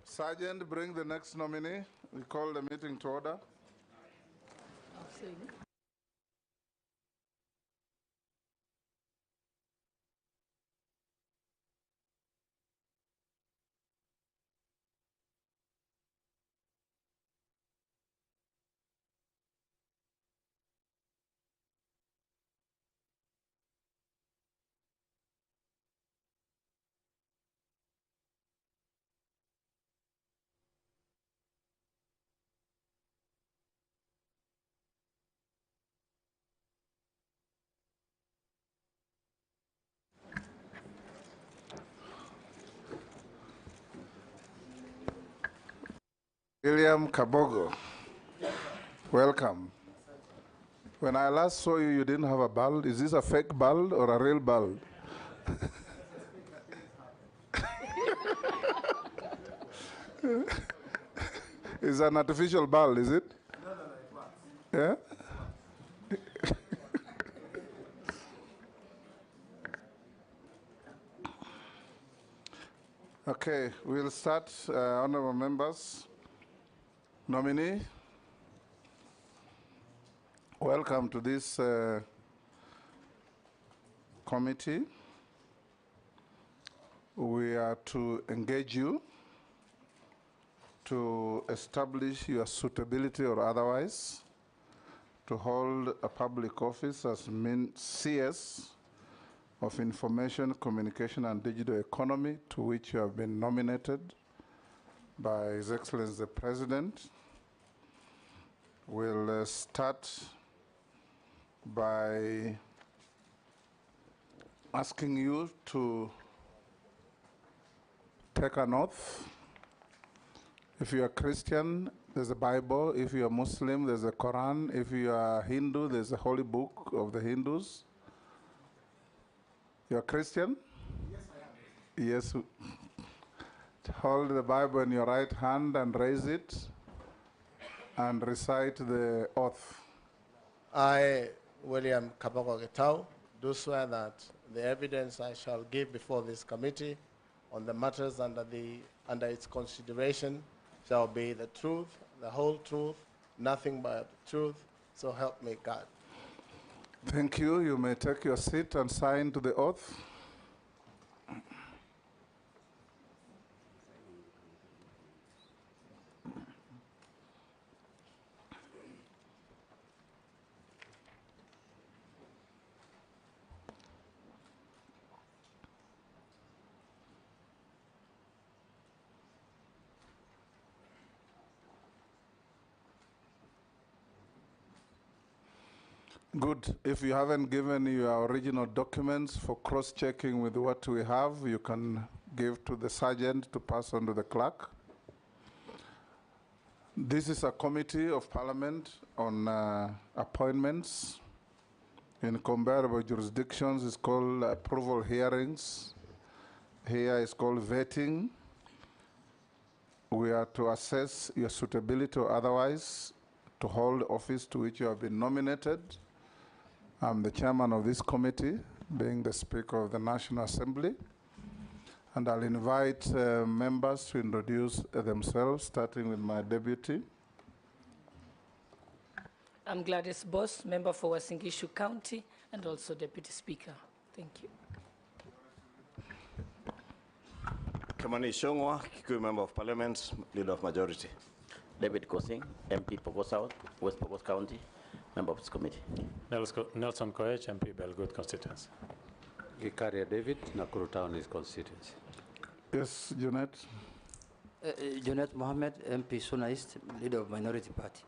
Sergeant, bring the next nominee. We call the meeting to order. William Kabogo, welcome. When I last saw you, you didn't have a bald. Is this a fake bald or a real bald? It's an artificial bald, is it? No, it works. Yeah? Okay, we'll start, honorable members. Nominee, welcome to this committee. We are to engage you to establish your suitability or otherwise to hold a public office as CS of Information, Communication and Digital Economy, to which you have been nominated by His Excellency the President. We'll start by asking you to take an oath. If you are Christian, there's a Bible. If you are Muslim, there's a Quran. If you are Hindu, there's a holy book of the Hindus. You're Christian? Yes, I am. Yes. Hold the Bible in your right hand and raise it and recite the oath. I, William Kabogo Getau, do swear that the evidence I shall give before this committee on the matters under its consideration shall be the truth, the whole truth, nothing but the truth, so help me God. Thank you. You may take your seat and sign to the oath. Good. If you haven't given your original documents for cross-checking with what we have, you can give to the sergeant to pass on to the clerk. This is a committee of parliament on appointments in comparable jurisdictions. It's called approval hearings. Here it's called vetting. We are to assess your suitability or otherwise to hold office to which you have been nominated. I'm the chairman of this committee, being the Speaker of the National Assembly. And I'll invite members to introduce themselves, starting with my deputy. I'm Gladys Boss, member for Uasin Gishu County, and also Deputy Speaker. Thank you. Kamani Shongwa, Kikuyu Member of Parliament, Leader of Majority. David Kosing, MP Pokot South, West Pokot County, member of this committee. Nelson Koech, MP Belgut constituency. Gikaria David, Nakuru Town is constituency. Yes, Junet. Junet Mohammed, MP Suna East, Leader of Minority Party.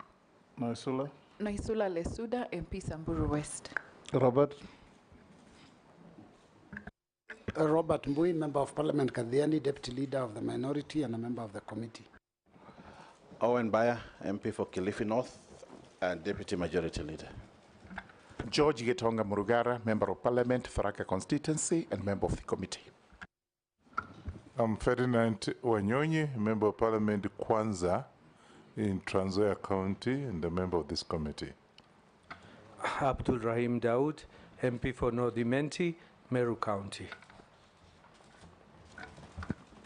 Naisula. Naisula Lesuda, MP Samburu West. Robert. Robert Mbui, Member of Parliament Kadhiani, Deputy Leader of the Minority and a member of the committee. Owen Bayer, MP for Kilifi North and Deputy Majority Leader. George Gitonga Murugara, Member of Parliament, Tharaka Constituency and member of the committee. I'm Ferdinand Wanyonyi, Member of Parliament Kwanza in Trans Nzoia County and a member of this committee. Abdul Rahim Daoud, MP for North Imenti, Meru County.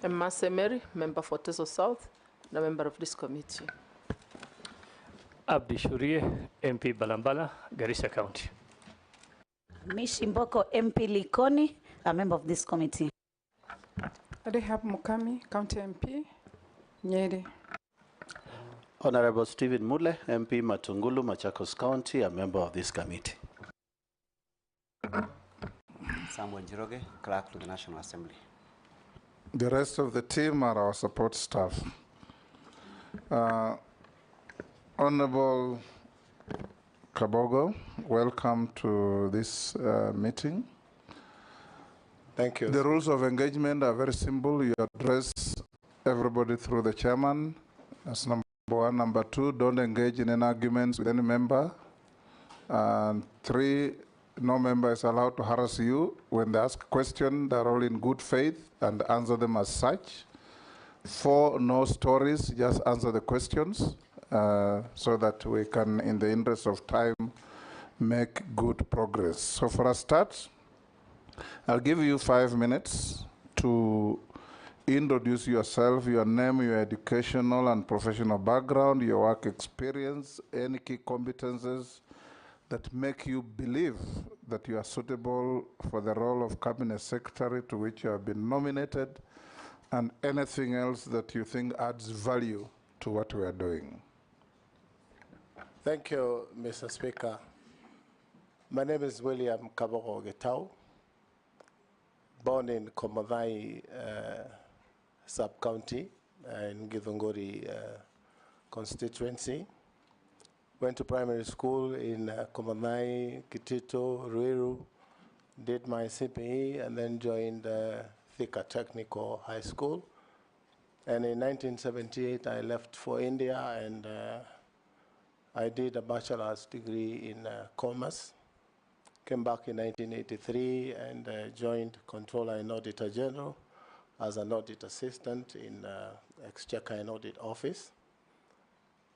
Mase Mary, member for Teso South, and a member of this committee. Abdi Shurie, MP Balambala, Garissa County. Mishimboko, MP Likoni, a member of this committee. Rehab Mukami, County MP, Nyeri. Honorable Stephen Mule, MP Matungulu, Machakos County, a member of this committee. Samuel Jiroge, Clerk to the National Assembly. The rest of the team are our support staff. Honorable Kabogo, welcome to this meeting. Thank you. The rules of engagement are very simple. You address everybody through the chairman. That's number one. Number two, don't engage in any arguments with any member. And three, no member is allowed to harass you. When they ask a question, they're all in good faith and answer them as such. Four, no stories, just answer the questions so that we can, in the interest of time, make good progress. So for a start, I'll give you 5 minutes to introduce yourself, your name, your educational and professional background, your work experience, any key competences that make you believe that you are suitable for the role of Cabinet Secretary to which you have been nominated, and anything else that you think adds value to what we are doing. Thank you, Mr. Speaker. My name is William Kabogo Getau, born in Komodhai sub-county in Githunguri constituency. Went to primary school in Komodhai, Kitito, Ruiru, did my CPE, and then joined Thika Technical High School. And in 1978, I left for India, and I did a bachelor's degree in commerce. Came back in 1983 and joined Controller and Auditor General as an audit assistant in Exchequer and Audit Office.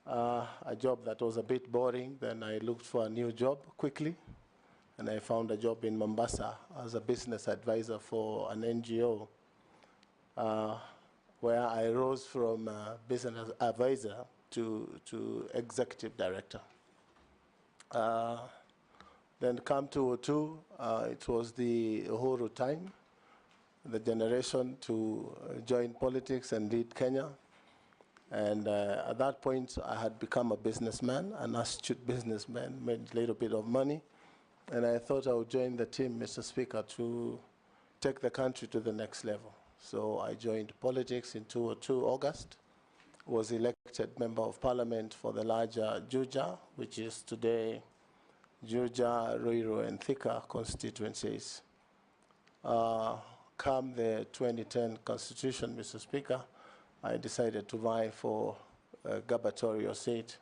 A job that was a bit boring. Then I looked for a new job quickly, and I found a job in Mombasa as a business advisor for an NGO, where I rose from business advisor to executive director. Then come 2002, it was the Uhuru time, the generation to join politics and lead Kenya. And at that point, I had become a businessman, an astute businessman, made a little bit of money. And I thought I would join the team, Mr. Speaker, to take the country to the next level. So I joined politics in 2002, August, was elected Member of Parliament for the larger Juja, which is today Juja, Ruiru, and Thika constituencies. Come the 2010 Constitution, Mr. Speaker, I decided to vie for a gubernatorial seat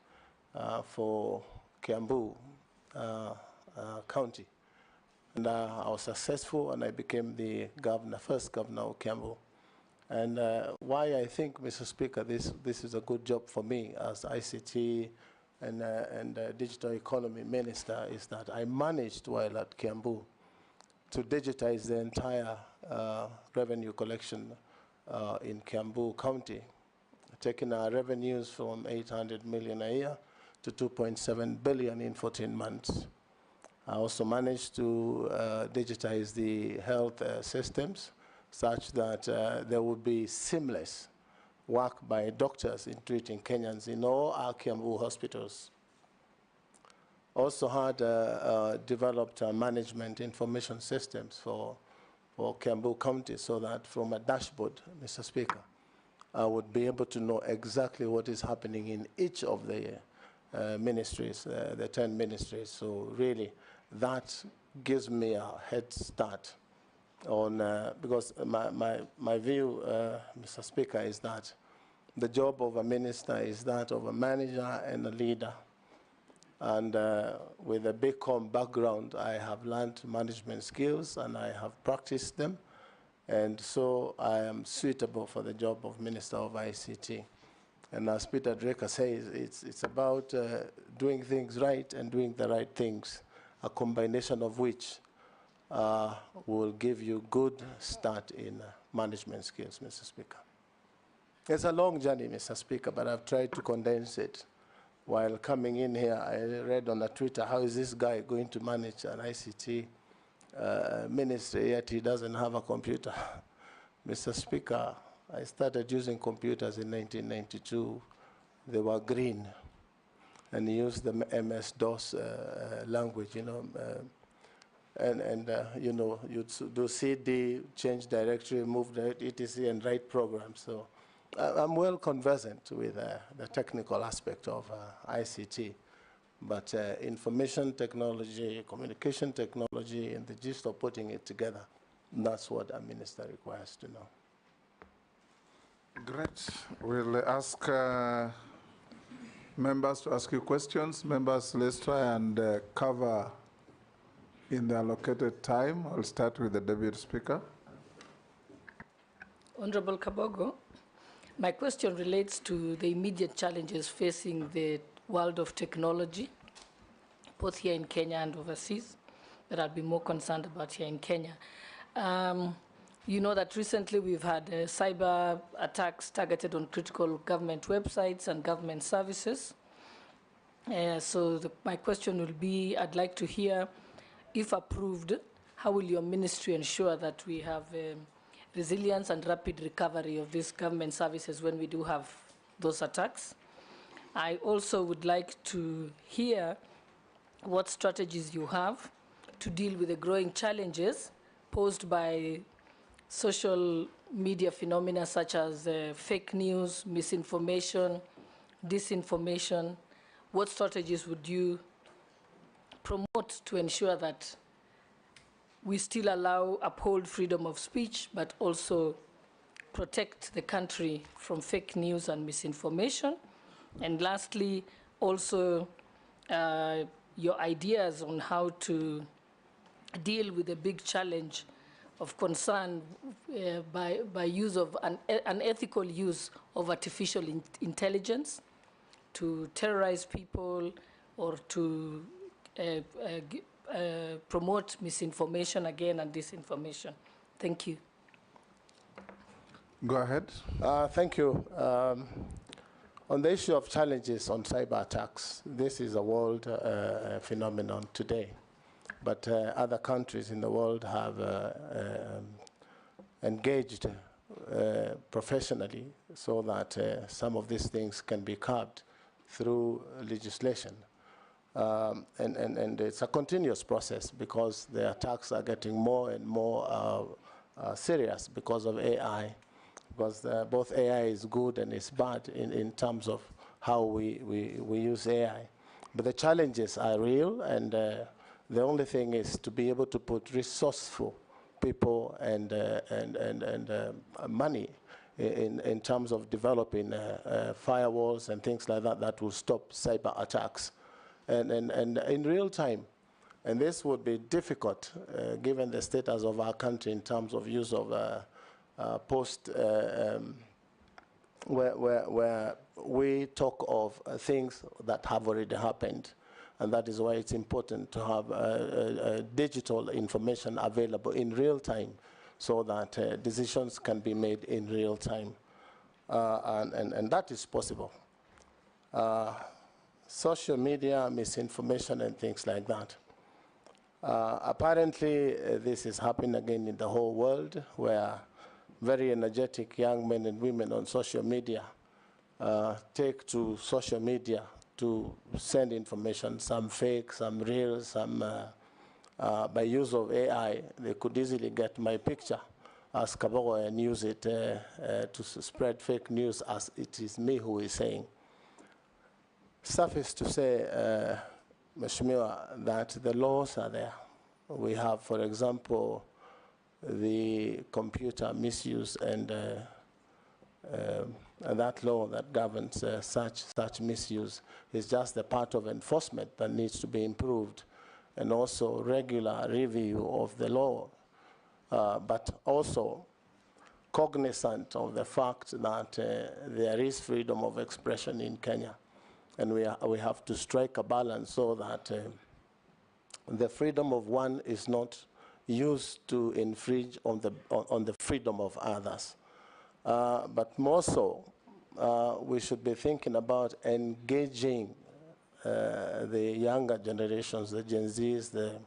for Kiambu County. And I was successful, and I became the governor, first governor of Kiambu. And why I think, Mr. Speaker, this is a good job for me as ICT and digital economy minister is that I managed while at Kiambu to digitize the entire revenue collection in Kiambu County, taking our revenues from 800 million a year to 2.7 billion in 14 months. I also managed to digitize the health systems such that there would be seamless work by doctors in treating Kenyans in all our Kiambu hospitals. Also had developed management information systems for Kiambu County so that from a dashboard, Mr. Speaker, I would be able to know exactly what is happening in each of the ministries, the 10 ministries. So really, that gives me a head start on, because my view, Mr. Speaker, is that the job of a minister is that of a manager and a leader. And with a BCom background, I have learned management skills and I have practiced them. And so I am suitable for the job of Minister of ICT. And as Peter Drucker says, it's about doing things right and doing the right things, a combination of which will give you good start in management skills, Mr. Speaker. It's a long journey, Mr. Speaker, but I've tried to condense it. While coming in here, I read on Twitter, how is this guy going to manage an ICT ministry, yet he doesn't have a computer? Mr. Speaker, I started using computers in 1992. They were green, and used the MS-DOS language, you know, you know, you'd do CD, change directory, move the etc., and write programs. So I'm well conversant with the technical aspect of ICT, but information technology, communication technology, and the gist of putting it together, that's what a minister requires to know. Great. We'll ask members to ask you questions. Members, let's try and cover in the allocated time. I'll start with the Deputy Speaker. Honorable Kabogo, my question relates to the immediate challenges facing the world of technology, both here in Kenya and overseas, that I'll be more concerned about here in Kenya. You know that recently we've had cyber attacks targeted on critical government websites and government services. So my question will be, I'd like to hear, if approved, how will your ministry ensure that we have resilience and rapid recovery of these government services when we do have those attacks? I also would like to hear what strategies you have to deal with the growing challenges posed by social media phenomena such as fake news, misinformation, disinformation. What strategies would you promote to ensure that we still uphold freedom of speech, but also protect the country from fake news and misinformation? And lastly, also your ideas on how to deal with the big challenge of concern by use of unethical use of artificial intelligence to terrorize people or to promote misinformation again and disinformation. Thank you. Go ahead. Thank you. On the issue of challenges on cyber attacks, this is a world phenomenon today. But other countries in the world have engaged professionally so that some of these things can be curbed through legislation. And it's a continuous process because the attacks are getting more and more serious because of AI. Because both AI is good and it's bad in terms of how we use AI. But the challenges are real, and the only thing is to be able to put resourceful people and money in terms of developing firewalls and things like that that will stop cyber attacks and in real time. And this would be difficult given the status of our country in terms of use of where we talk of things that have already happened. And that is why it's important to have digital information available in real time so that decisions can be made in real time. And that is possible. Social media, misinformation, and things like that. Apparently, this is happening again in the whole world, where very energetic young men and women on social media take to social media to send information, some fake, some real, some by use of AI, they could easily get my picture as Kabogo and use it to spread fake news as it is me who is saying. Suffice to say, Mheshimiwa, that the laws are there. We have, for example, the computer misuse and that law that governs such misuse is just a part of enforcement that needs to be improved, and also regular review of the law, but also cognizant of the fact that there is freedom of expression in Kenya, and we have to strike a balance so that the freedom of one is not used to infringe on the freedom of others. But more so, we should be thinking about engaging the younger generations, the Gen Zs, the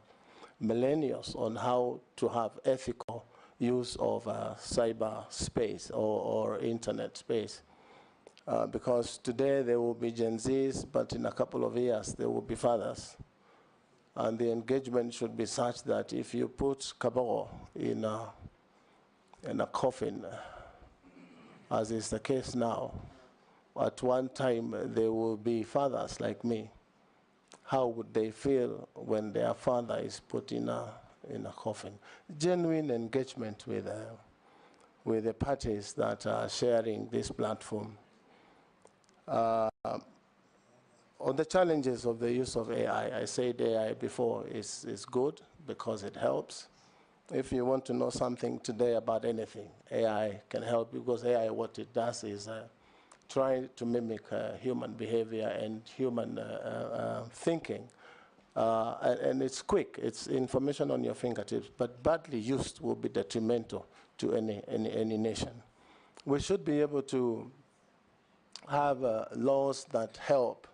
millennials, on how to have ethical use of cyber space or internet space. Because today there will be Gen Zs, but in a couple of years there will be fathers. And the engagement should be such that if you put Kabogo in a coffin, as is the case now, at one time there will be fathers like me. How would they feel when their father is put in a coffin? Genuine engagement with the parties that are sharing this platform. On the challenges of the use of AI, I said AI before is good because it helps. If you want to know something today about anything, AI can help, because AI, what it does is try to mimic human behavior and human thinking. And it's quick, it's information on your fingertips, but badly used will be detrimental to any nation. We should be able to have laws that help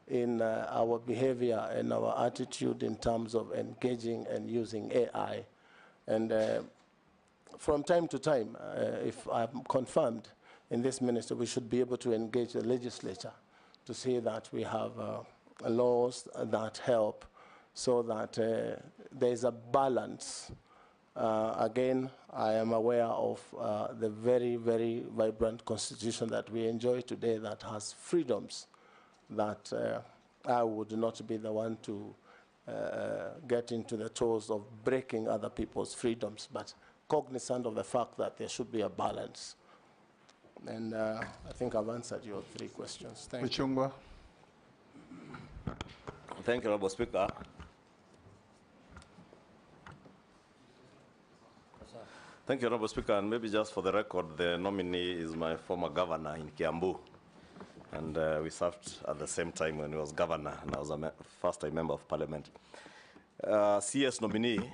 in our behavior and our attitude in terms of engaging and using AI. And from time to time, if I'm confirmed in this ministry, we should be able to engage the legislature to see that we have laws that help, so that there's a balance. Again, I am aware of the very, very vibrant constitution that we enjoy today that has freedoms that I would not be the one to get into the toes of breaking other people's freedoms, but cognizant of the fact that there should be a balance. And I think I've answered your 3 questions. Thank you. Thank you, Honorable Speaker. Thank you, Honorable Speaker. And maybe just for the record, the nominee is my former governor in Kiambu. And we served at the same time when he was governor, and I was a first-time member of parliament. CS nominee,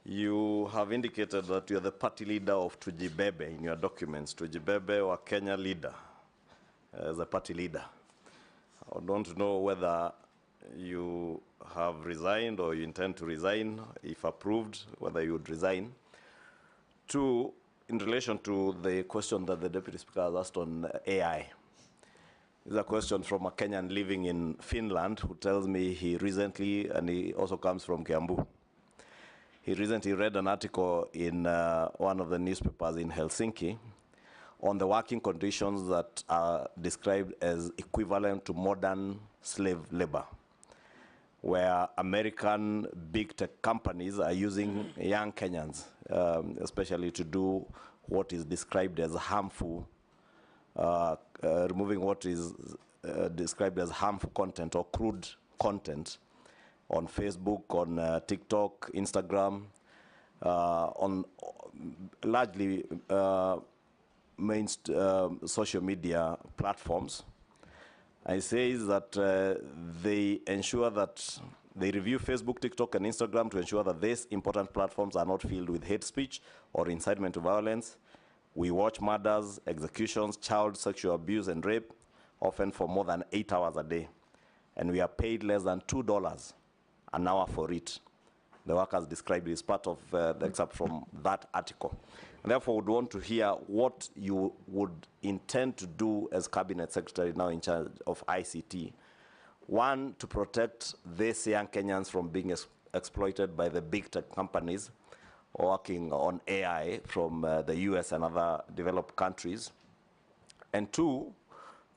you have indicated that you are the party leader of Tujibebe in your documents. Tujibebe or Kenya leader as a party leader. I don't know whether you have resigned or you intend to resign. If approved, whether you would resign. 2, in relation to the question that the Deputy Speaker has asked on AI. This is a question from a Kenyan living in Finland who tells me he recently, and he also comes from Kiambu, he recently read an article in one of the newspapers in Helsinki on the working conditions that are described as equivalent to modern slave labor, where American big tech companies are using young Kenyans, especially to do what is described as harmful, removing what is described as harmful content or crude content on Facebook, on TikTok, Instagram, on largely main social media platforms. I say that they ensure that they review Facebook, TikTok, and Instagram to ensure that these important platforms are not filled with hate speech or incitement to violence. We watch murders, executions, child sexual abuse, and rape, often for more than 8 hours a day. And we are paid less than $2 an hour for it. The workers described it as part of the excerpt from that article. And therefore, we would want to hear what you would intend to do as Cabinet Secretary now in charge of ICT. 1, to protect these young Kenyans from being exploited by the big tech companies working on AI from the US and other developed countries. And 2,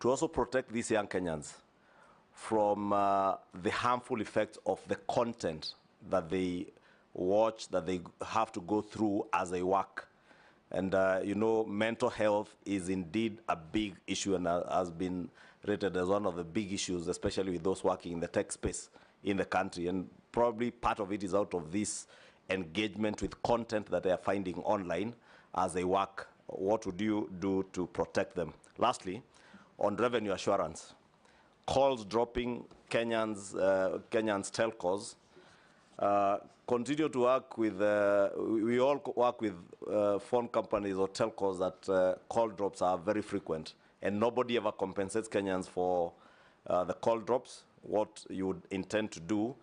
to also protect these young Kenyans from the harmful effects of the content that they watch, that they have to go through as they work. And you know, mental health is indeed a big issue and has been rated as one of the big issues, especially with those working in the tech space in the country. And probably part of it is out of this engagement with content that they are finding online as they work. What would you do to protect them? Lastly, on revenue assurance, calls dropping Kenyans telcos continue to work with, we all work with phone companies or telcos that call drops are very frequent, and nobody ever compensates Kenyans for the call drops, what you would intend to do.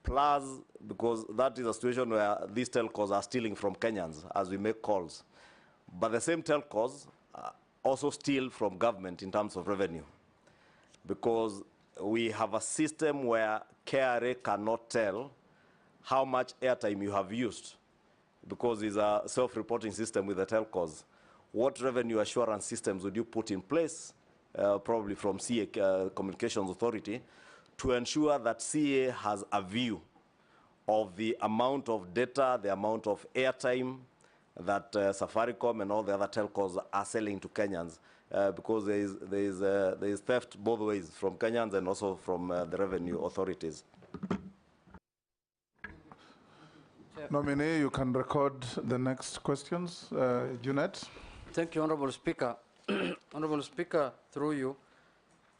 Plus, because that is a situation where these telcos are stealing from Kenyans as we make calls. But the same telcos also steal from government in terms of revenue, because we have a system where KRA cannot tell how much airtime you have used, because it's a self-reporting system with the telcos. What revenue assurance systems would you put in place, probably from CA, Communications Authority, to ensure that CA has a view of the amount of data, the amount of airtime that Safaricom and all the other telcos are selling to Kenyans, because there is theft both ways, from Kenyans and also from the revenue authorities. Nominee, you can record the next questions. Junet. Thank you, Honorable Speaker. Honorable Speaker, through you,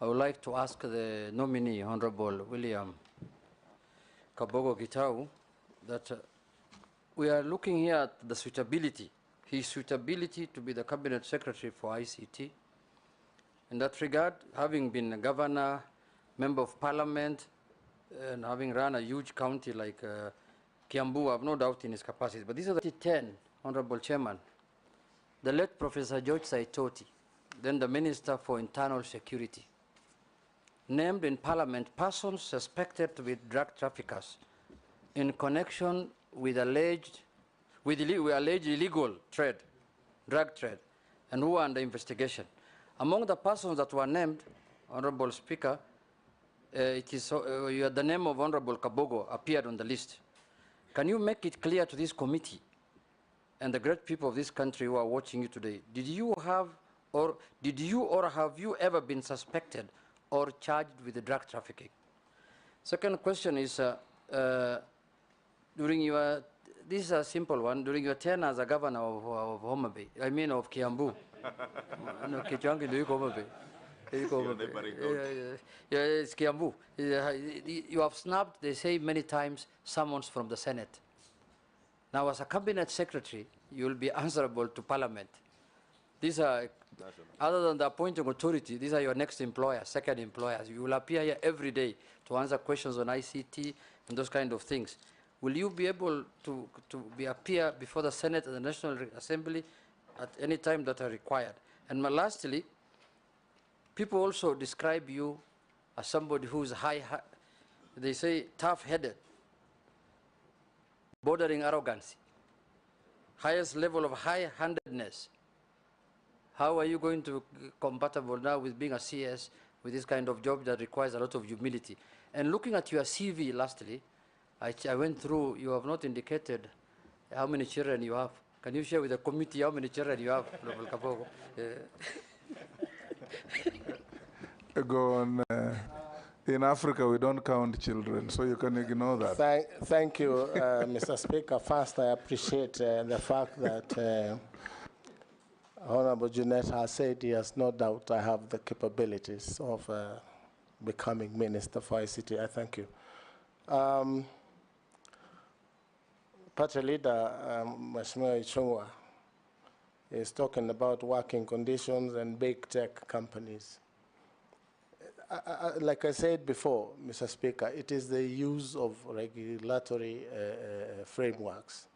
I would like to ask the nominee, Honorable William Kabogo Gitau, that we are looking here at the suitability, his suitability to be the Cabinet Secretary for ICT. In that regard, having been a governor, member of parliament, and having run a huge county like Kiambu, I have no doubt in his capacity. But this is the 10, Honorable Chairman. The late Professor George Saitoti, then the Minister for Internal Security, named in Parliament persons suspected to be drug traffickers in connection with alleged illegal trade, drug trade, and who are under investigation. Among the persons that were named, Honorable Speaker, the name of Honorable Kabogo appeared on the list. Can you make it clear to this committee and the great people of this country who are watching you today, did you or have you ever been suspected or charged with the drug trafficking? Second question is, this is a simple one, during your tenure as a governor of Homa Bay, I mean of Kiambu. No, Kichwangi, do you Homa Bay? Yeah, it's Kiambu. You have snapped, they say many times, summons from the Senate. Now, as a cabinet secretary, you will be answerable to Parliament. These are, other than the appointing authority, these are your next employers, second employers. You will appear here every day to answer questions on ICT and those kind of things. Will you be able to appear before the Senate and the National Assembly at any time that are required? And lastly, people also describe you as somebody who is they say tough-headed, bordering arrogance, highest level of high-handedness. How are you going to be compatible now with being a CS with this kind of job that requires a lot of humility? And looking at your CV, lastly, I went through, you have not indicated how many children you have. Can you share with the committee how many children you have, Kabogo? Go on. In Africa, we don't count children, so you can ignore that. Thank you, Mr. Speaker. First, I appreciate the fact that Honorable Junet has said he has no doubt I have the capabilities of becoming Minister for ICT. I thank you. Party leader, Mheshimiwa Ichung'wa, is talking about working conditions and big tech companies. Like I said before, Mr. Speaker, it is the use of regulatory frameworks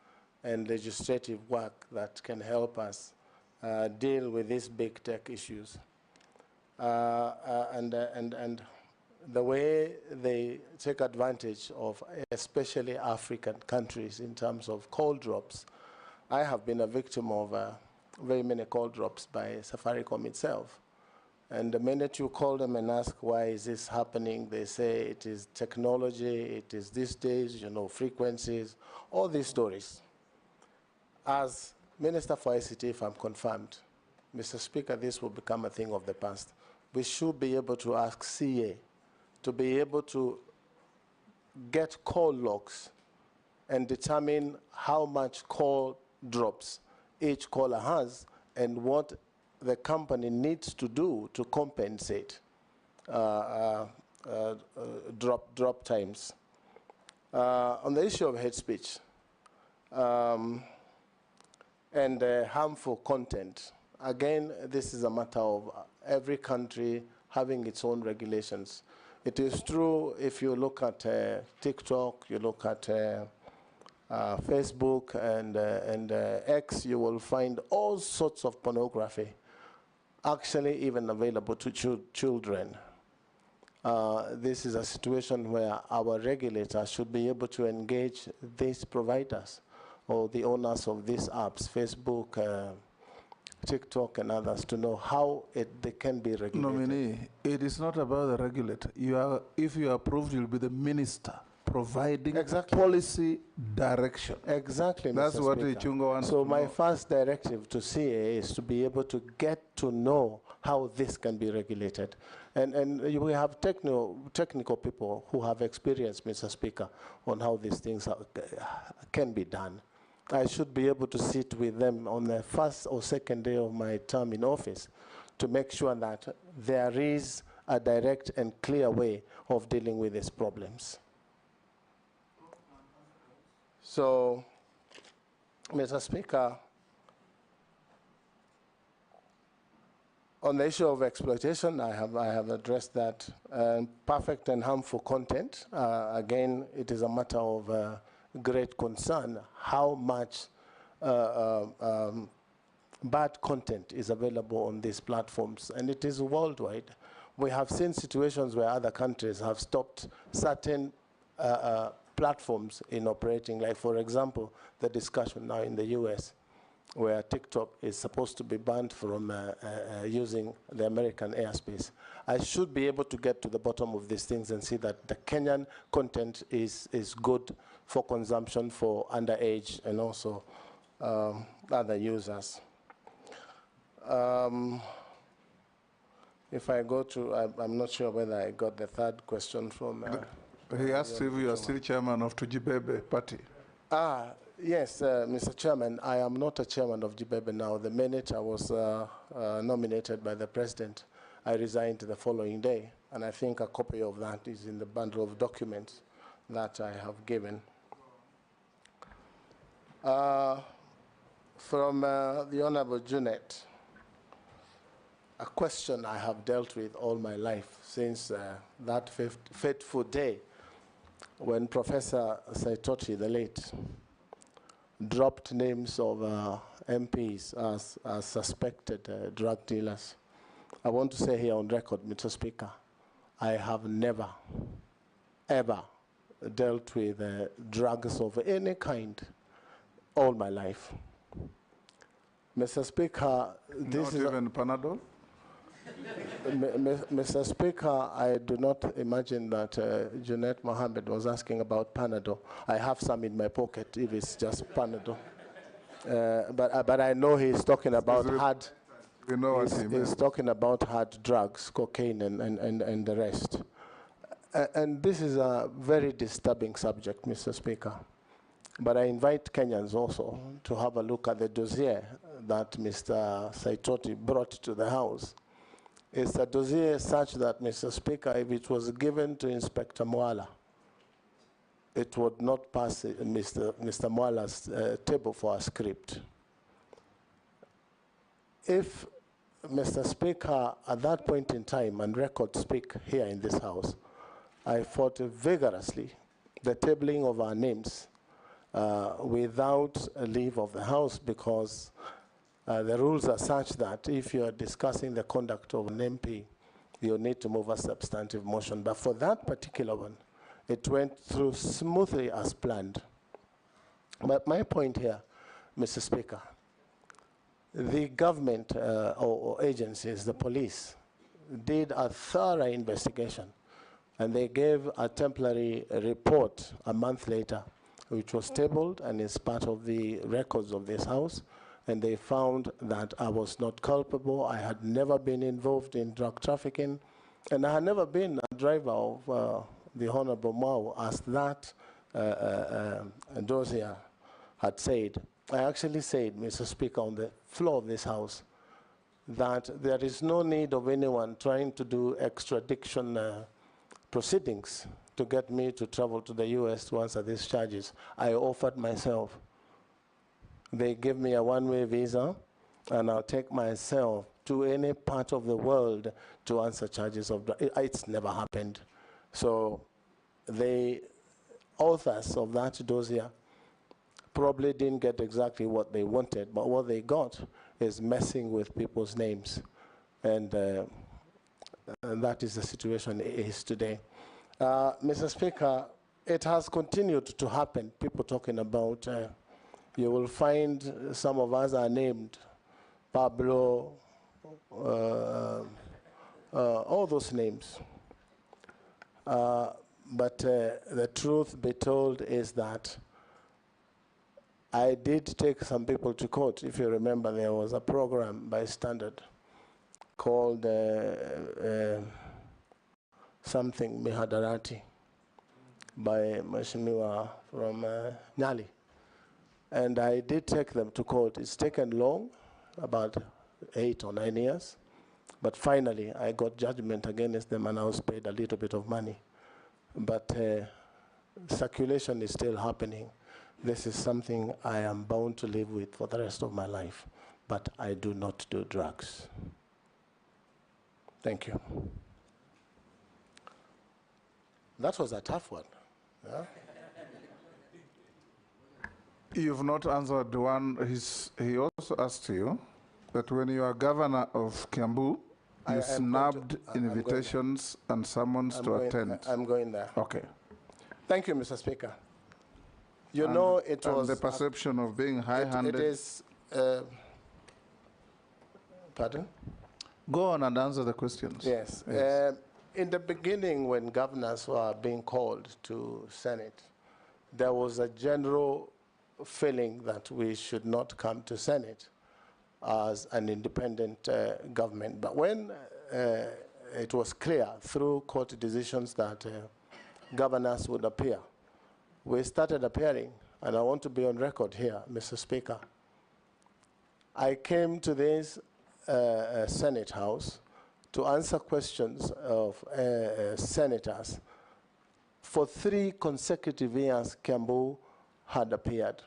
and legislative work that can help us deal with these big tech issues. And the way they take advantage of especially African countries in terms of call drops. I have been a victim of very many call drops by Safaricom itself. And the minute you call them and ask why is this happening, they say it is technology, it is these days, frequencies, all these stories. As Minister for ICT, if I'm confirmed, Mr. Speaker, this will become a thing of the past. We should be able to ask CA to be able to get call logs and determine how much call drops each caller has and what the company needs to do to compensate drop times. On the issue of hate speech and harmful content, again, this is a matter of every country having its own regulations. It is true if you look at TikTok, you look at Facebook and X, you will find all sorts of pornography, actually even available to children. This is a situation where our regulators should be able to engage these providers or the owners of these apps, Facebook, TikTok and others, to know how they can be regulated. Nominee, it is not about the regulator. If you are approved, you'll be the minister providing policy direction. Exactly, That's Mr. what Speaker. Ichungo wants So to my know. first directive to CA is to be able to get to know how this can be regulated. And we have technical people who have experience, Mr. Speaker, on how these things can be done. I should be able to sit with them on the first or second day of my term in office to make sure that there is a direct and clear way of dealing with these problems. So, Mr. Speaker, on the issue of exploitation, I have addressed that. Perfect and harmful content, again, it is a matter of great concern how much bad content is available on these platforms, and it is worldwide. We have seen situations where other countries have stopped certain platforms in operating, like for example, the discussion now in the US, where TikTok is supposed to be banned from using the American airspace. I should be able to get to the bottom of these things and see that the Kenyan content is good for consumption for underage and also other users. If I go to, I'm not sure whether I got the third question from... he asked if you are still chairman of Tujibebe party. Yes, Mr. Chairman, I am not a chairman of Jibebe now. The minute I was nominated by the president, I resigned the following day, and I think a copy of that is in the bundle of documents that I have given. From the Honorable Junet, a question I have dealt with all my life since that fateful day when Professor Saitoti, the late, dropped names of MPs as suspected drug dealers. I want to say here on record, Mr. Speaker, I have never, ever dealt with drugs of any kind all my life. Mr. Speaker, this Not even Panadol? Mr. Speaker, I do not imagine that Junet Mohammed was asking about Panadol. I have some in my pocket if it's just Panadol. But I know he's talking about hard. We know what he he's talking about hard drugs, cocaine and the rest. And this is a very disturbing subject, Mr. Speaker. But I invite Kenyans also to have a look at the dossier that Mr. Saitoti brought to the House. It's a dossier such that, Mr. Speaker, if it was given to Inspector Mwala, it would not pass Mr. Mwala's table for a script. If, Mr. Speaker, at that point in time, and records speak here in this House, I fought vigorously the tabling of our names without a leave of the House, because the rules are such that if you are discussing the conduct of an MP, you need to move a substantive motion. But for that particular one, it went through smoothly as planned. But my point here, Mr. Speaker, the government or agencies, the police, did a thorough investigation, and they gave a temporary report a month later, which was tabled and is part of the records of this House. And they found that I was not culpable. I had never been involved in drug trafficking, and I had never been a driver of the Honorable Mao, as that dossier had said. I actually said, Mr. Speaker, on the floor of this House, that there is no need of anyone trying to do extradition proceedings to get me to travel to the US to answer these charges. I offered myself. They gave me a one-way visa, and I'll take myself to any part of the world to answer charges of drugs. It's never happened. So the authors of that dossier probably didn't get exactly what they wanted, but what they got is messing with people's names. And that is the situation it is today. Mr. Speaker, it has continued to happen. People talking about, you will find some of us are named Pablo, all those names. But the truth be told is that I did take some people to court. If you remember, there was a program by Standard called something Mihadarati by Mheshimiwa from Nyali. And I did take them to court. It's taken long, about 8 or 9 years. But finally, I got judgment against them, and I was paid a little bit of money. But circulation is still happening. This is something I am bound to live with for the rest of my life. But I do not do drugs. Thank you. That was a tough one. Yeah? You've not answered one. He also asked you that when you are governor of Kiambu, you snubbed invitations and summons to attend. I'm going there. Okay. Thank you, Mr. Speaker. You know, it was the perception of being high-handed. It is. Pardon? Go on and answer the questions. Yes. Yes. In the beginning, when governors were being called to Senate, there was a general feeling that we should not come to Senate as an independent government. But when it was clear through court decisions that governors would appear, we started appearing, and I want to be on record here, Mr. Speaker. I came to this Senate House to answer questions of senators. For 3 consecutive years, Kiambu had appeared.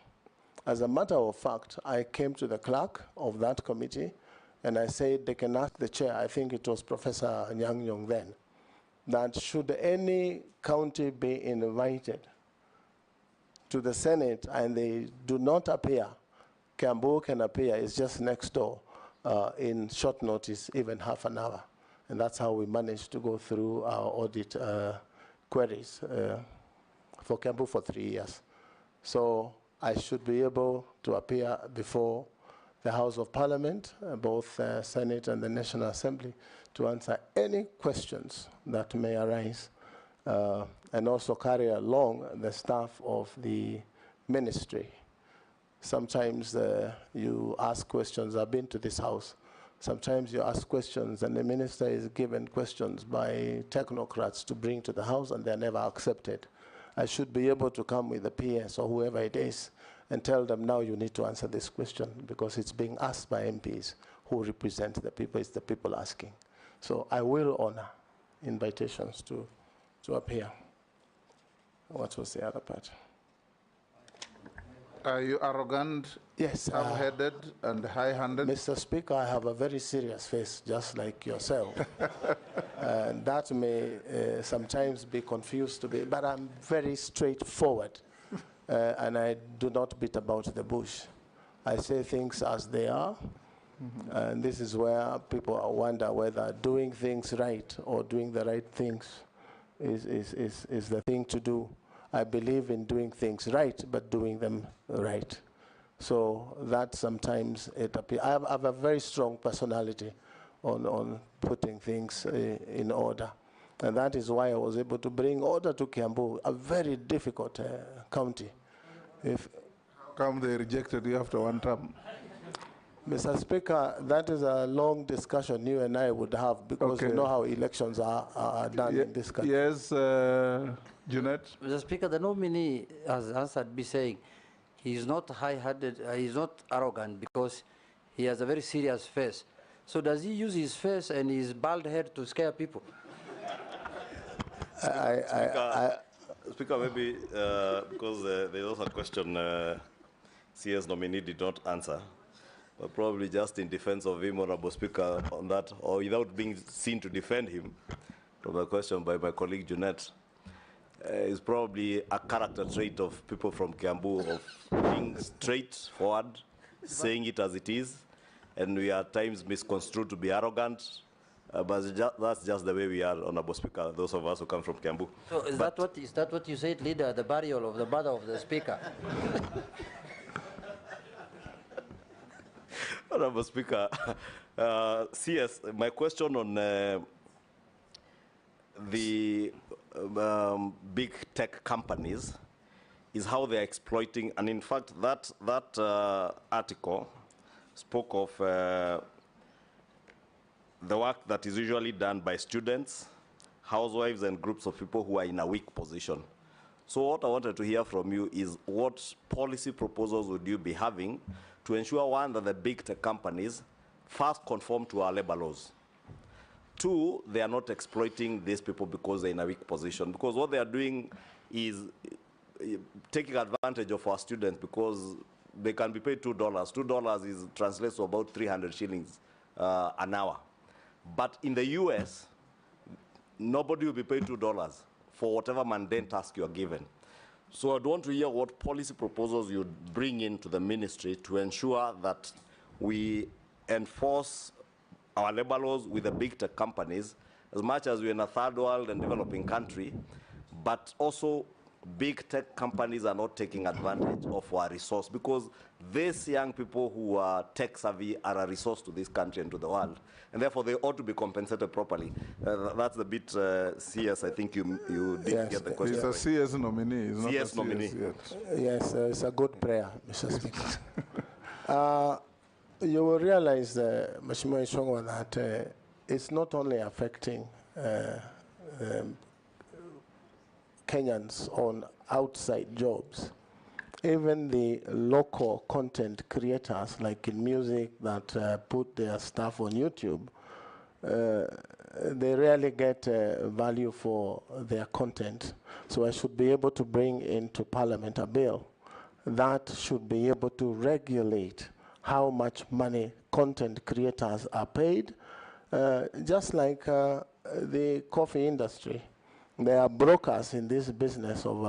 As a matter of fact, I came to the clerk of that committee, and I said they can ask the chair, I think it was Professor Nyang Yong then, that should any county be invited to the Senate and they do not appear, Kiambu can appear. It's just next door in short notice, even half an hour. And that's how we managed to go through our audit queries for Kiambu for 3 years. So I should be able to appear before the House of Parliament, both Senate and the National Assembly, to answer any questions that may arise, and also carry along the staff of the ministry. Sometimes you ask questions. I've been to this house. Sometimes you ask questions, and the minister is given questions by technocrats to bring to the house, and they're never accepted. I should be able to come with the PS or whoever it is and tell them, now you need to answer this question because it's being asked by MPs who represent the people. It's the people asking. So I will honor invitations to appear. What was the other part? Are you arrogant, yes, half-headed, and high-handed? Mr. Speaker, I have a very serious face, just like yourself. And that may sometimes be confused to be, but I'm very straightforward. And I do not beat about the bush. I say things as they are. And this is where people wonder whether doing things right or doing the right things is the thing to do. I believe in doing things right, but doing them right. So that sometimes it appears. I have a very strong personality on putting things in order. And that is why I was able to bring order to Kiambu, a very difficult county. How come they rejected you after one term? Mr. Speaker, that is a long discussion you and I would have, because you know how elections are done in this country. Yes, Junet? Mr. Speaker, the nominee has answered me saying he is not high-handed, he is not arrogant because he has a very serious face. So does he use his face and his bald head to scare people? Speaker, maybe because there's also a question CS nominee did not answer, but probably just in defense of him, Honorable Speaker, on that, or without being seen to defend him, from a question by my colleague Jeanette, is probably a character trait of people from Kiambu of being straightforward, saying it as it is, and we are at times misconstrued to be arrogant. But that's just the way we are, Honorable Speaker, those of us who come from Kiambu. So is that what you said, leader, the burial of the mother of the speaker? Honorable Speaker, CS, my question on the big tech companies is how they're exploiting, and in fact, that article spoke of the work that is usually done by students, housewives, and groups of people who are in a weak position. So what I wanted to hear from you is what policy proposals would you be having to ensure, one, that the big tech companies first conform to our labor laws. Two, they are not exploiting these people because they're in a weak position. Because what they are doing is taking advantage of our students because they can be paid $2. $2 translates to about 300 shillings an hour. But in the US, nobody will be paid $2 for whatever mundane task you are given. So I'd want to hear what policy proposals you bring into the ministry to ensure that we enforce our labor laws with the big tech companies, as much as we're in a third world and developing country, but also big tech companies are not taking advantage of our resource, because these young people who are tech savvy are a resource to this country and to the world, and therefore they ought to be compensated properly. That's the bit CS, I think you didn't get the question. He's a CS nominee. He's CS not a nominee. Yes, it's a good prayer, Mr. Speaker. You will realize, Mheshimiwa Ishongwa, that it's not only affecting Kenyans on outside jobs. Even the local content creators, like in music, that put their stuff on YouTube, they rarely get value for their content. So I should be able to bring into Parliament a bill that should be able to regulate how much money content creators are paid, just like the coffee industry. There are brokers in this business of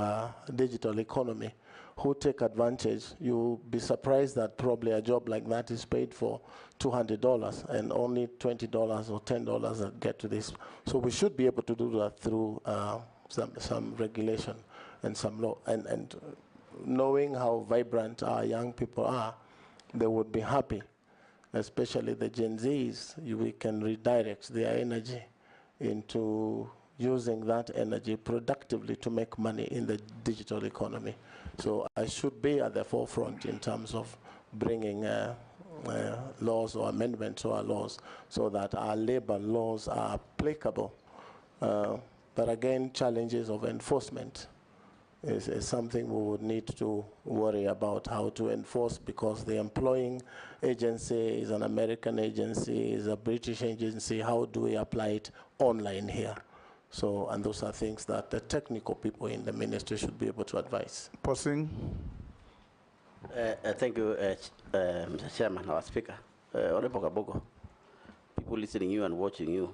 digital economy who take advantage. You'll be surprised that probably a job like that is paid for $200 and only $20 or $10 get to this. So we should be able to do that through some regulation and some law. And knowing how vibrant our young people are, they would be happy, especially the Gen Zs. We can redirect their energy into using that energy productively to make money in the digital economy. So I should be at the forefront in terms of bringing laws or amendments to our laws so that our labor laws are applicable. But again, challenges of enforcement is something we would need to worry about how to enforce, because the employing agency is an American agency, is a British agency. How do we apply it online here? So, and those are things that the technical people in the ministry should be able to advise. Pausing. Thank you, Mr. Chairman, our Speaker. Honorable Kabogo, people listening to you and watching you,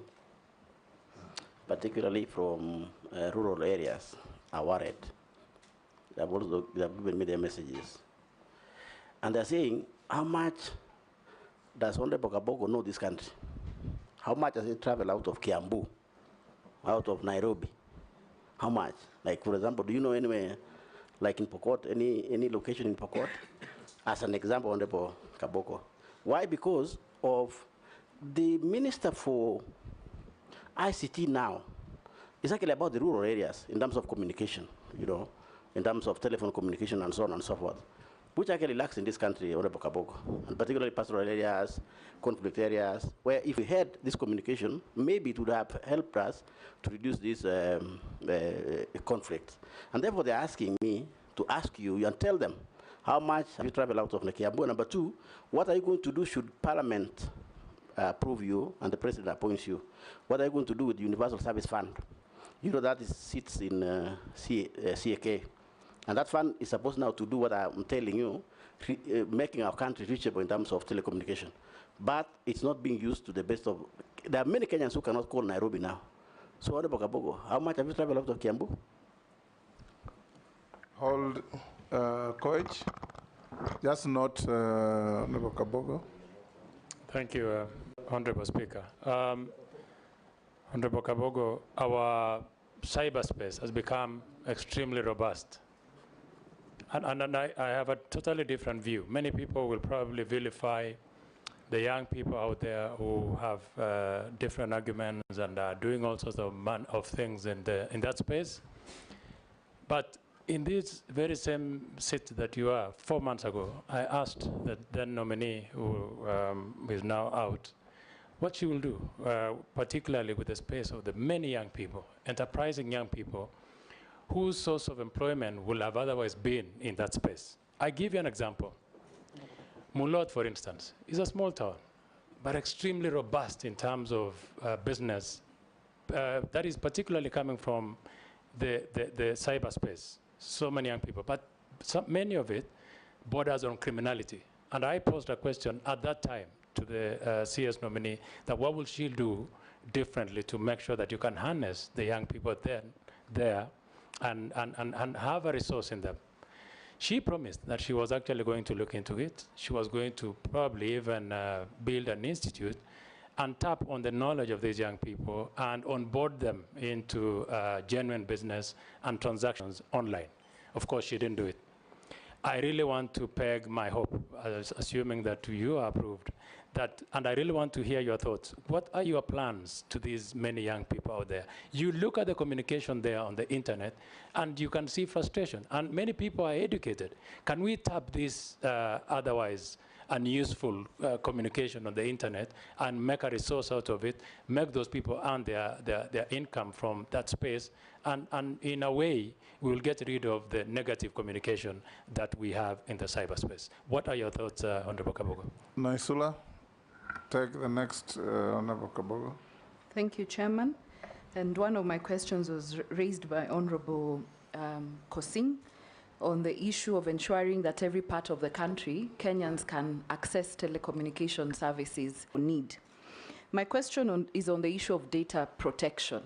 particularly from rural areas, are worried. They have given me their messages. And they're saying, how much does Honorable Kabogo know this country? How much does he travel out of Kiambu? Out of Nairobi? How much? Like, for example, do you know anywhere, like in Pokot, any location in Pokot? As an example, Honorable Kabogo. Why? Because of the Minister for ICT now. It's actually about the rural areas in terms of communication, you know, in terms of telephone communication and so on and so forth, which actually lacks in this country, Honorable Kabogo, and particularly pastoral areas, conflict areas, where if we had this communication, maybe it would have helped us to reduce these conflicts. And therefore, they're asking me to ask you and tell them, how much have you traveled out of Kiambu? Number two, what are you going to do should Parliament approve you and the President appoints you? What are you going to do with the Universal Service Fund? You know that sits in CAK. And that fund is supposed now to do what I'm telling you, making our country reachable in terms of telecommunication. But it's not being used to the best of. There are many Kenyans who cannot call Nairobi now. So, Honorable Kabogo, how much have you traveled up to Kiambu? Hold, Coach. Just not Honorable Kabogo. Thank you, Honorable Speaker. Honorable Kabogo, our cyberspace has become extremely robust. And I have a totally different view. Many people will probably vilify the young people out there who have different arguments and are doing all sorts of things in that space. But in this very same seat that you are, 4 months ago, I asked the then nominee, who is now out, what she will do, particularly with the space of the many young people, enterprising young people, whose source of employment will have otherwise been in that space. I give you an example. Mulot, for instance, is a small town, but extremely robust in terms of business. That is particularly coming from the cyberspace. So many young people, but many of it borders on criminality. And I posed a question at that time to the CS nominee that what will she do differently to make sure that you can harness the young people there and have a resource in them. She promised that she was actually going to look into it. She was going to probably even build an institute and tap on the knowledge of these young people and onboard them into genuine business and transactions online. Of course, she didn't do it. I really want to peg my hope, assuming that you are approved, and I really want to hear your thoughts. What are your plans to these many young people out there? You look at the communication there on the internet, and you can see frustration. And many people are educated. Can we tap this otherwise unuseful communication on the internet and make a resource out of it, make those people earn their income from that space, and in a way, we will get rid of the negative communication that we have in the cyberspace. What are your thoughts, Honorable Kabogo? Naisula, take the next Honorable Kabogo. Thank you, Chairman. And one of my questions was raised by Honorable Kosing on the issue of ensuring that every part of the country, Kenyans can access telecommunication services need. My question is on the issue of data protection.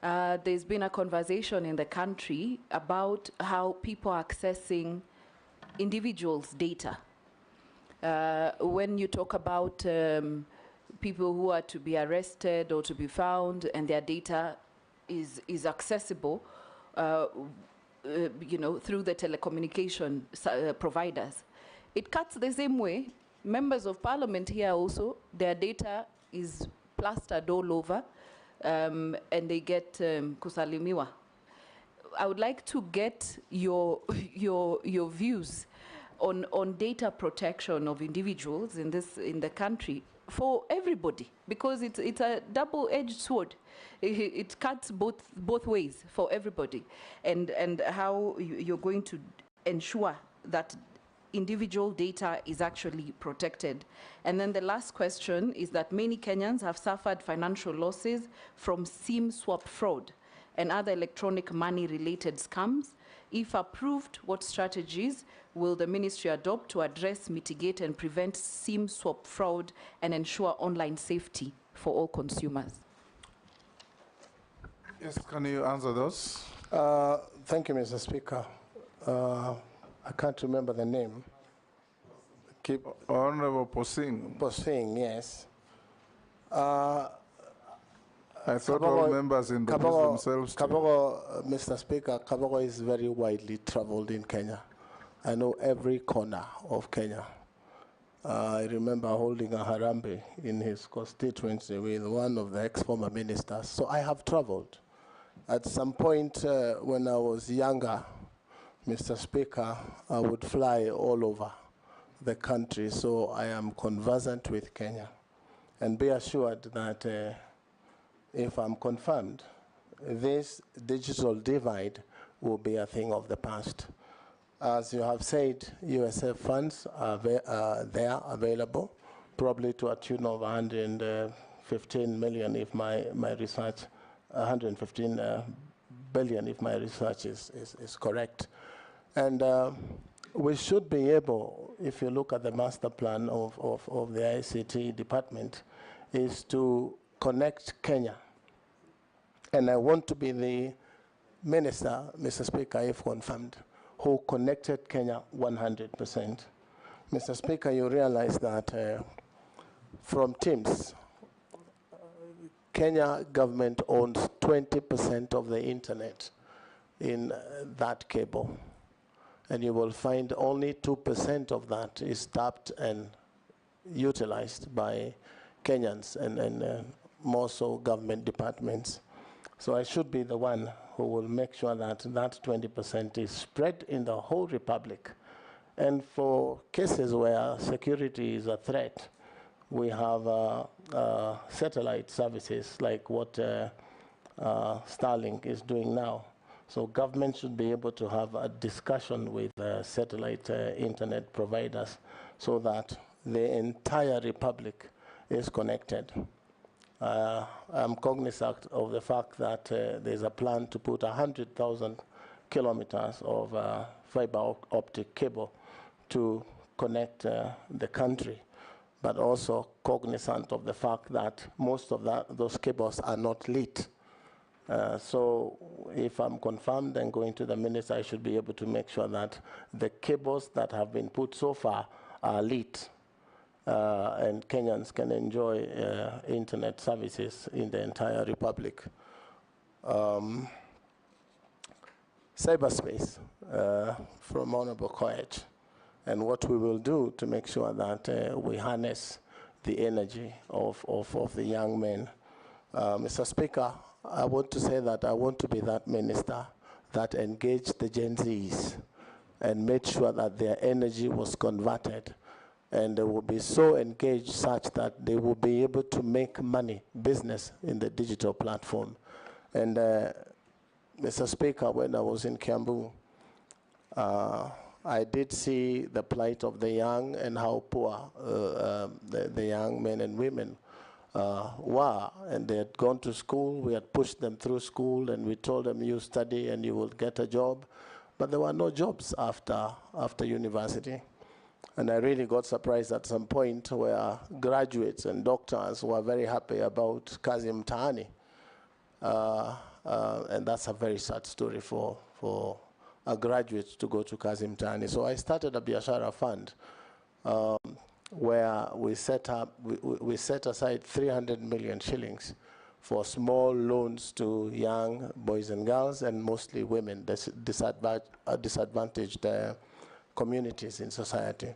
There's been a conversation in the country about how people are accessing individuals' data. When you talk about people who are to be arrested or to be found and their data is accessible, through the telecommunication providers. It cuts the same way. Members of Parliament here also, their data is plastered all over, and they get kusalimiwa. I would like to get your views on data protection of individuals in the country for everybody, because it's a double-edged sword. It cuts both ways for everybody, and how you're going to ensure that individual data is actually protected. And then the last question is that many Kenyans have suffered financial losses from SIM swap fraud and other electronic money-related scams. If approved, what strategies will the ministry adopt to address, mitigate, and prevent SIM swap fraud and ensure online safety for all consumers? Yes, can you answer those? Thank you, Mr. Speaker. I can't remember the name. Honorable Posing. Posing, yes. I thought all members introduced themselves. Kabogo, Mr. Speaker, Kabogo is very widely traveled in Kenya. I know every corner of Kenya. I remember holding a harambe in his constituency with one of the ex-former ministers. So I have traveled. At some point when I was younger, Mr. Speaker, I would fly all over the country, so I am conversant with Kenya. And be assured that if I'm confirmed, this digital divide will be a thing of the past. As you have said, USF funds are there available, probably to a tune of 115 million if my research 115 billion, if my research is correct. And we should be able, if you look at the master plan of the ICT department, is to connect Kenya. And I want to be the minister, Mr. Speaker, if confirmed, who connected Kenya 100%. Mr. Speaker, you realize that from TIMS, Kenya government owns 20% of the internet in that cable. And you will find only 2% of that is tapped and utilized by Kenyans and more so government departments. So I should be the one who will make sure that that 20% is spread in the whole republic. And for cases where security is a threat, we have satellite services like what Starlink is doing now. So government should be able to have a discussion with satellite internet providers so that the entire republic is connected. I'm cognizant of the fact that there's a plan to put 100,000 kilometers of fiber optic cable to connect the country, but also cognizant of the fact that most of those cables are not lit. So if I'm confirmed and going to the minister, I should be able to make sure that the cables that have been put so far are lit. And Kenyans can enjoy internet services in the entire republic. Cyberspace from Honorable Koech, and what we will do to make sure that we harness the energy of the young men. Mr. Speaker, I want to say that I want to be that minister that engaged the Gen Zs and made sure that their energy was converted, and they will be so engaged such that they will be able to make money, business in the digital platform. And Mr. Speaker, when I was in Kiambu, I did see the plight of the young and how poor the young men and women were. And they had gone to school, we had pushed them through school, and we told them, you study and you will get a job. But there were no jobs after university. And I really got surprised at some point where graduates and doctors were very happy about kazi mtaani. And that's a very sad story for a graduate to go to kazi mtaani. So I started a biashara fund where we set aside 300 million shillings for small loans to young boys and girls, and mostly women, disadvantaged communities in society.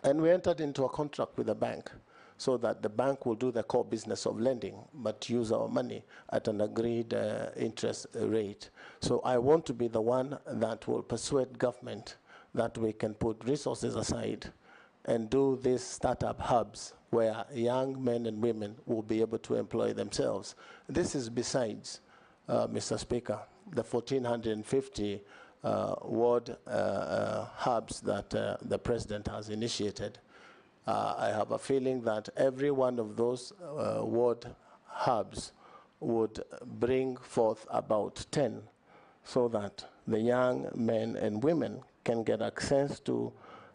And we entered into a contract with the bank so that the bank will do the core business of lending, but use our money at an agreed interest rate. So I want to be the one that will persuade government that we can put resources aside and do these startup hubs where young men and women will be able to employ themselves. This is besides, Mr. Speaker, the 1,450 ward hubs that the president has initiated. I have a feeling that every one of those ward hubs would bring forth about 10 so that the young men and women can get access to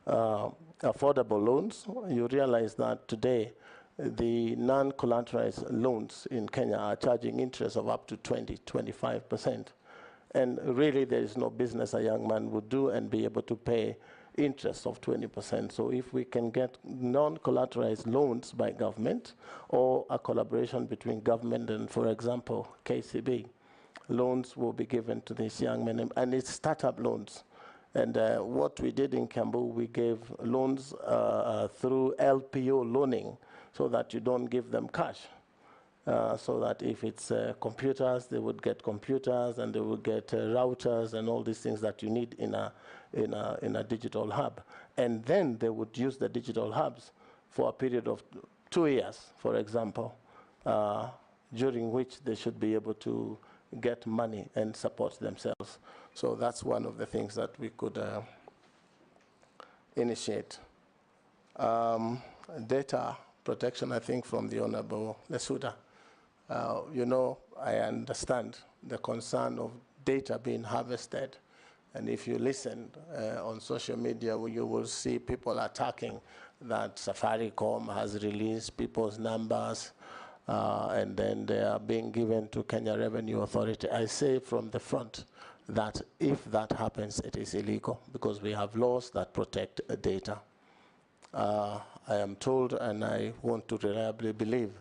affordable loans. You realize that today the non-collateralized loans in Kenya are charging interest of up to 20–25%. And really, there is no business a young man would do and be able to pay interest of 20%. So if we can get non-collateralized loans by government, or a collaboration between government and, for example, KCB, loans will be given to these young men, and it's startup loans. And what we did in Kiambu, we gave loans through LPO loaning, so that you don't give them cash. So that if it's computers, they would get computers, and they would get routers and all these things that you need in a digital hub. And then they would use the digital hubs for a period of 2 years, for example, during which they should be able to get money and support themselves. So that's one of the things that we could initiate. Data protection, I think, from the Honorable Lesuda. You know, I understand the concern of data being harvested. And if you listen on social media, you will see people attacking that Safaricom has released people's numbers, and then they are being given to Kenya Revenue Authority. I say from the front that if that happens, it is illegal because we have laws that protect data. I am told, and I want to reliably believe,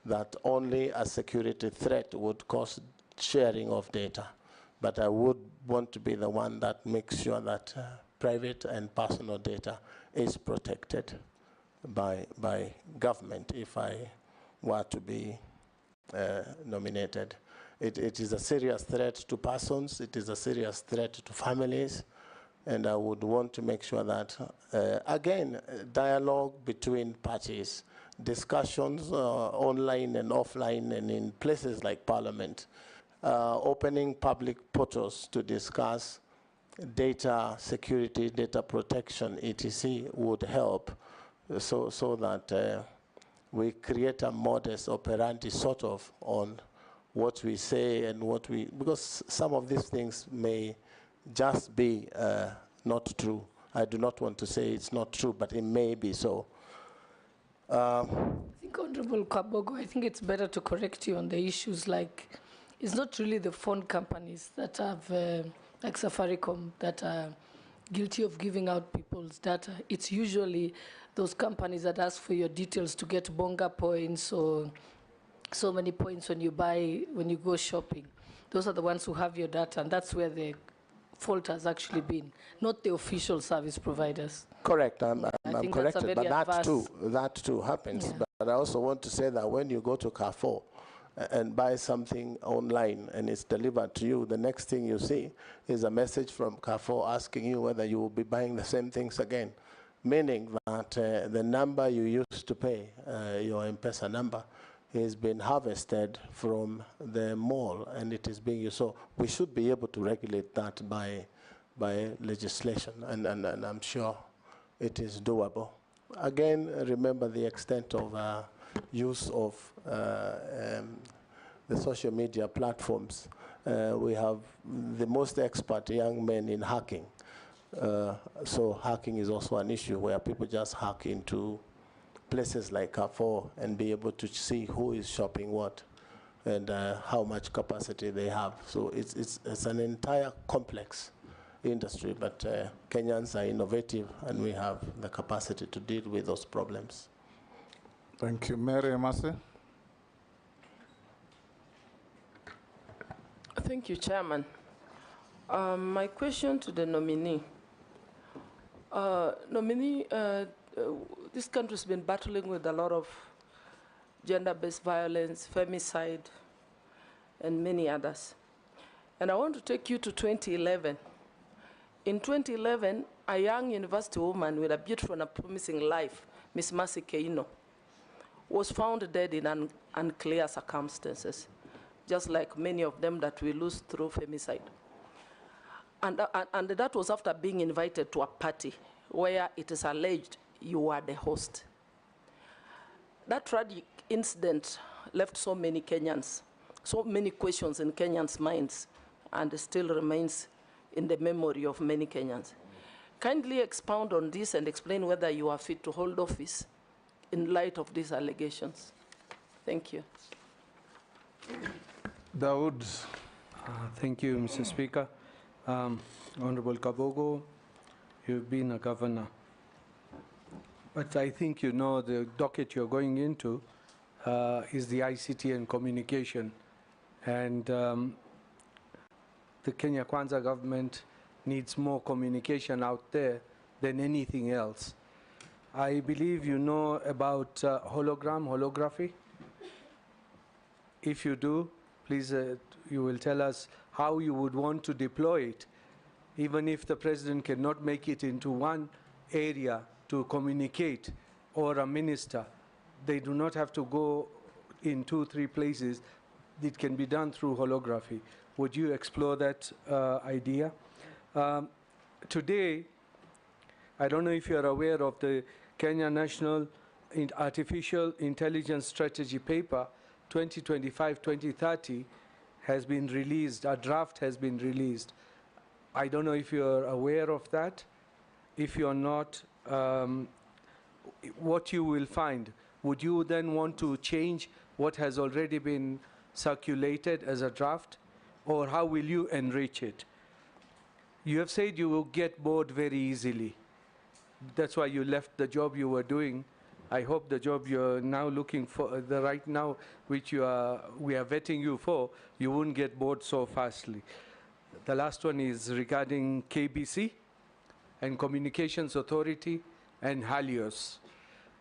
that only a security threat would cause sharing of data. But I would want to be the one that makes sure that private and personal data is protected by government if I were to be nominated. It is a serious threat to persons, it is a serious threat to families, and I would want to make sure that, again, dialogue between parties, discussions online and offline and in places like Parliament, opening public portals to discuss data security, data protection, etc. would help so that we create a modus operandi sort of on what we say and what we, because some of these things may just be not true. I do not want to say it's not true, but it may be so. I think, Honorable Kabogo, I think it's better to correct you on the issues like, it's not really the phone companies that have, like Safaricom, that are guilty of giving out people's data. It's usually those companies that ask for your details to get bonga points or so many points when you go shopping. Those are the ones who have your data, and that's where the fault has actually been, not the official service providers. Correct, I'm corrected, but that too happens. Yeah. But I also want to say that when you go to Carrefour and buy something online and it's delivered to you, the next thing you see is a message from Carrefour asking you whether you will be buying the same things again, meaning that the number you used to pay, your M-Pesa number, has been harvested from the mall and it is being used. So we should be able to regulate that by legislation, and I'm sure it is doable. Again, remember the extent of use of the social media platforms. We have the most expert young men in hacking. So hacking is also an issue where people just hack into places like Carrefour and be able to see who is shopping what and how much capacity they have. So it's an entire complex industry, but Kenyans are innovative and we have the capacity to deal with those problems. Thank you. Mary Emase. Thank you, Chairman. My question to the nominee. This country's been battling with a lot of gender-based violence, femicide, and many others. And I want to take you to 2011. In 2011, a young university woman with a beautiful and promising life, Miss Mercy Keino, was found dead in unclear circumstances, just like many of them that we lose through femicide. And that was after being invited to a party where it is alleged you were the host. That tragic incident left so many Kenyans, so many questions in Kenyans' minds, and still remains in the memory of many Kenyans. Kindly expound on this and explain whether you are fit to hold office in light of these allegations. Thank you. Dawood. Thank you, Mr. Speaker. Honorable Kabogo, you've been a governor. But I think you know the docket you're going into is the ICT and communication. And the Kenya Kwanza government needs more communication out there than anything else. I believe you know about holography. If you do, please, you will tell us how you would want to deploy it, even if the president cannot make it into one area to communicate, or a minister. They do not have to go in 2-3 places. It can be done through holography. Would you explore that idea? Today, I don't know if you're aware of the Kenya National Artificial Intelligence Strategy paper 2025, 2030 has been released, a draft has been released. I don't know if you're aware of that. If you're not, what you will find, would you then want to change what has already been circulated as a draft, or how will you enrich it? You have said you will get bored very easily. That's why you left the job you were doing. I hope the job you're now looking for, the right now, which we are vetting you for, you won't get bored so fastly. The last one is regarding KBC and Communications Authority and Helios.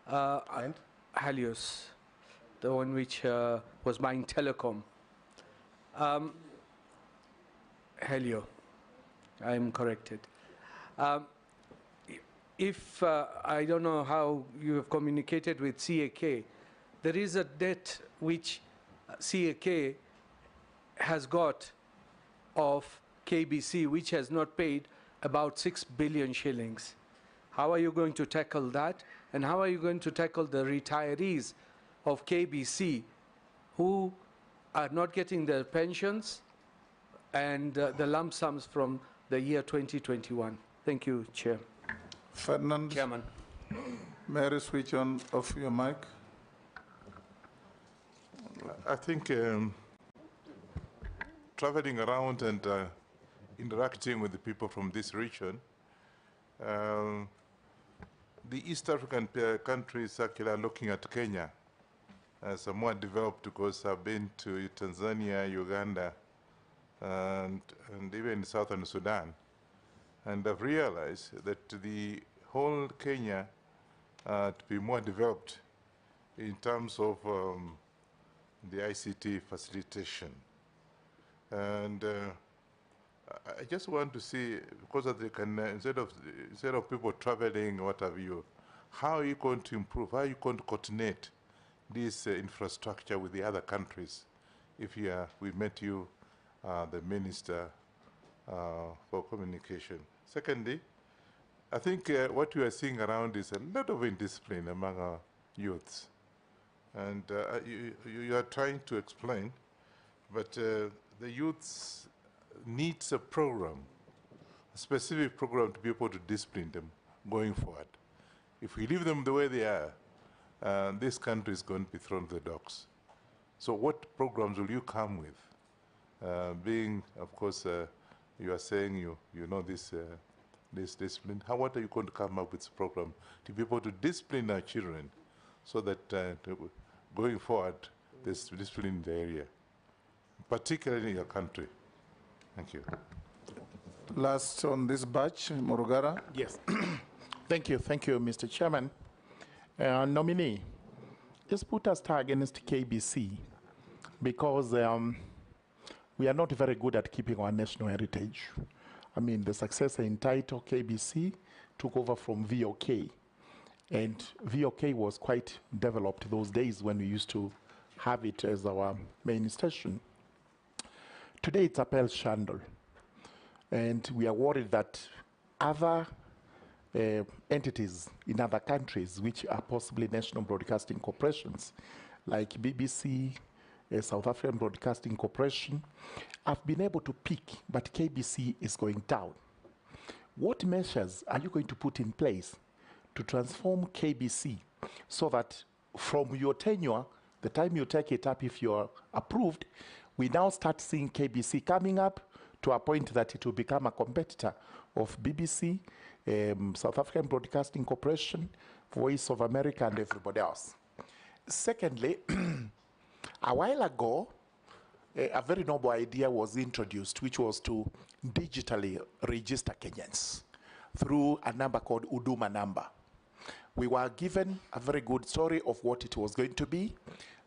Helios, the one which was buying telecom. Helio, I'm corrected. If, I don't know how you have communicated with CAK, there is a debt which CAK has got of KBC, which has not paid about 6 billion shillings. How are you going to tackle that? And how are you going to tackle the retirees of KBC who are not getting their pensions and the lump sums from the year 2021? Thank you, Chair. Ferdinand. Chairman. May I switch on off your mic? I think traveling around and interacting with the people from this region, the East African countries actually are looking at Kenya as a more developed, because I've been to Tanzania, Uganda, and even Southern Sudan. And I've realized that the whole Kenya to be more developed in terms of the ICT facilitation. And I just want to see, because they can, instead of people traveling, what have you, how are you going to improve, how are you going to coordinate this infrastructure with the other countries? If we met you, the Minister for Communication. Secondly, I think what we are seeing around is a lot of indiscipline among our youths. And you are trying to explain, but the youths needs a program, a specific program to be able to discipline them going forward. If we leave them the way they are, this country is going to be thrown to the dogs. So what programs will you come with? Being, of course, you are saying you know this discipline. What are you going to come up with a program to be able to discipline our children so that going forward, there's discipline in the area, particularly in your country? Thank you. Last on this batch, Murugara. Yes. Thank you, Mr. Chairman. Nominee, just put a star against KBC, because we are not very good at keeping our national heritage. I mean, the successor in title, KBC, took over from VOK. And VOK was quite developed those days when we used to have it as our main station. Today it's a pale shandal. And we are worried that other entities in other countries, which are possibly national broadcasting corporations, like BBC, South African Broadcasting Corporation, have been able to peak, but KBC is going down. What measures are you going to put in place to transform KBC so that from your tenure, the time you take it up, if you're approved, we now start seeing KBC coming up to a point that it will become a competitor of BBC, South African Broadcasting Corporation, Voice of America, and everybody else. Secondly, a while ago, a very noble idea was introduced, which was to digitally register Kenyans through a number called Huduma number. We were given a very good story of what it was going to be,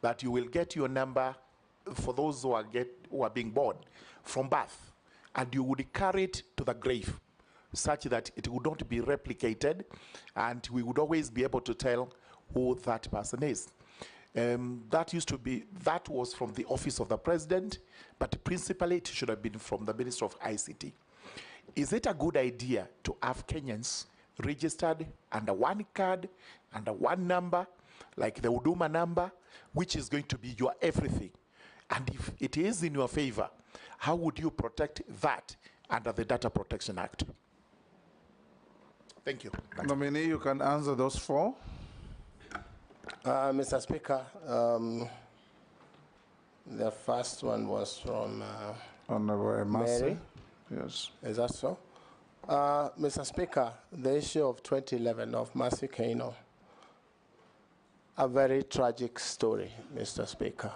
that you will get your number for those who are being born from birth, and you would carry it to the grave, such that it would not be replicated, and we would always be able to tell who that person is. That was from the office of the president, but principally it should have been from the Minister of ICT. Is it a good idea to have Kenyans registered under one card, under one number, like the Huduma number, which is going to be your everything. And if it is in your favor, how would you protect that under the Data Protection Act? Thank you. Nominee, you can answer those 4. Mr. Speaker, the first one was from Honorable Mary. Yes. Is that so? Mr. Speaker, the issue of 2011 of Mercy Kaino, a very tragic story, Mr. Speaker.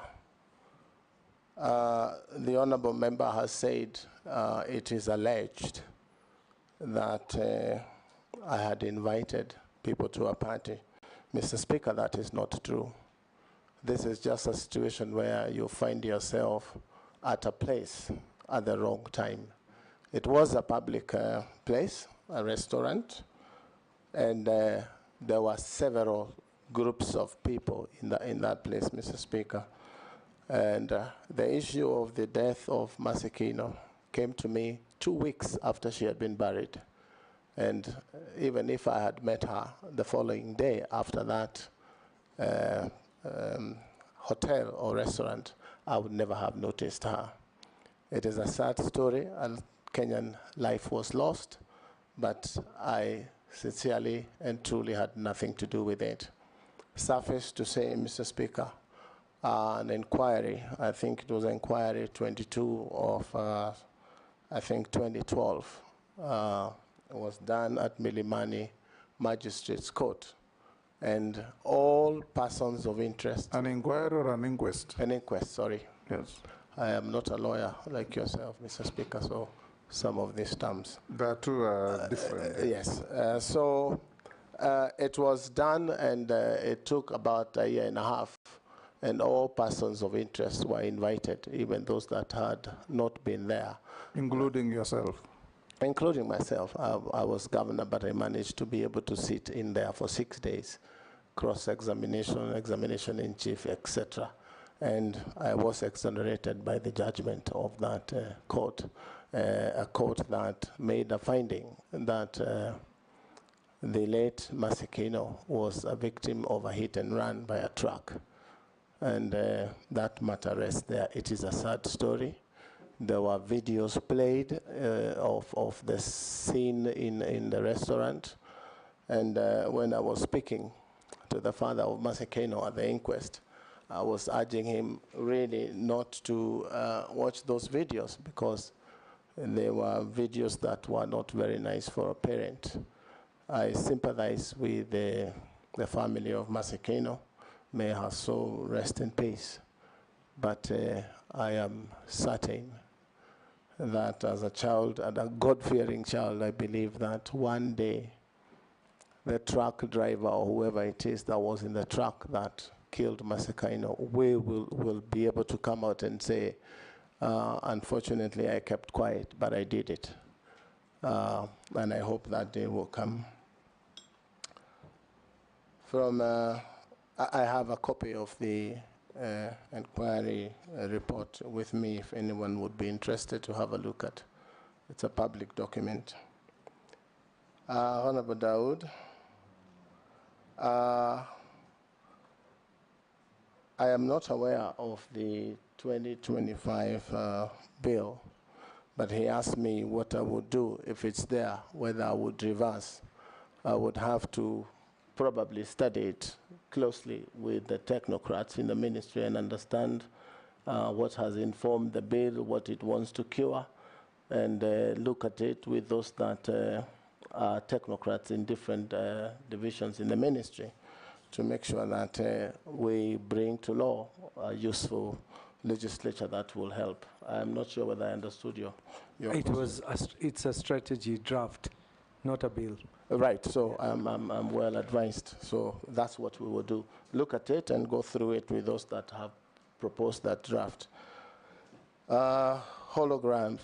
The honorable member has said it is alleged that I had invited people to a party. Mr. Speaker, that is not true. This is just a situation where you find yourself at a place at the wrong time. It was a public place, a restaurant, and there were several groups of people in that place, Mr. Speaker. And the issue of the death of Mercy Kaino came to me 2 weeks after she had been buried. And even if I had met her the following day after that hotel or restaurant, I would never have noticed her. It is a sad story, and Kenyan life was lost, but I sincerely and truly had nothing to do with it. Suffice to say, Mr. Speaker, an inquiry, I think it was inquiry 22 of, I think 2012, was done at Milimani Magistrates Court. And all persons of interest. An inquiry or an inquest? An inquest, sorry. Yes. I am not a lawyer like yourself, Mr. Speaker, so some of these terms. The two are different. Yes. So it was done, and it took about a year and a half, and all persons of interest were invited, even those that had not been there. Including yourself? Including myself. I was governor, but I managed to be able to sit in there for 6 days, cross-examination, examination in chief, etc. And I was exonerated by the judgment of that court, a court that made a finding that the late Mercy Kaino was a victim of a hit and run by a truck. And that matter rests there. It is a sad story. There were videos played of the scene in the restaurant. And when I was speaking to the father of Mercy Kaino at the inquest, I was urging him really not to watch those videos, because they were videos that were not very nice for a parent. I sympathize with the family of Mercy Kaino. May her soul rest in peace. But I am certain that as a child, and a God-fearing child, I believe that one day the truck driver or whoever it is that was in the truck that killed Mercy Kaino will be able to come out and say, unfortunately, I kept quiet, but I did it. And I hope that day will come. I have a copy of the inquiry report with me if anyone would be interested to have a look at. It's a public document. Honorable Dawood, I am not aware of the 2025 bill, but he asked me what I would do if it's there, whether I would reverse. I would have to probably study it closely with the technocrats in the ministry and understand what has informed the bill, what it wants to cure, and look at it with those that are technocrats in different divisions in the ministry to make sure that we bring to law a useful legislature that will help. I'm not sure whether I understood your It's a strategy draft, not a bill. Right, so I'm well advised. So that's what we will do. Look at it and go through it with those that have proposed that draft. Holography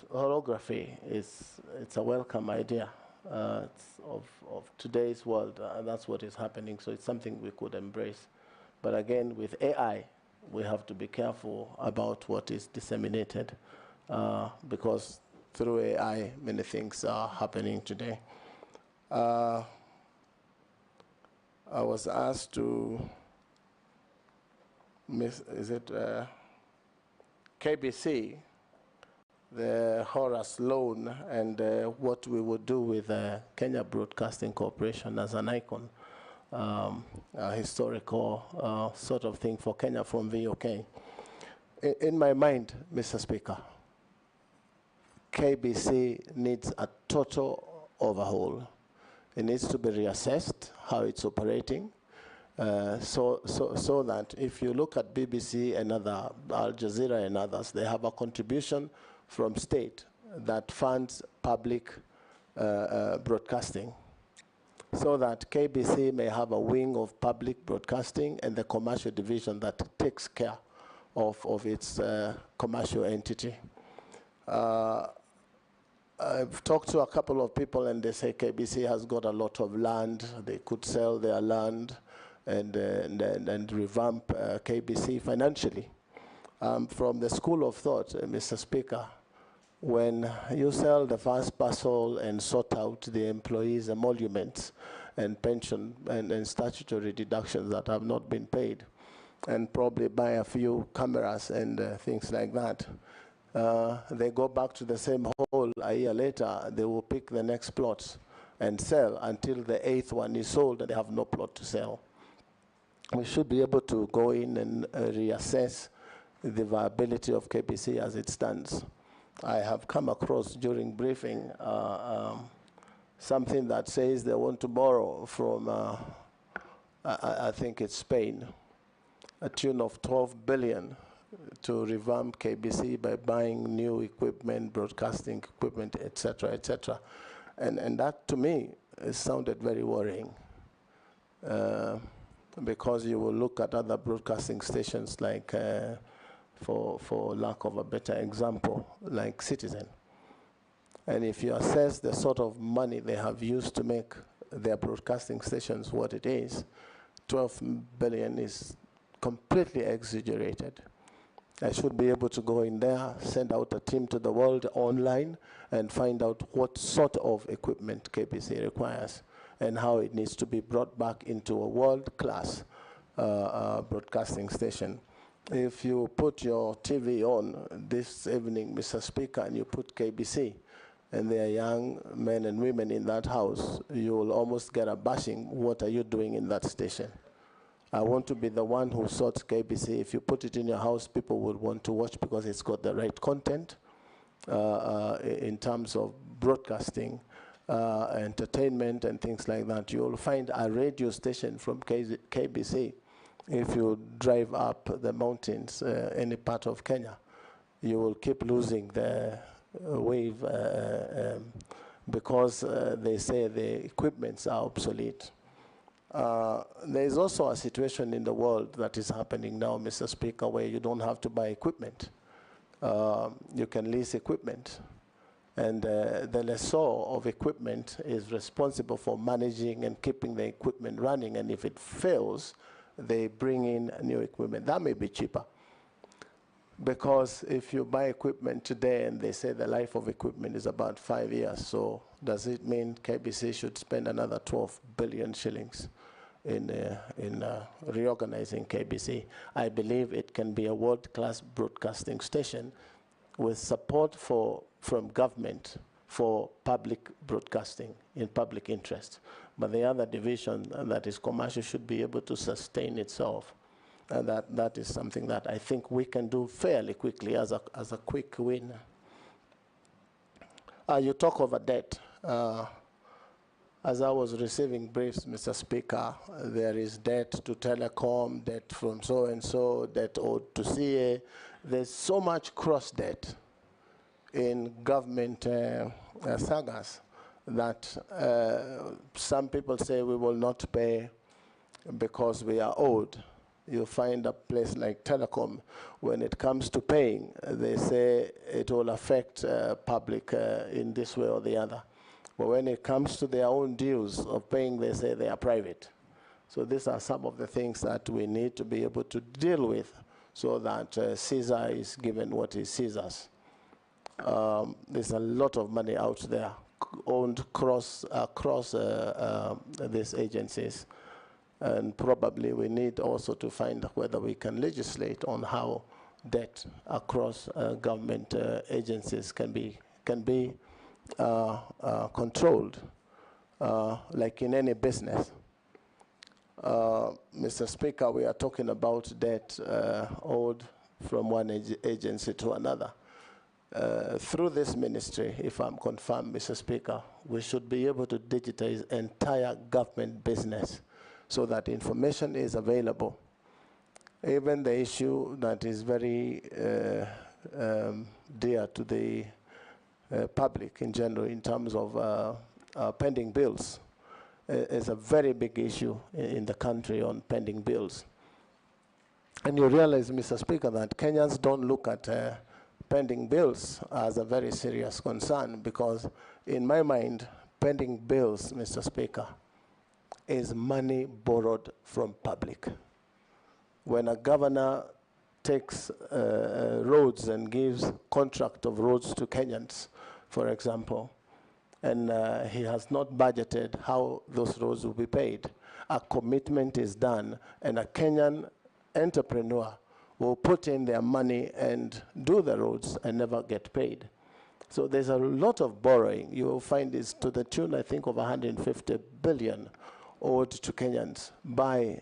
it's a welcome idea. It's of today's world, that's what is happening. So it's something we could embrace. But again, with AI, we have to be careful about what is disseminated, because through AI, many things are happening today. I was asked to KBC, the Horace loan, and what we would do with Kenya Broadcasting Corporation as an icon, a historical sort of thing for Kenya from VOK. In my mind, Mr. Speaker, KBC needs a total overhaul. It needs to be reassessed how it's operating, so that if you look at BBC and other, Al Jazeera and others, they have a contribution from state that funds public broadcasting, so that KBC may have a wing of public broadcasting and the commercial division that takes care of its commercial entity. I've talked to a couple of people and they say KBC has got a lot of land. They could sell their land and revamp KBC financially. From the school of thought, Mr. Speaker, when you sell the first parcel and sort out the employees' emoluments and pension and statutory deductions that have not been paid, and probably buy a few cameras and things like that, they go back to the same hole a year later, they will pick the next plots and sell until the 8th one is sold and they have no plot to sell. We should be able to go in and reassess the viability of KBC as it stands. I have come across during briefing something that says they want to borrow from, I think it's Spain, a tune of 12 billion to revamp KBC by buying new equipment, broadcasting equipment, etc., etc. And that, to me, sounded very worrying, because you will look at other broadcasting stations like, for lack of a better example, like Citizen. And if you assess the sort of money they have used to make their broadcasting stations what it is, 12 billion is completely exaggerated. I should be able to go in there, send out a team to the world online, and find out what sort of equipment KBC requires and how it needs to be brought back into a world-class broadcasting station. If you put your TV on this evening, Mr. Speaker, and you put KBC, and there are young men and women in that house, you will almost get a bashing. What are you doing in that station? I want to be the one who sorts KBC. If you put it in your house, people will want to watch because it's got the right content in terms of broadcasting, entertainment, and things like that. You'll find a radio station from KBC. If you drive up the mountains, any part of Kenya, you will keep losing the wave because they say the equipments are obsolete. There is also a situation in the world that is happening now, Mr. Speaker, where you don't have to buy equipment. You can lease equipment. And the lessor of equipment is responsible for managing and keeping the equipment running. And if it fails, they bring in new equipment. That may be cheaper. Because if you buy equipment today and they say the life of equipment is about 5 years, so does it mean KBC should spend another 12 billion shillings in reorganizing KBC? I believe it can be a world-class broadcasting station with support from government for public broadcasting in public interest. But the other division that is commercial should be able to sustain itself. And that is something that I think we can do fairly quickly as a quick win. You talk of a debt. As I was receiving briefs, Mr. Speaker, there is debt to Telecom, debt from so-and-so, debt owed to CA. There's so much cross-debt in government sagas that some people say we will not pay because we are owed. You find a place like Telecom, when it comes to paying, they say it will affect public in this way or the other. But when it comes to their own dues of paying, they say they are private. So these are some of the things that we need to be able to deal with so that Caesar is given what is Caesar's. There's a lot of money out there owned across these agencies. And probably we need also to find whether we can legislate on how debt across government agencies can be controlled, like in any business. Mr. Speaker, we are talking about debt owed from one agency to another. Through this ministry, if I'm confirmed, Mr. Speaker, we should be able to digitize entire government business so that information is available. Even the issue that is very dear to the public in general in terms of pending bills is a very big issue in the country on pending bills. And you realize, Mr. Speaker, that Kenyans don't look at pending bills as a very serious concern, because in my mind, pending bills, Mr. Speaker, is money borrowed from public. When a governor takes roads and gives contract of roads to Kenyans, for example, and he has not budgeted how those roads will be paid, a commitment is done, and a Kenyan entrepreneur will put in their money and do the roads and never get paid. So there's a lot of borrowing. You will find it's to the tune, I think, of 150 billion owed to Kenyans by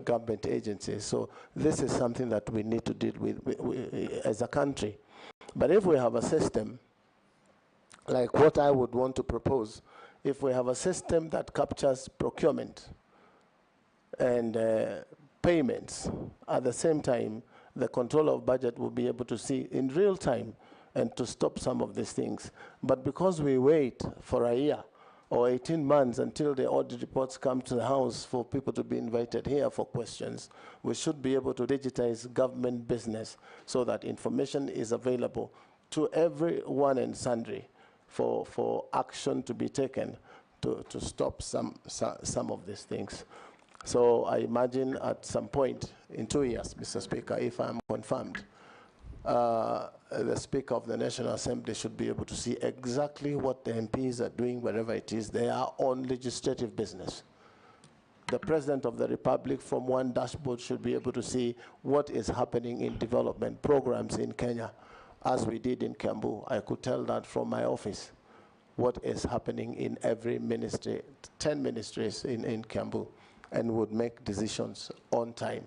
government agencies. So this is something that we need to deal with as a country. But if we have a system, like what I would want to propose, if we have a system that captures procurement and payments, at the same time, the controller of budget will be able to see in real time and to stop some of these things. But because we wait for a year or 18 months until the audit reports come to the House for people to be invited here for questions, we should be able to digitize government business so that information is available to everyone and sundry for action to be taken to stop some of these things. So I imagine at some point in 2 years, Mr. Speaker, if I'm confirmed, the Speaker of the National Assembly should be able to see exactly what the MPs are doing wherever it is they are on legislative business. The President of the Republic from one dashboard should be able to see what is happening in development programs in Kenya. As we did in Kiambu, I could tell that from my office, what is happening in every ministry, 10 ministries in Kiambu, and would make decisions on time.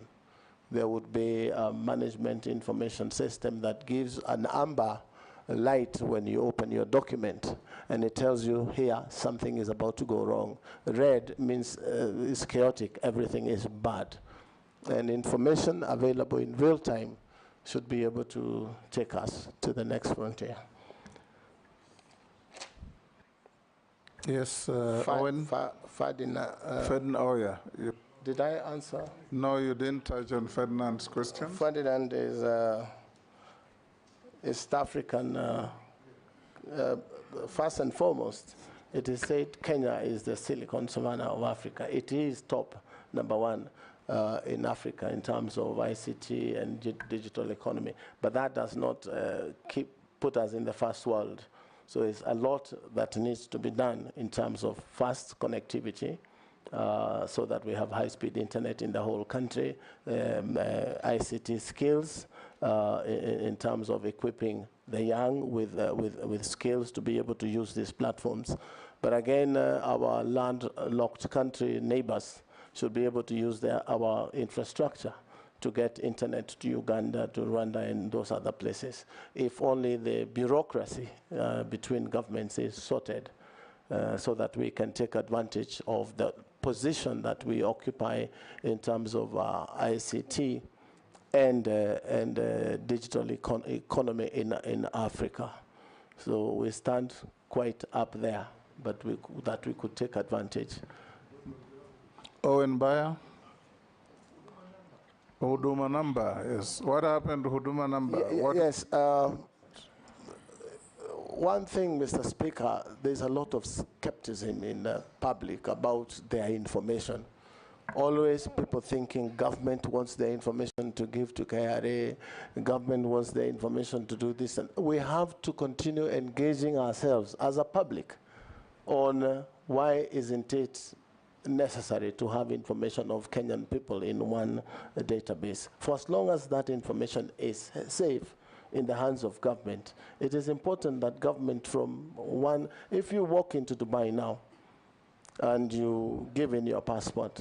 There would be a management information system that gives an amber light when you open your document, and it tells you here something is about to go wrong. Red means it's chaotic, everything is bad. And information available in real time should be able to take us to the next frontier. Yes, Owen. Ferdinand, oh yeah. Did I answer? No, you didn't touch on Ferdinand's question. Ferdinand is East African, first and foremost. It is said Kenya is the Silicon Savannah of Africa. It is top #1 in Africa in terms of ICT and digital economy. But that does not put us in the first world. So it's a lot that needs to be done in terms of fast connectivity, so that we have high-speed internet in the whole country, ICT skills in terms of equipping the young with skills to be able to use these platforms. But again, our landlocked country neighbors should be able to use our infrastructure to get internet to Uganda, to Rwanda, and those other places. If only the bureaucracy between governments is sorted, so that we can take advantage of the position that we occupy in terms of ICT and digital economy in Africa. So we stand quite up there, but that we could take advantage. Owen Bayer. Huduma number, yes. What happened to Huduma number? Yes. One thing, Mr. Speaker, there's a lot of skepticism in the public about their information. Always people thinking government wants their information to give to KRA, government wants their information to do this. And we have to continue engaging ourselves as a public on why isn't it necessary to have information of Kenyan people in one database. For as long as that information is safe in the hands of government, it is important that government from one, if you walk into Dubai now and you give in your passport,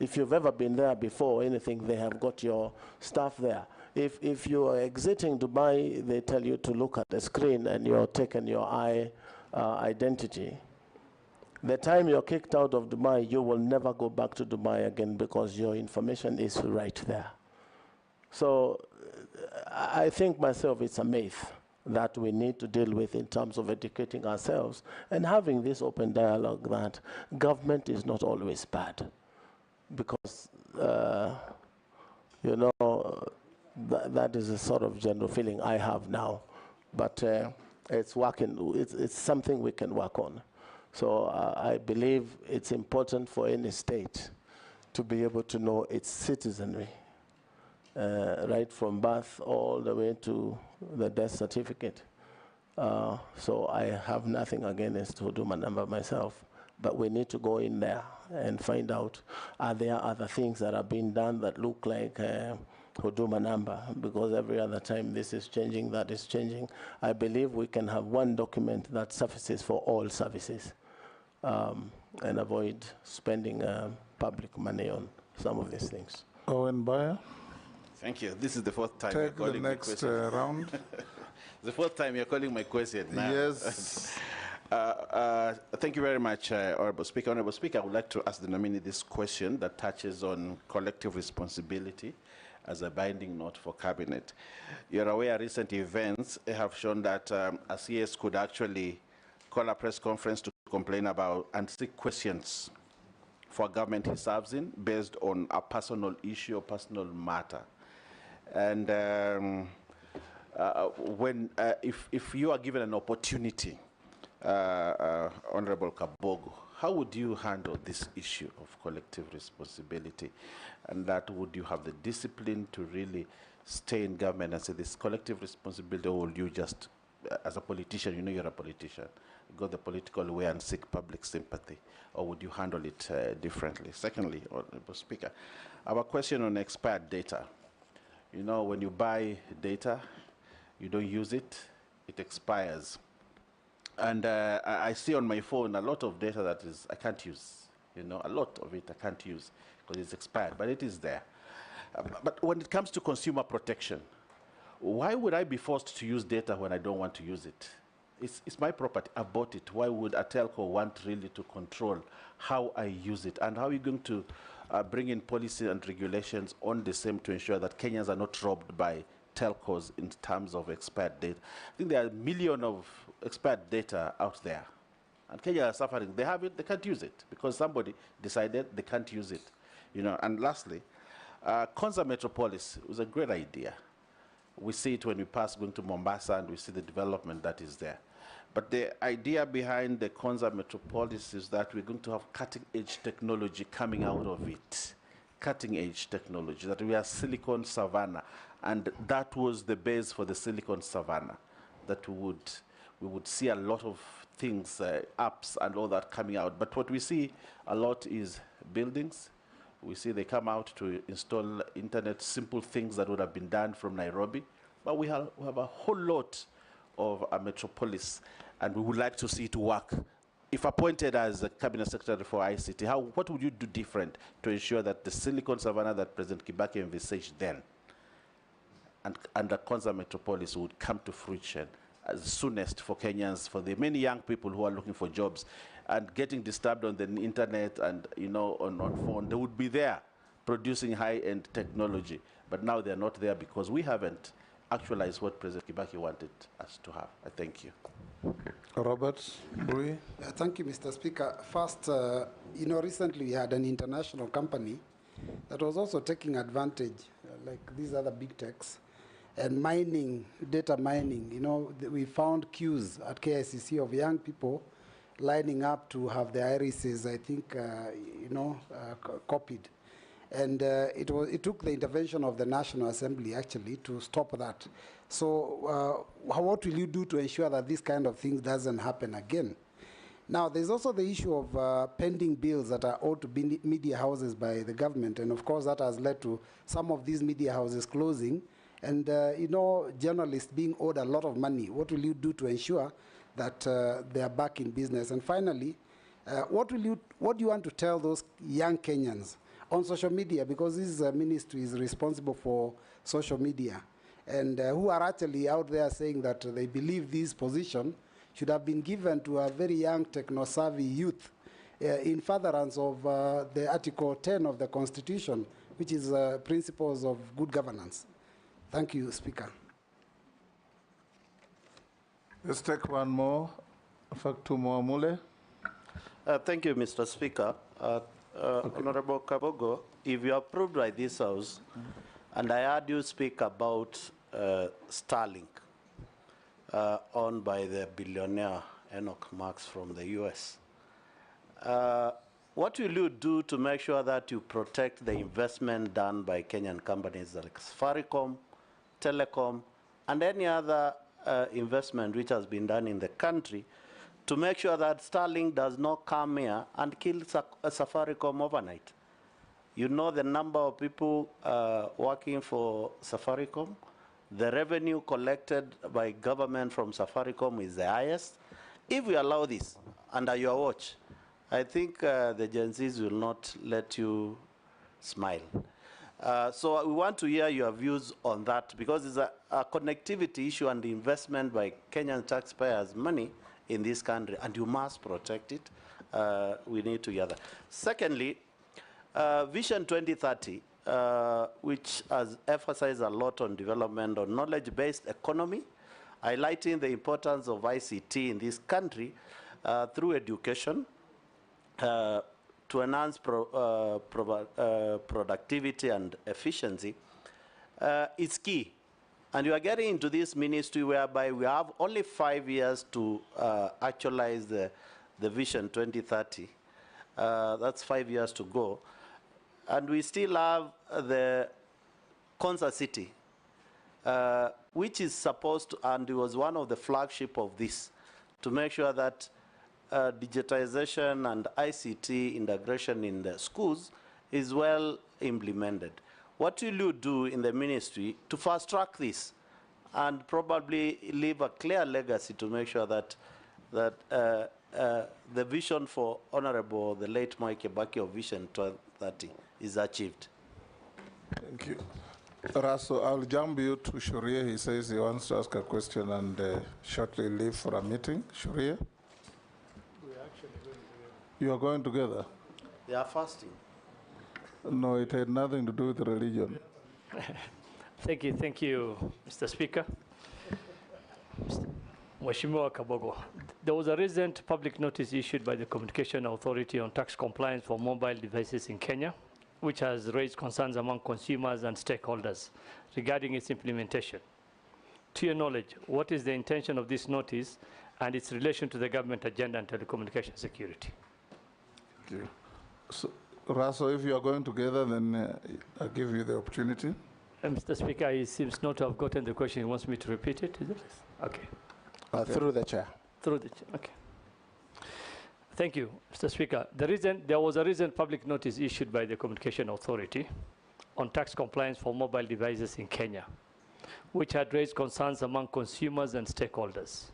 if you've ever been there before, anything, they have got your stuff there. If you are exiting Dubai, they tell you to look at the screen and you're taken your identity. The time you're kicked out of Dubai, you will never go back to Dubai again because your information is right there. So I think myself it's a myth that we need to deal with in terms of educating ourselves and having this open dialogue that government is not always bad. Because, you know, that is a sort of general feeling I have now. But it's working, it's something we can work on. So I believe it's important for any state to be able to know its citizenry, right from birth all the way to the death certificate. So I have nothing against Huduma number myself, but we need to go in there and find out, are there other things that are being done that look like Huduma number? Because every other time this is changing, that is changing. I believe we can have one document that suffices for all services and avoid spending public money on some of these things. Owen Bayer. Thank you. This is the fourth time Take you're calling the next my question. round. The fourth time you're calling my question now. Yes. Thank you very much, Honorable Speaker. Honorable Speaker, I would like to ask the nominee this question that touches on collective responsibility as a binding note for Cabinet. You're aware recent events have shown that a CS could actually call a press conference to complain about and seek questions for government he serves in based on a personal issue or personal matter. And if you are given an opportunity, Honorable Kabogo, how would you handle this issue of collective responsibility? And that would you have the discipline to really stay in government and say this collective responsibility, or will you just, as a politician, you know you're a politician, go the political way and seek public sympathy? Or would you handle it differently? Secondly, Honorable Speaker, our question on expired data. You know, when you buy data, you don't use it, it expires. And I see on my phone a lot of data that I can't use. You know, a lot of it I can't use because it's expired, but it is there. But when it comes to consumer protection, why would I be forced to use data when I don't want to use it? It's my property, I bought it. Why would a telco want really to control how I use it? And how are you going to bring in policy and regulations on the same to ensure that Kenyans are not robbed by telcos in terms of expired data? I think there are millions of expired data out there. And Kenya are suffering. They have it, they can't use it because somebody decided they can't use it. You know, and lastly, Konza Metropolis was a great idea. We see it when we pass going to Mombasa and we see the development that is there. But the idea behind the Konza Metropolis is that we're going to have cutting-edge technology coming out of it. Cutting-edge technology, that we are Silicon Savannah. And that was the base for the Silicon Savannah, that we would see a lot of things, apps and all that coming out. But what we see a lot is buildings. We see they come out to install internet, simple things that would have been done from Nairobi. But we have a whole lot of a metropolis, and we would like to see it work. If appointed as a Cabinet Secretary for ICT, what would you do different to ensure that the Silicon Savannah that President Kibaki envisaged then and the Konza Metropolis would come to fruition as soonest for Kenyans, for the many young people who are looking for jobs and getting disturbed on the internet and, you know, on phone? They would be there producing high-end technology, but now they're not there because we haven't actualized what President Kibaki wanted us to have. I thank you. Robert Bui. Thank you, Mr. Speaker. First, you know, recently we had an international company that was also taking advantage, like these other big techs, and mining, data mining. You know, we found queues at KICC of young people lining up to have their irises, I think, you know, copied. And it took the intervention of the National Assembly, actually, to stop that. So what will you do to ensure that this kind of thing doesn't happen again? Now, there's also the issue of pending bills that are owed to media houses by the government, and of course that has led to some of these media houses closing, and you know, journalists being owed a lot of money. What will you do to ensure that they are back in business? And finally, what do you want to tell those young Kenyans on social media, because this ministry is responsible for social media, and who are actually out there saying that they believe this position should have been given to a very young techno-savvy youth in furtherance of the Article 10 of the Constitution, which is principles of good governance. Thank you, Speaker. Let's take one more. In fact, two more. Mule. Thank you, Mr. Speaker. Honorable Kabogo, if you are approved by this House, and I heard you speak about Starlink, owned by the billionaire Enoch Marx from the US. What will you do to make sure that you protect the investment done by Kenyan companies like Safaricom, Telecom, and any other investment which has been done in the country to make sure that Starlink does not come here and kill Safaricom overnight? You know the number of people working for Safaricom. The revenue collected by government from Safaricom is the highest. If we allow this under your watch, I think the Gen Zs will not let you smile. So we want to hear your views on that, because it's a connectivity issue and investment by Kenyan taxpayers' money in this country, and you must protect it. We need to hear that. Secondly, Vision 2030, which has emphasized a lot on development on knowledge-based economy, highlighting the importance of ICT in this country through education to enhance productivity and efficiency, is key. And you are getting into this ministry whereby we have only 5 years to actualize the Vision 2030. That's 5 years to go. And we still have the Concert City, which is supposed to, and it was one of the flagship of this, to make sure that digitization and ICT integration in the schools is well implemented. What will you do in the ministry to fast track this and probably leave a clear legacy to make sure that the vision for Honorable the late Mike Kibaki of Vision 2030 is achieved? Thank you. Raso, I'll jump you to Shuria. He says he wants to ask a question and shortly leave for a meeting. Shuria? You are going together? They are fasting. No, it had nothing to do with religion. Thank you, Mr. Speaker. Mheshimiwa Kabogo, there was a recent public notice issued by the Communication Authority on tax compliance for mobile devices in Kenya, which has raised concerns among consumers and stakeholders regarding its implementation. To your knowledge, what is the intention of this notice and its relation to the government agenda on telecommunication security? Thank you. So, Raso, if you are going together, then I'll give you the opportunity. Mr. Speaker, he seems not to have gotten the question. He wants me to repeat it, is it? Okay. Through the chair. Through the chair, okay. Thank you, Mr. Speaker. There was a recent public notice issued by the Communication Authority on tax compliance for mobile devices in Kenya, which had raised concerns among consumers and stakeholders.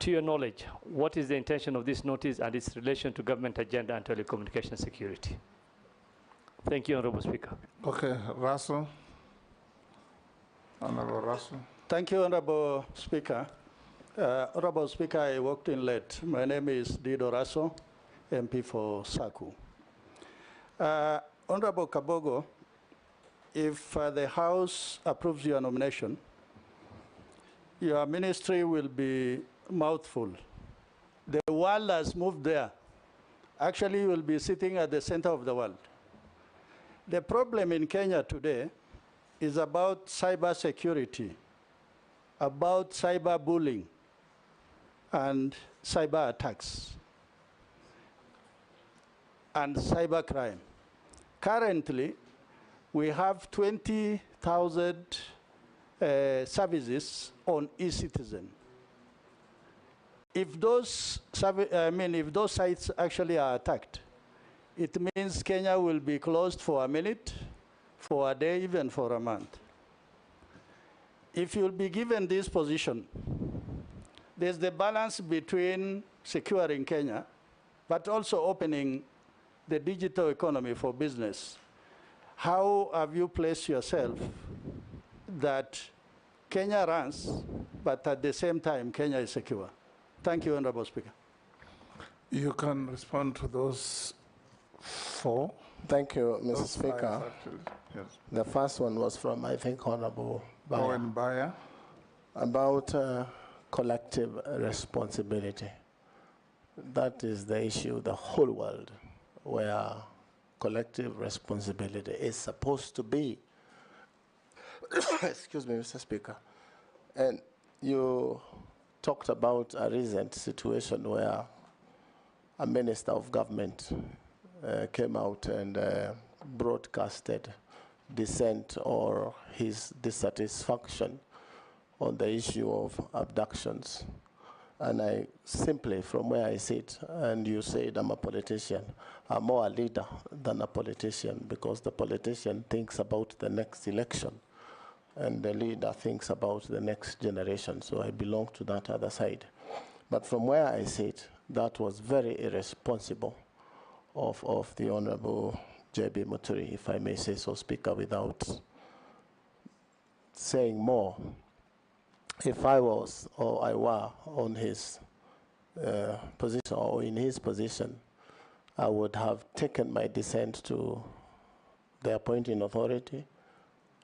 To your knowledge, what is the intention of this notice and its relation to government agenda and telecommunication security? Thank you, Honorable Speaker. Okay, Russell. Honorable Russell. Thank you, Honorable Speaker. Honorable Speaker, I walked in late. My name is Dido Raso, MP for Saku. Honorable Kabogo, if the House approves your nomination, your ministry will be mouthful. The world has moved there. Actually, you will be sitting at the center of the world. The problem in Kenya today is about cyber security, about cyber bullying, and cyber attacks, and cyber crime. Currently, we have 20,000 services on eCitizen. if those if those sites actually are attacked, it means Kenya will be closed for a minute, for a day, even for a month. If you'll be given this position, there's the balance between securing Kenya, but also opening the digital economy for business. How have you placed yourself that Kenya runs, but at the same time, Kenya is secure? Thank you, Honorable Speaker. You can respond to those four. Thank you, Mr. Speaker. Yes. The first one was from, I think, Honorable Bayer. Owen Bayer. About collective responsibility. That is the issue, the whole world, where collective responsibility is supposed to be. Excuse me, Mr. Speaker. And you talked about a recent situation where a minister of government came out and broadcasted dissent or his dissatisfaction on the issue of abductions. And I simply, from where I sit, and you said I'm a politician, I'm more a leader than a politician, because the politician thinks about the next election and the leader thinks about the next generation. So I belong to that other side. But from where I sit, that was very irresponsible of the Honorable J.B. Muturi, if I may say so, Speaker, without saying more. If I was, or I were, on his position, or in his position, I would have taken my dissent to the appointing authority.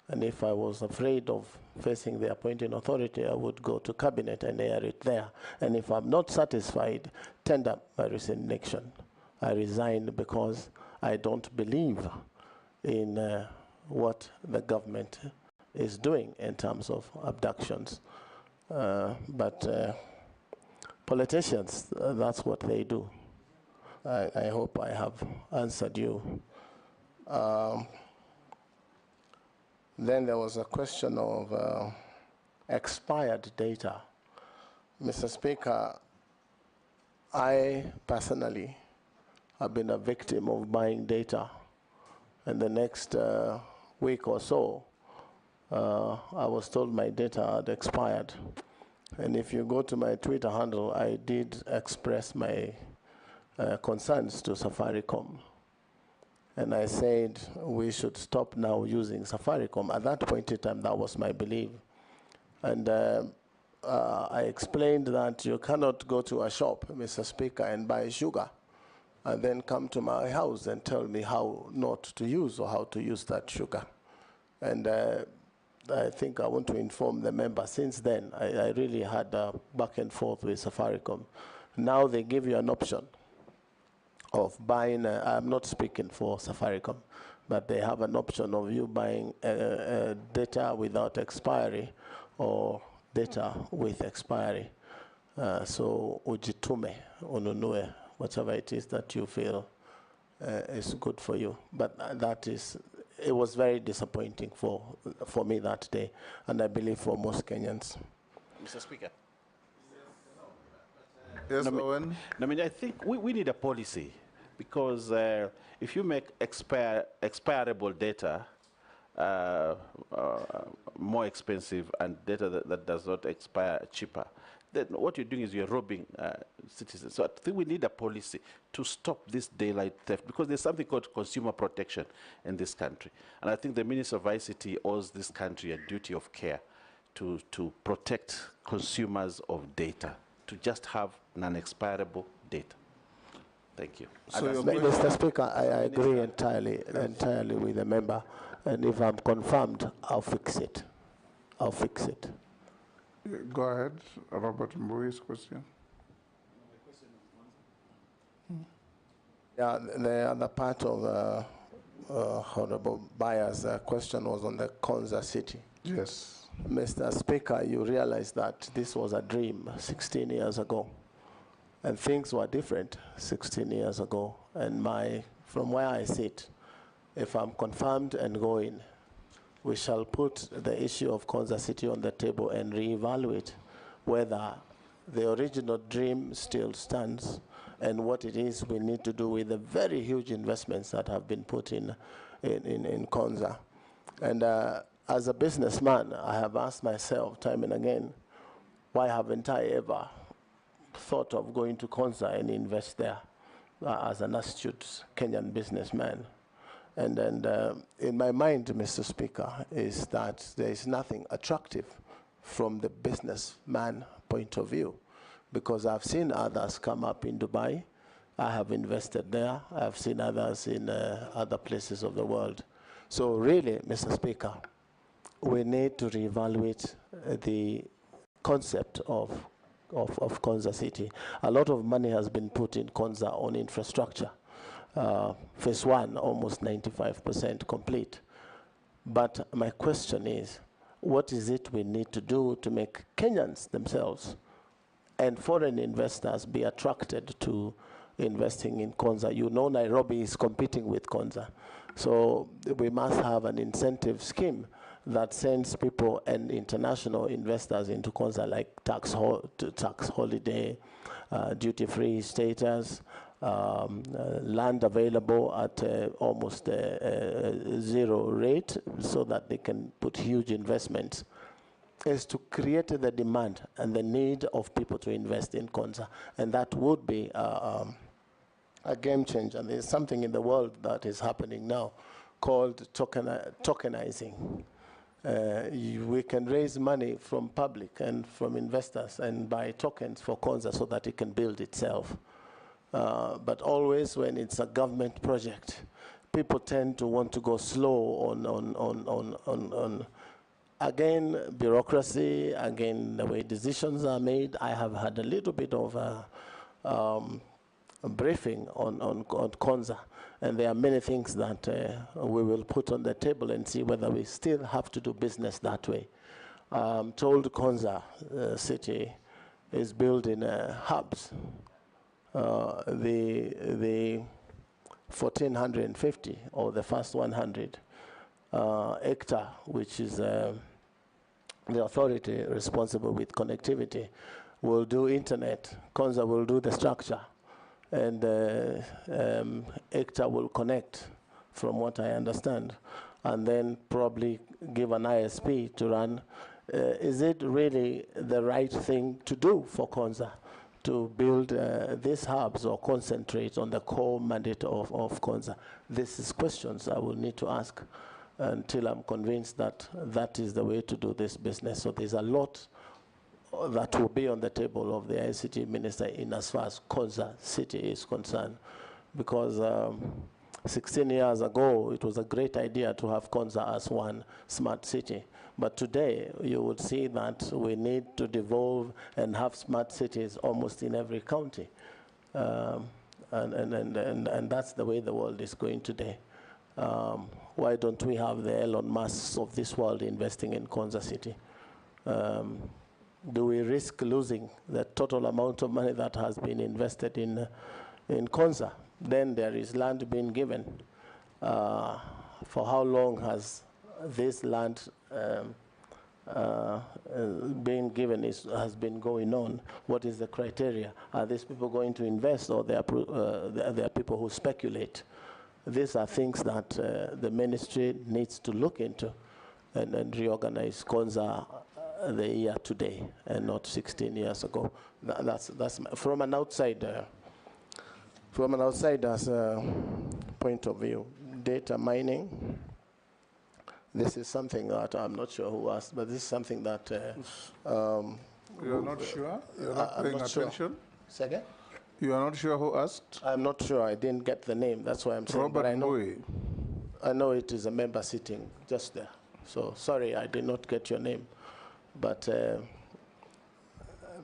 And if I was afraid of facing the appointing authority, I would go to cabinet and air it there. And if I'm not satisfied, tender my resignation. I resign because I don't believe in what the government is doing in terms of abductions. But politicians, that's what they do. I hope I have answered you. Then there was a question of expired data. Mr. Speaker, I personally have been a victim of buying data. And the next week or so, I was told my data had expired. And if you go to my Twitter handle, I did express my concerns to Safaricom. And I said we should stop now using Safaricom. At that point in time, that was my belief. And I explained that you cannot go to a shop, Mr. Speaker, and buy sugar, and then come to my house and tell me how not to use or how to use that sugar. And I think I want to inform the member, since then, I really had a back and forth with Safaricom. Now they give you an option of buying, I'm not speaking for Safaricom, but they have an option of you buying data without expiry or data with expiry. So ujitume, ununue, whatever it is that you feel is good for you. But that is, it was very disappointing for me that day, and I believe for most Kenyans. Mr. Speaker. Yes, Owen? I mean, I think we need a policy, because if you make expirable data more expensive and data that does not expire cheaper, then what you're doing is you're robbing citizens. So I think we need a policy to stop this daylight theft, because there's something called consumer protection in this country. And I think the Minister of ICT owes this country a duty of care to protect consumers of data, to just have non-expirable data. Thank you. So Mr. Speaker, I agree entirely with the member. And if I'm confirmed, I'll fix it. I'll fix it. Go ahead, Robert Mbui's question. Yeah, the other part of Honorable Bayer's question was on the Konza City. Yes. Mr. Speaker, you realize that this was a dream 16 years ago. And things were different 16 years ago. And from where I sit, if I'm confirmed and going, we shall put the issue of Konza City on the table and reevaluate whether the original dream still stands, and what it is we need to do with the very huge investments that have been put in Konza. And as a businessman, I have asked myself time and again, why haven't I ever thought of going to Konza and invest there as an astute Kenyan businessman? And in my mind, Mr. Speaker, is that there is nothing attractive from the businessman point of view, because I've seen others come up in Dubai. I have invested there. I've seen others in other places of the world. So really, Mr. Speaker, we need to reevaluate the concept of Konza City. A lot of money has been put in Konza on infrastructure. Phase 1, almost 95% complete. But my question is, what is it we need to do to make Kenyans themselves and foreign investors be attracted to investing in Konza? You know, Nairobi is competing with Konza. So we must have an incentive scheme that sends people and international investors into Konza, like tax holiday, duty-free status, land available at almost zero rate, so that they can put huge investments, is to create the demand and the need of people to invest in Konza. And that would be a game changer. And there's something in the world that is happening now called tokenizing. We can raise money from public and from investors and buy tokens for Konza so that it can build itself. But always when it's a government project, people tend to want to go slow on again, bureaucracy, again, the way decisions are made. I have had a little bit of a briefing on Konza, and there are many things that we will put on the table and see whether we still have to do business that way. I'm told Konza city is building hubs. The 1450, or the first 100 hectare, which is the authority responsible with connectivity, will do internet. Konza will do the structure, and hectare will connect, from what I understand, and then probably give an ISP to run. Is it really the right thing to do for Konza, to build these hubs or concentrate on the core mandate of Konza? This is questions I will need to ask until I'm convinced that that is the way to do this business. So there's a lot that will be on the table of the ICT minister in as far as Konza city is concerned. Because 16 years ago, it was a great idea to have Konza as one smart city. But today, you would see that we need to devolve and have smart cities almost in every county. And that's the way the world is going today. Why don't we have the Elon Musks of this world investing in Konza City? Do we risk losing the total amount of money that has been invested in Konza? Then there is land being given. For how long has this land being given has been going on? What is the criteria? Are these people going to invest, or they are people who speculate? These are things that the ministry needs to look into and reorganize Konza the year today and not 16 years ago. That's from an outsider's point of view. Data mining. This is something that I'm not sure who asked, but this is something that you're not sure? You're not paying attention? Sure. Second? You are not sure who asked? I'm not sure. I didn't get the name. That's why I'm saying. Robert I know it is a member sitting just there. So sorry, I did not get your name. But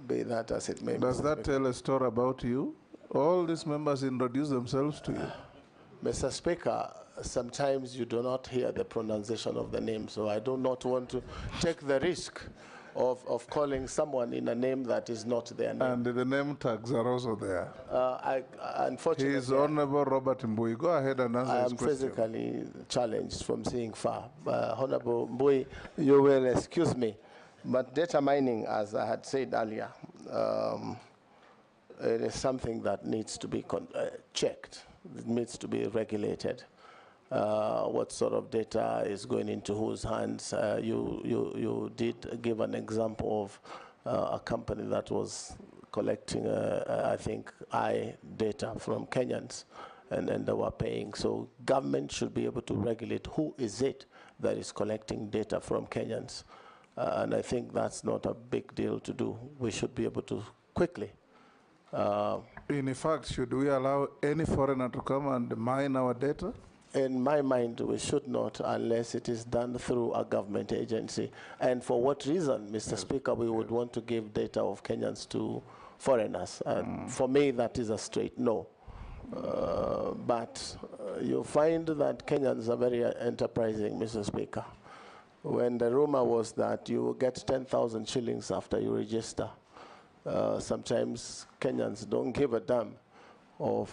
be that as it may be. Does that tell a story about you? All these members introduce themselves to you. Mr. Speaker, sometimes you do not hear the pronunciation of the name, so I do not want to take the risk of calling someone in a name that is not their name. And the name tags are also there. Unfortunately, he is Honorable Robert Mbui. Go ahead and answer his question. I am physically challenged from seeing far. Honorable Mbui, you will excuse me, but data mining, as I had said earlier, it is something that needs to be checked. It needs to be regulated. What sort of data is going into whose hands? You did give an example of a company that was collecting, I think, data from Kenyans, and they were paying. So government should be able to regulate who is it that is collecting data from Kenyans. And I think that's not a big deal to do. We should be able to quickly. In fact, should we allow any foreigner to come and mine our data? In my mind, we should not unless it is done through a government agency. And for what reason, Mr. Speaker, we would want to give data of Kenyans to foreigners? For me, that is a straight no. But you find that Kenyans are very enterprising, Mr. Speaker. When the rumor was that you get 10,000 shillings after you register, sometimes Kenyans don't give a damn of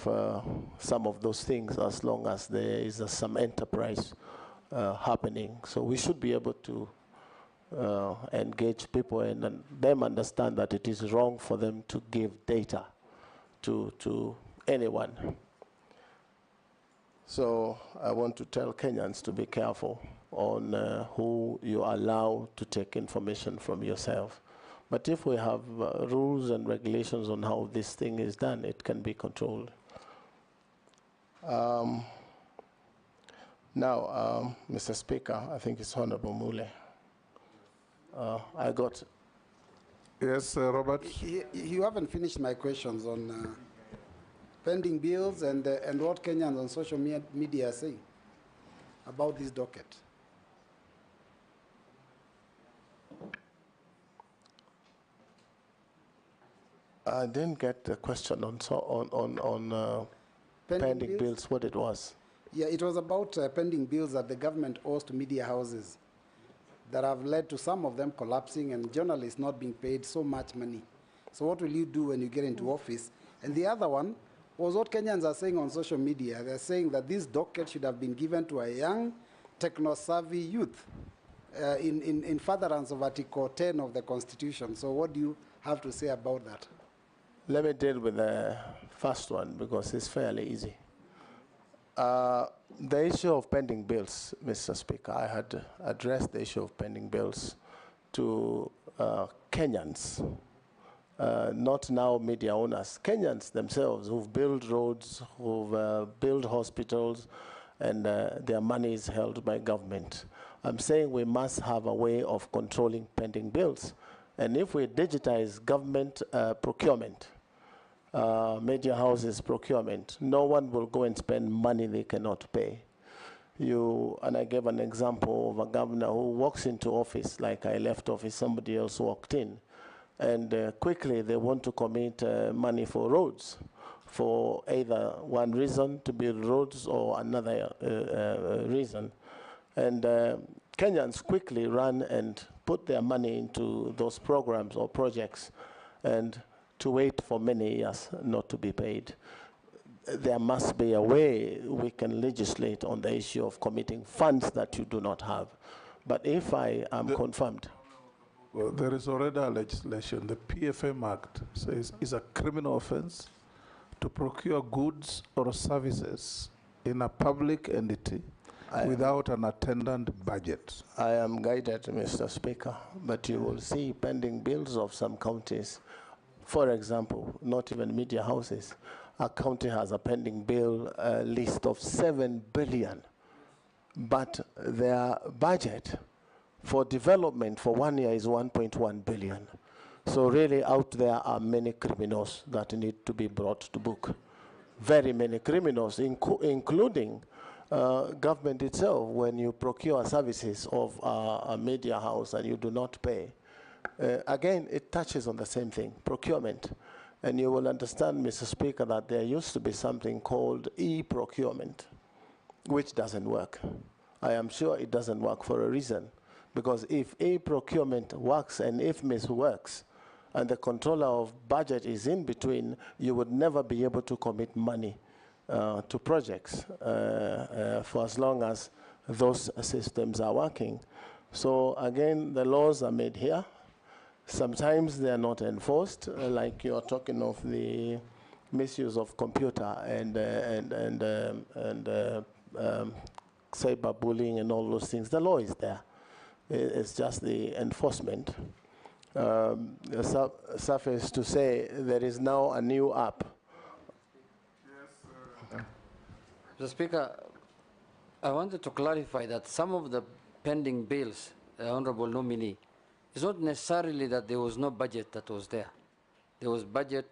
some of those things as long as there is some enterprise happening. So we should be able to engage people and them understand that it is wrong for them to give data to anyone. So I want to tell Kenyans to be careful on who you allow to take information from yourself. But if we have rules and regulations on how this thing is done, it can be controlled. Now, Mr. Speaker, I think it's Honorable Mule. I got... Yes, Robert? You haven't finished my questions on pending bills and what Kenyans on social media are saying about this docket. I didn't get the question on pending bills, what it was. Yeah, it was about pending bills that the government owes to media houses that have led to some of them collapsing and journalists not being paid so much money. So what will you do when you get into office? And the other one was what Kenyans are saying on social media. They're saying that this docket should have been given to a young, techno-savvy youth in furtherance of Article 10 of the Constitution. So what do you have to say about that? Let me deal with the first one because it's fairly easy. The issue of pending bills, Mr. Speaker, I had addressed the issue of pending bills to Kenyans, not now media owners, Kenyans themselves who've built roads, who've built hospitals, and their money is held by government. I'm saying we must have a way of controlling pending bills. And if we digitize government procurement, media houses procurement, no one will go and spend money they cannot pay. And I gave an example of a governor who walks into office, like I left office, somebody else walked in, and quickly they want to commit money for roads, for either one reason to build roads or another reason. And Kenyans quickly run and put their money into those programs or projects and to wait for many years not to be paid. There must be a way we can legislate on the issue of committing funds that you do not have. But if I am confirmed. Well, there is already a legislation. The PFM Act says it's a criminal offense to procure goods or services in a public entity without an attendant budget. I am guided, Mr. Speaker, but you will see pending bills of some counties. For example, not even media houses. A county has a pending bill list of 7 billion, but their budget for development for 1 year is 1.1 billion. So really out there are many criminals that need to be brought to book. Very many criminals, including government itself. When you procure services of a media house and you do not pay, again, it touches on the same thing, procurement. And you will understand, Mr. Speaker, that there used to be something called e-procurement, which doesn't work. I am sure it doesn't work for a reason. Because if e-procurement works and if IFMIS works, and the controller of budget is in between, you would never be able to commit money to projects for as long as those systems are working. So again, the laws are made here. Sometimes they are not enforced, like you are talking of the misuse of computer and cyberbullying and all those things. The law is there. It's just the enforcement. Suffice to say, there is now a new app. Mr. Speaker, I wanted to clarify that some of the pending bills, the Honorable Nominee, it's not necessarily that there was no budget that was there. There was budget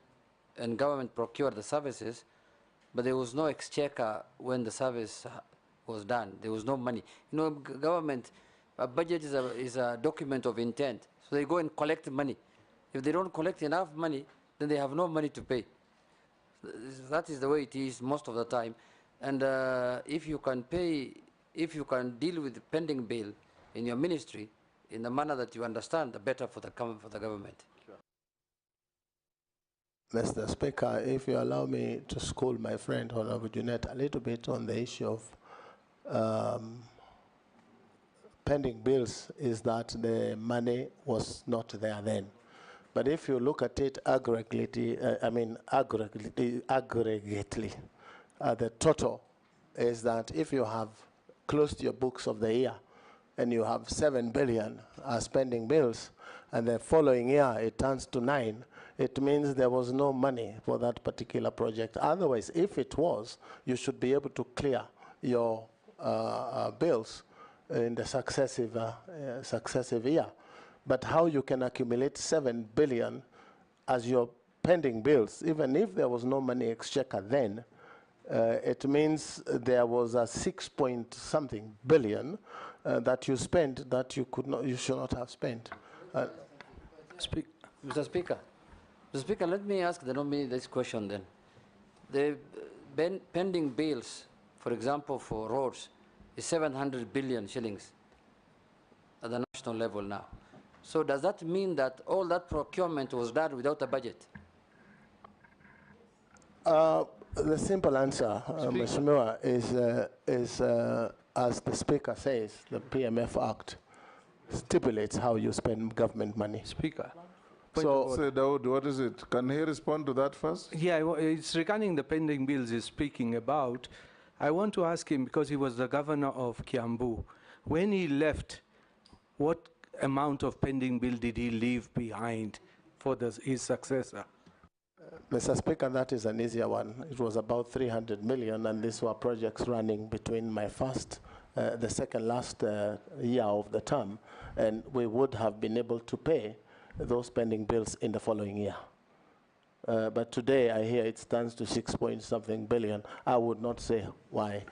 and government procured the services, but there was no exchequer when the service was done. There was no money. You know, government, a budget is a document of intent. So they go and collect money. If they don't collect enough money, then they have no money to pay. That is the way it is most of the time. And if you can deal with the pending bill in your ministry in the manner that you understand, the better for the government. Sure. Mr. Speaker, if you allow me to school my friend, Honorable Junet, a little bit on the issue of pending bills, is that the money was not there then. But if you look at it aggregately, the total is that if you have closed your books of the year and you have 7 billion as pending bills, and the following year it turns to 9, it means there was no money for that particular project. Otherwise, if it was, you should be able to clear your bills in the successive year. But how you can accumulate 7 billion as your pending bills, even if there was no money exchequer then, it means there was a 6-point-something billion that you spent that you should not have spent. Mr. Speaker, let me ask the nominee this question then. The pending bills, for example, for roads, is 700 billion shillings at the national level now. So does that mean that all that procurement was done without a budget? The simple answer, Mheshimiwa, is as the Speaker says, the PMF Act stipulates how you spend government money. Speaker. So, Dawood, what is it? Can he respond to that first? Yeah, it's regarding the pending bills he's speaking about. I want to ask him, because he was the governor of Kiambu, when he left, what amount of pending bill did he leave behind for his successor? Mr. Speaker, that is an easier one. It was about 300 million, and these were projects running between my the second last year of the term, and we would have been able to pay those pending bills in the following year. But today, I hear it stands to 6-point-something billion. I would not say why.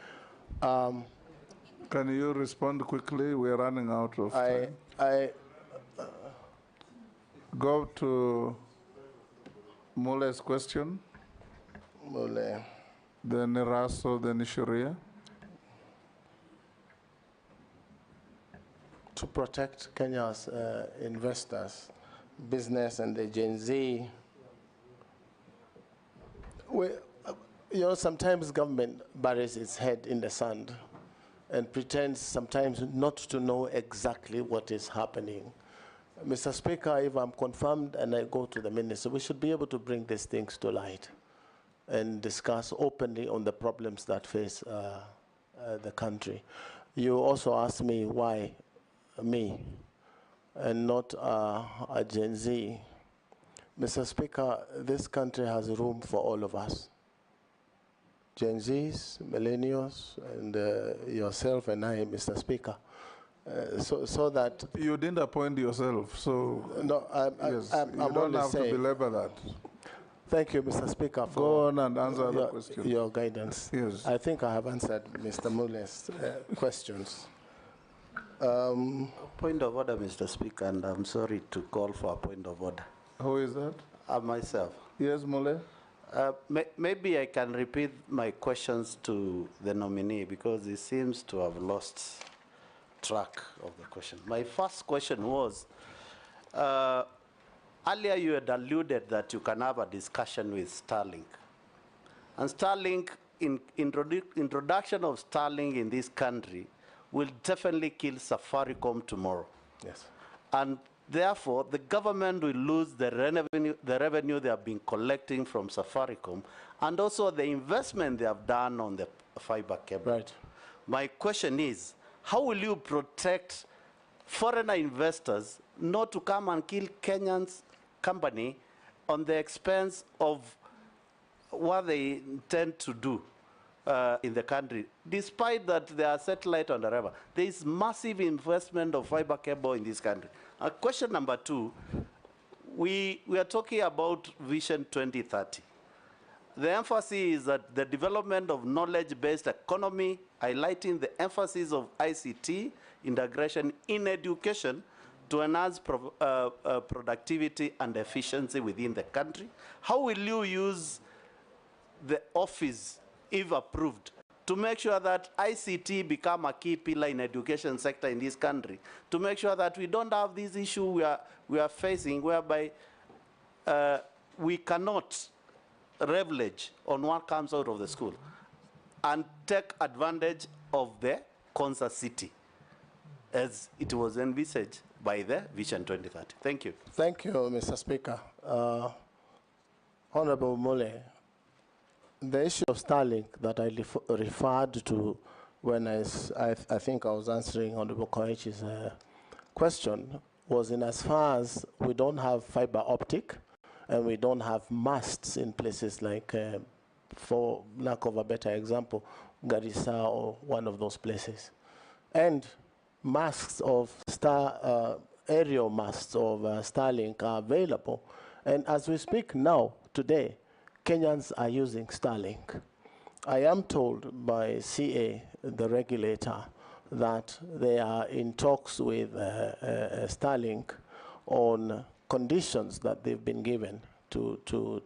Can you respond quickly? We're running out of time. Go to Mule's question. Mule. Then Raso, then Sharia. To protect Kenya's investors, business, and the Gen Z, sometimes government buries its head in the sand and pretends sometimes not to know exactly what is happening. Mr. Speaker, if I'm confirmed and I go to the minister, we should be able to bring these things to light and discuss openly on the problems that face the country. You also asked me why me and not a Gen Z. Mr. Speaker, this country has room for all of us. Gen Zs, millennials, and yourself and I, Mr. Speaker. So that you didn't appoint yourself, so no, you don't have to belabor that. Thank you, Mr. Speaker, for go on and answer the question. Your guidance. Yes, I think I have answered Mr. Mule's questions. Point of order, Mr. Speaker, and I'm sorry to call for a point of order. Who is that? Myself. Yes, Mule. Maybe I can repeat my questions to the nominee because he seems to have lost track of the question. My first question was, earlier you had alluded that you can have a discussion with Starlink. And Starlink, introduction of Starlink in this country will definitely kill Safaricom tomorrow. Yes. And Therefore, the government will lose the revenue they have been collecting from Safaricom, and also the investment they have done on the fiber cable. Right. My question is, how will you protect foreigner investors not to come and kill Kenyans company on the expense of what they intend to do in the country, despite that they are satellite on the river? There is massive investment of fiber cable in this country. Question number two, we are talking about Vision 2030. The emphasis is that the development of knowledge-based economy, highlighting the emphasis of ICT integration in education to enhance productivity and efficiency within the country. How will you use the office, if approved, to make sure that ICT become a key pillar in education sector in this country, to make sure that we don't have this issue we are facing, whereby we cannot leverage on what comes out of the school and take advantage of the concert city as it was envisaged by the Vision 2030. Thank you. Thank you, Mr. Speaker. Honorable Mole, the issue of Starlink that I referred to when I think I was answering Honorable Koichi's question was in as far as we don't have fiber optic and we don't have masts in places like, for lack of a better example, Garissa or one of those places. And masts of aerial masts of Starlink are available. And as we speak now, today, Kenyans are using Starlink. I am told by CA, the regulator, that they are in talks with Starlink on conditions that they've been given to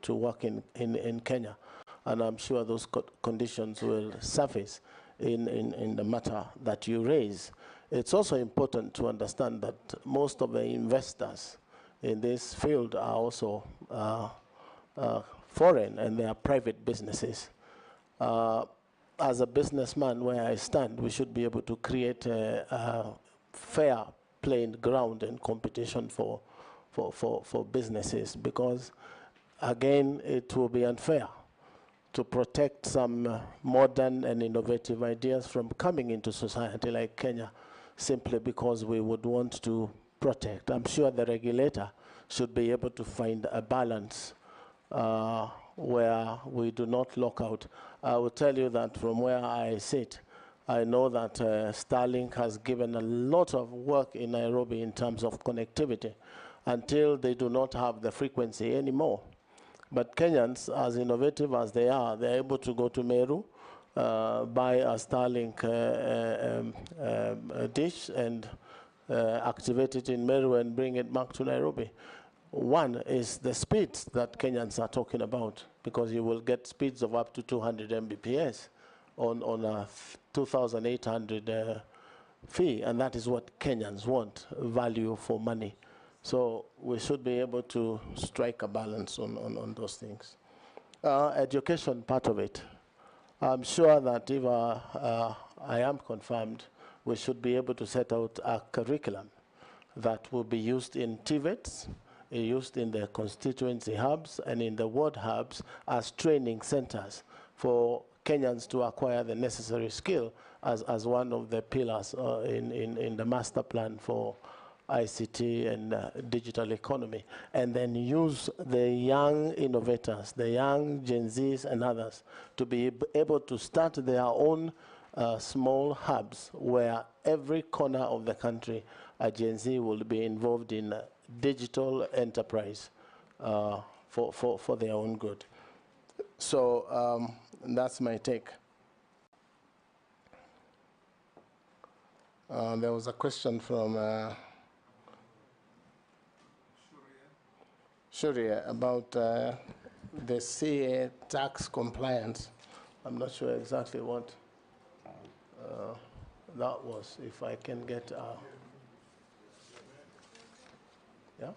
work in Kenya. And I'm sure those conditions will surface in the matter that you raise. It's also important to understand that most of the investors in this field are also foreign, and they are private businesses. As a businessman, where I stand, we should be able to create a fair playing ground and competition for businesses, because again, it will be unfair to protect some modern and innovative ideas from coming into society like Kenya simply because we would want to protect. I'm sure the regulator should be able to find a balance where we do not lock out. I will tell you that from where I sit, I know that Starlink has given a lot of work in Nairobi in terms of connectivity until they do not have the frequency anymore. But Kenyans, as innovative as they are, they're able to go to Meru, buy a Starlink dish and activate it in Meru and bring it back to Nairobi. One is the speeds that Kenyans are talking about, because you will get speeds of up to 200 Mbps on a 2,800 fee, and that is what Kenyans want, value for money. So we should be able to strike a balance on those things. Education part of it. I'm sure that if I am confirmed, we should be able to set out a curriculum that will be used in TVETs, used in the constituency hubs and in the ward hubs as training centers for Kenyans to acquire the necessary skill as one of the pillars in the master plan for ICT and digital economy, and then use the young innovators, the young Gen Zs and others to be able to start their own small hubs where every corner of the country a Gen Z will be involved in digital enterprise for their own good. So that's my take. There was a question from Shuria about the CA tax compliance. I'm not sure exactly what that was. If I can get yeah?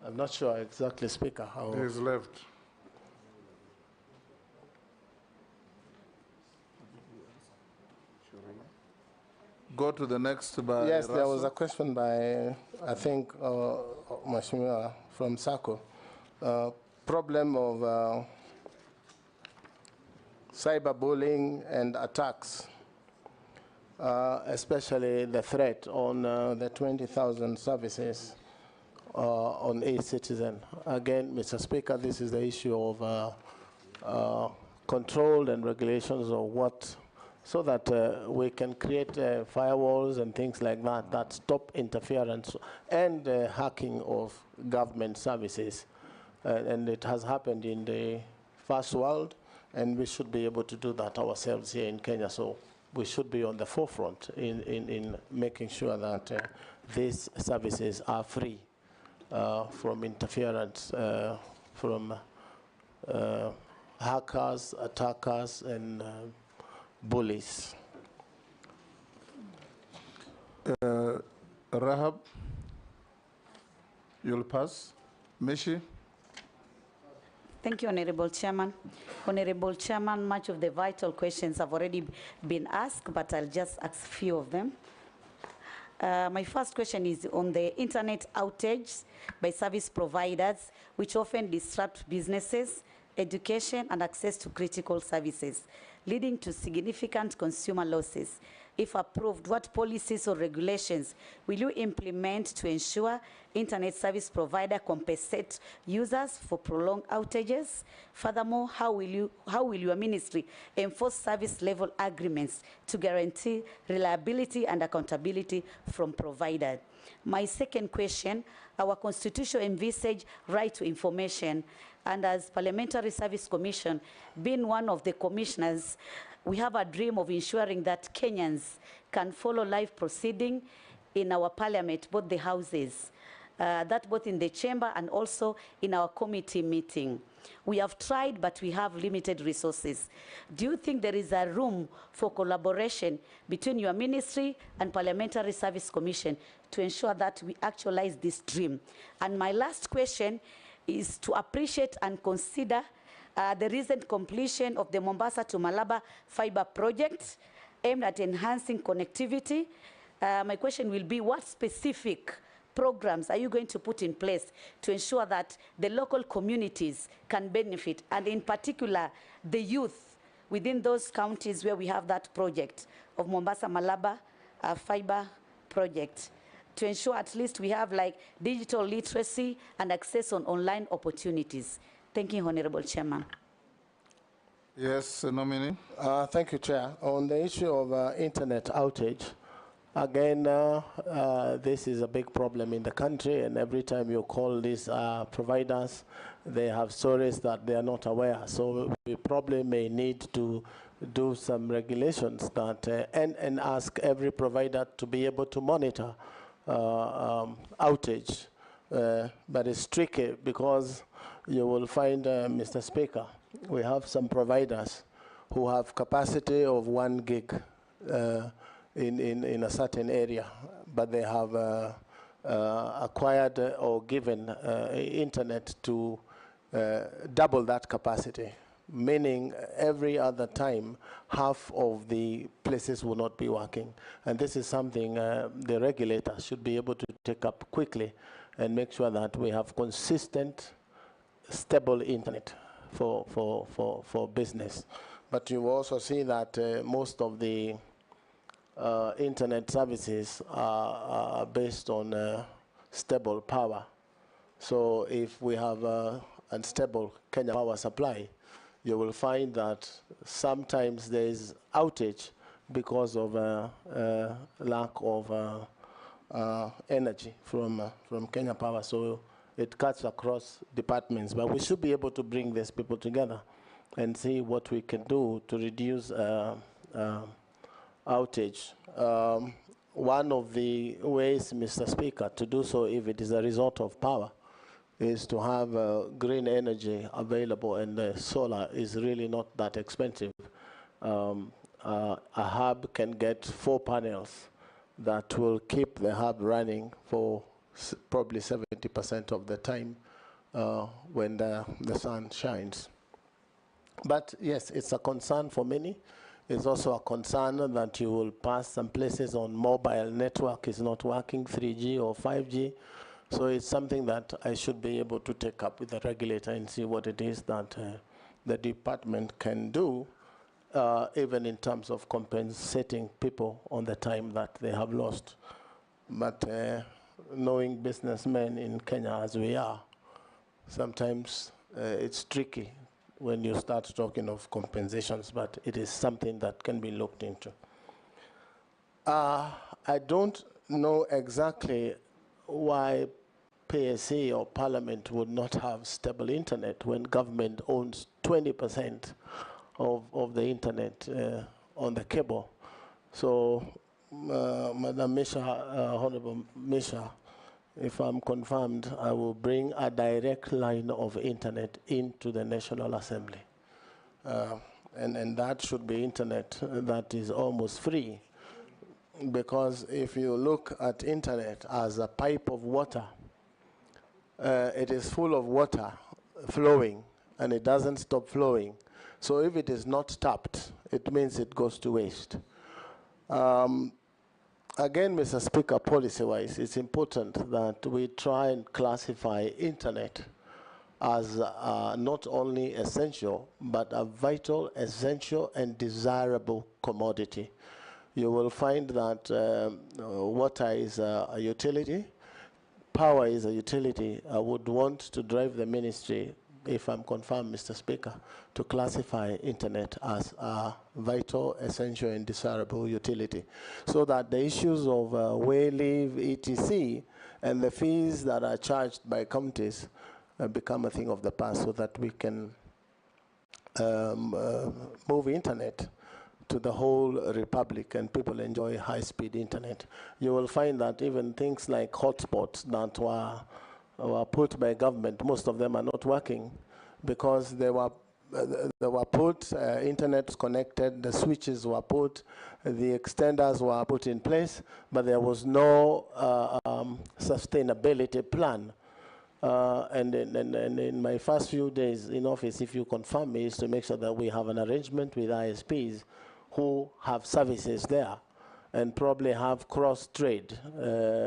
I'm not sure exactly, Speaker, how... He's left. go to the next by Yes, there was Russell. a question by, I think, Mheshimiwa from SACCO. Problem of cyberbullying and attacks, especially the threat on the 20,000 services on e-citizen. Again, Mr. Speaker, this is the issue of control and regulations of what, so that we can create firewalls and things like that that stop interference and hacking of government services. And it has happened in the first world, and we should be able to do that ourselves here in Kenya. So we should be on the forefront in making sure that these services are free from interference from hackers, attackers, and bullies. Rahab, you'll pass. Mishi? Thank you, Honorable Chairman. Honorable Chairman, much of the vital questions have already been asked, but I'll just ask a few of them. My first question is on the internet outage by service providers, which often disrupt businesses, education, and access to critical services, leading to significant consumer losses. If approved, what policies or regulations will you implement to ensure internet service provider compensate users for prolonged outages? Furthermore, how will your ministry enforce service level agreements to guarantee reliability and accountability from providers? My second question, our constitution envisage right to information, and as Parliamentary Service Commission, being one of the commissioners, we have a dream of ensuring that Kenyans can follow live proceeding in our parliament, both the houses, that both in the chamber and also in our committee meeting. We have tried, but we have limited resources. Do you think there is a room for collaboration between your ministry and Parliamentary Service Commission to ensure that we actualize this dream? And my last question is to appreciate and consider the recent completion of the Mombasa to Malaba fiber project aimed at enhancing connectivity. My question will be, what specific programs are you going to put in place to ensure that the local communities can benefit, and in particular, the youth within those counties where we have that project of Mombasa Malaba fiber project, to ensure at least we have like digital literacy and access on online opportunities? Thank you, Honorable Chairman. Yes, nominee. Thank you, Chair. On the issue of internet outage, again, this is a big problem in the country, and every time you call these providers, they have stories that they are not aware. So we probably may need to do some regulations that and ask every provider to be able to monitor outage. But it's tricky because you will find, Mr. Speaker, we have some providers who have capacity of 1 gig in a certain area, but they have acquired or given internet to double that capacity, meaning every other time half of the places will not be working. And this is something the regulator should be able to take up quickly and make sure that we have consistent, stable internet for business. But you also see that most of the internet services are based on stable power. So if we have unstable Kenya power supply, you will find that sometimes there is outage because of lack of energy from Kenya Power. So it cuts across departments, but we should be able to bring these people together and see what we can do to reduce outage. One of the ways, Mr. Speaker, to do so, if it is a result of power, is to have green energy available, and solar is really not that expensive. A hub can get 4 panels that will keep the hub running for probably 70% of the time when the sun shines. But yes, it's a concern for many. It's also a concern that you will pass some places on mobile network is not working, 3G or 5G. So it's something that I should be able to take up with the regulator and see what it is that the department can do, even in terms of compensating people on the time that they have lost. But knowing businessmen in Kenya as we are, sometimes it's tricky when you start talking of compensations, but it is something that can be looked into. I don't know exactly why PSC or Parliament would not have stable internet when government owns 20% of the internet on the cable. So, Madam Misha, Honorable Misha, if I'm confirmed, I will bring a direct line of internet into the National Assembly. And that should be internet that is almost free. Because if you look at internet as a pipe of water, it is full of water flowing, and it doesn't stop flowing. So if it is not tapped, it means it goes to waste. Again, Mr. Speaker, policy-wise, it's important that we try and classify internet as not only essential, but a vital, essential, and desirable commodity. You will find that water is a utility, power is a utility. I would want to drive the ministry, if I'm confirmed, Mr. Speaker, to classify internet as a vital, essential, and desirable utility, so that the issues of way leave, etc., and the fees that are charged by counties become a thing of the past, so that we can move internet to the whole republic and people enjoy high-speed internet. You will find that even things like hotspots that were put by government, most of them are not working because they were put, internet connected, the switches were put, the extenders were put in place, but there was no sustainability plan. And in my first few days in office, if you confirm me, is to make sure that we have an arrangement with ISPs who have services there and probably have cross-trade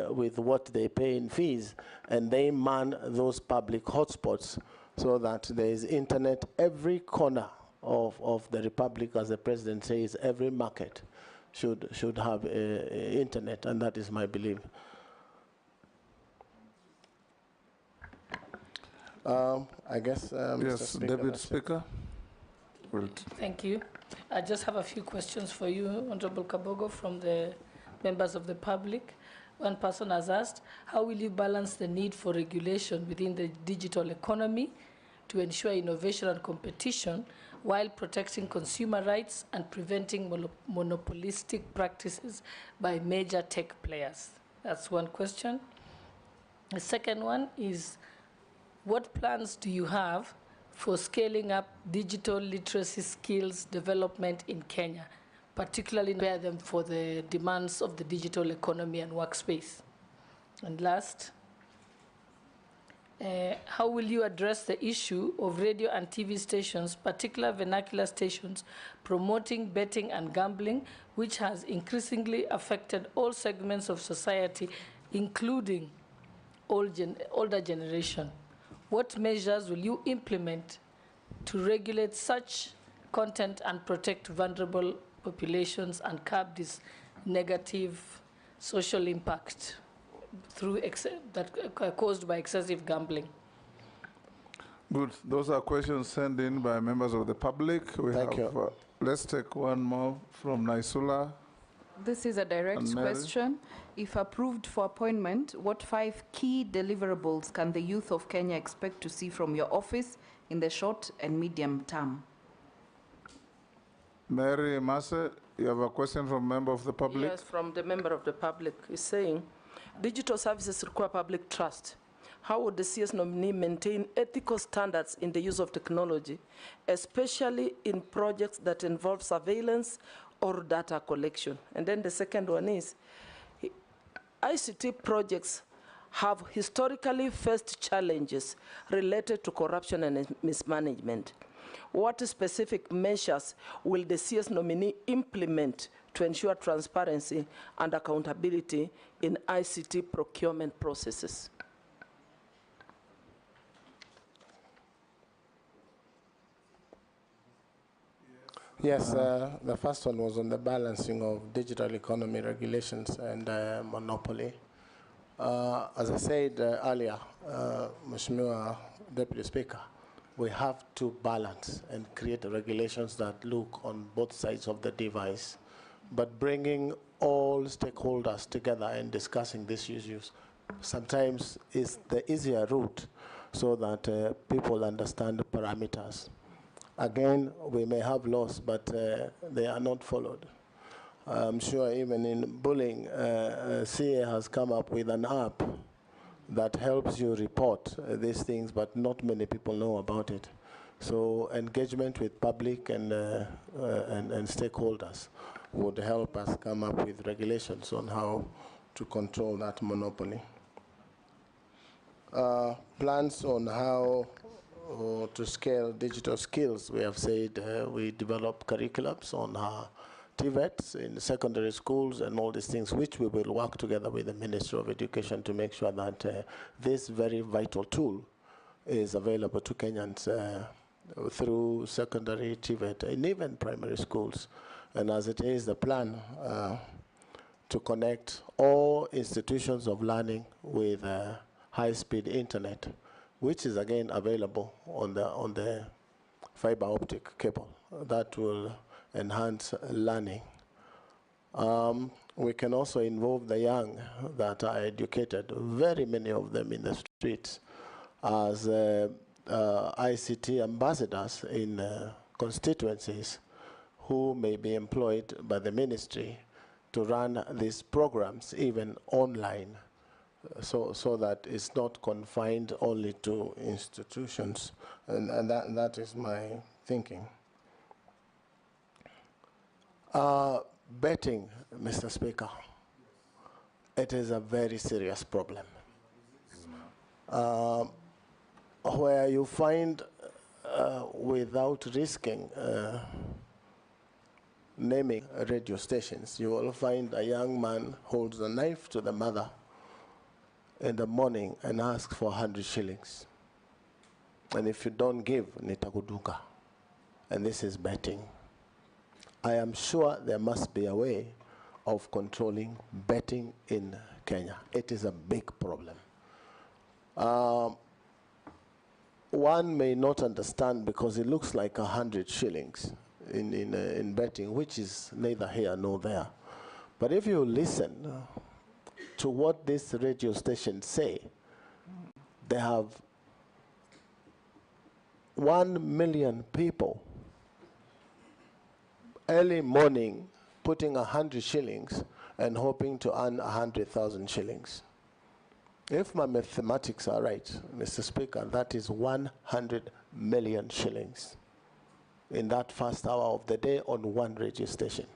with what they pay in fees, and they man those public hotspots so that there is internet every corner of the republic. As the president says, every market should have internet, and that is my belief. I guess, yes, Deputy Speaker. Thank you. I just have a few questions for you, Honorable Kabogo, from the members of the public. One person has asked, how will you balance the need for regulation within the digital economy to ensure innovation and competition while protecting consumer rights and preventing monopolistic practices by major tech players? That's one question. The second one is, what plans do you have for scaling up digital literacy skills development in Kenya, particularly prepare them for the demands of the digital economy and workspace? And last, how will you address the issue of radio and TV stations, particular vernacular stations, promoting betting and gambling, which has increasingly affected all segments of society, including older generation? What measures will you implement to regulate such content and protect vulnerable populations and curb this negative social impact through caused by excessive gambling? Good. Those are questions sent in by members of the public. Thank you. Let's take one more from Naisula. This is a direct question. If approved for appointment, what 5 key deliverables can the youth of Kenya expect to see from your office in the short and medium term? Mary Masse, you have a question from a member of the public? Yes, from the member of the public. He's saying, digital services require public trust. How would the CS nominee maintain ethical standards in the use of technology, especially in projects that involve surveillance or data collection? And then the second one is, ICT projects have historically faced challenges related to corruption and mismanagement. What specific measures will the CS nominee implement to ensure transparency and accountability in ICT procurement processes? Yes, the first one was on the balancing of digital economy regulations and monopoly. As I said earlier, Mheshimiwa Deputy Speaker, we have to balance and create regulations that look on both sides of the device, but bringing all stakeholders together and discussing these issues sometimes is the easier route so that people understand the parameters. Again, we may have laws, but they are not followed. I'm sure even in bullying, CA has come up with an app that helps you report these things, but not many people know about it. So engagement with public and stakeholders would help us come up with regulations on how to control that monopoly. Plans on how to scale digital skills. We have said we develop curriculums on TVETs in secondary schools and all these things, which we will work together with the Ministry of Education to make sure that this very vital tool is available to Kenyans through secondary TVET and even primary schools. And as it is the plan to connect all institutions of learning with high-speed internet, which is again available on the fiber optic cable. That will enhance learning. We can also involve the young that are educated, very many of them in the streets, as ICT ambassadors in constituencies who may be employed by the ministry to run these programs even online, so that it's not confined only to institutions. And that is my thinking. Betting, Mr. Speaker, it is a very serious problem. Where you find, without risking naming radio stations, you will find a young man holds a knife to the mother in the morning and asks for 100 shillings. And if you don't give, nitakuduka. And this is betting. I am sure there must be a way of controlling betting in Kenya. It is a big problem. One may not understand because it looks like 100 shillings in betting, which is neither here nor there. But if you listen to what these radio stations say, they have 1 million people early morning putting 100 shillings and hoping to earn 100,000 shillings. If my mathematics are right, Mr. Speaker, that is 100 million shillings in that first hour of the day on one radio station.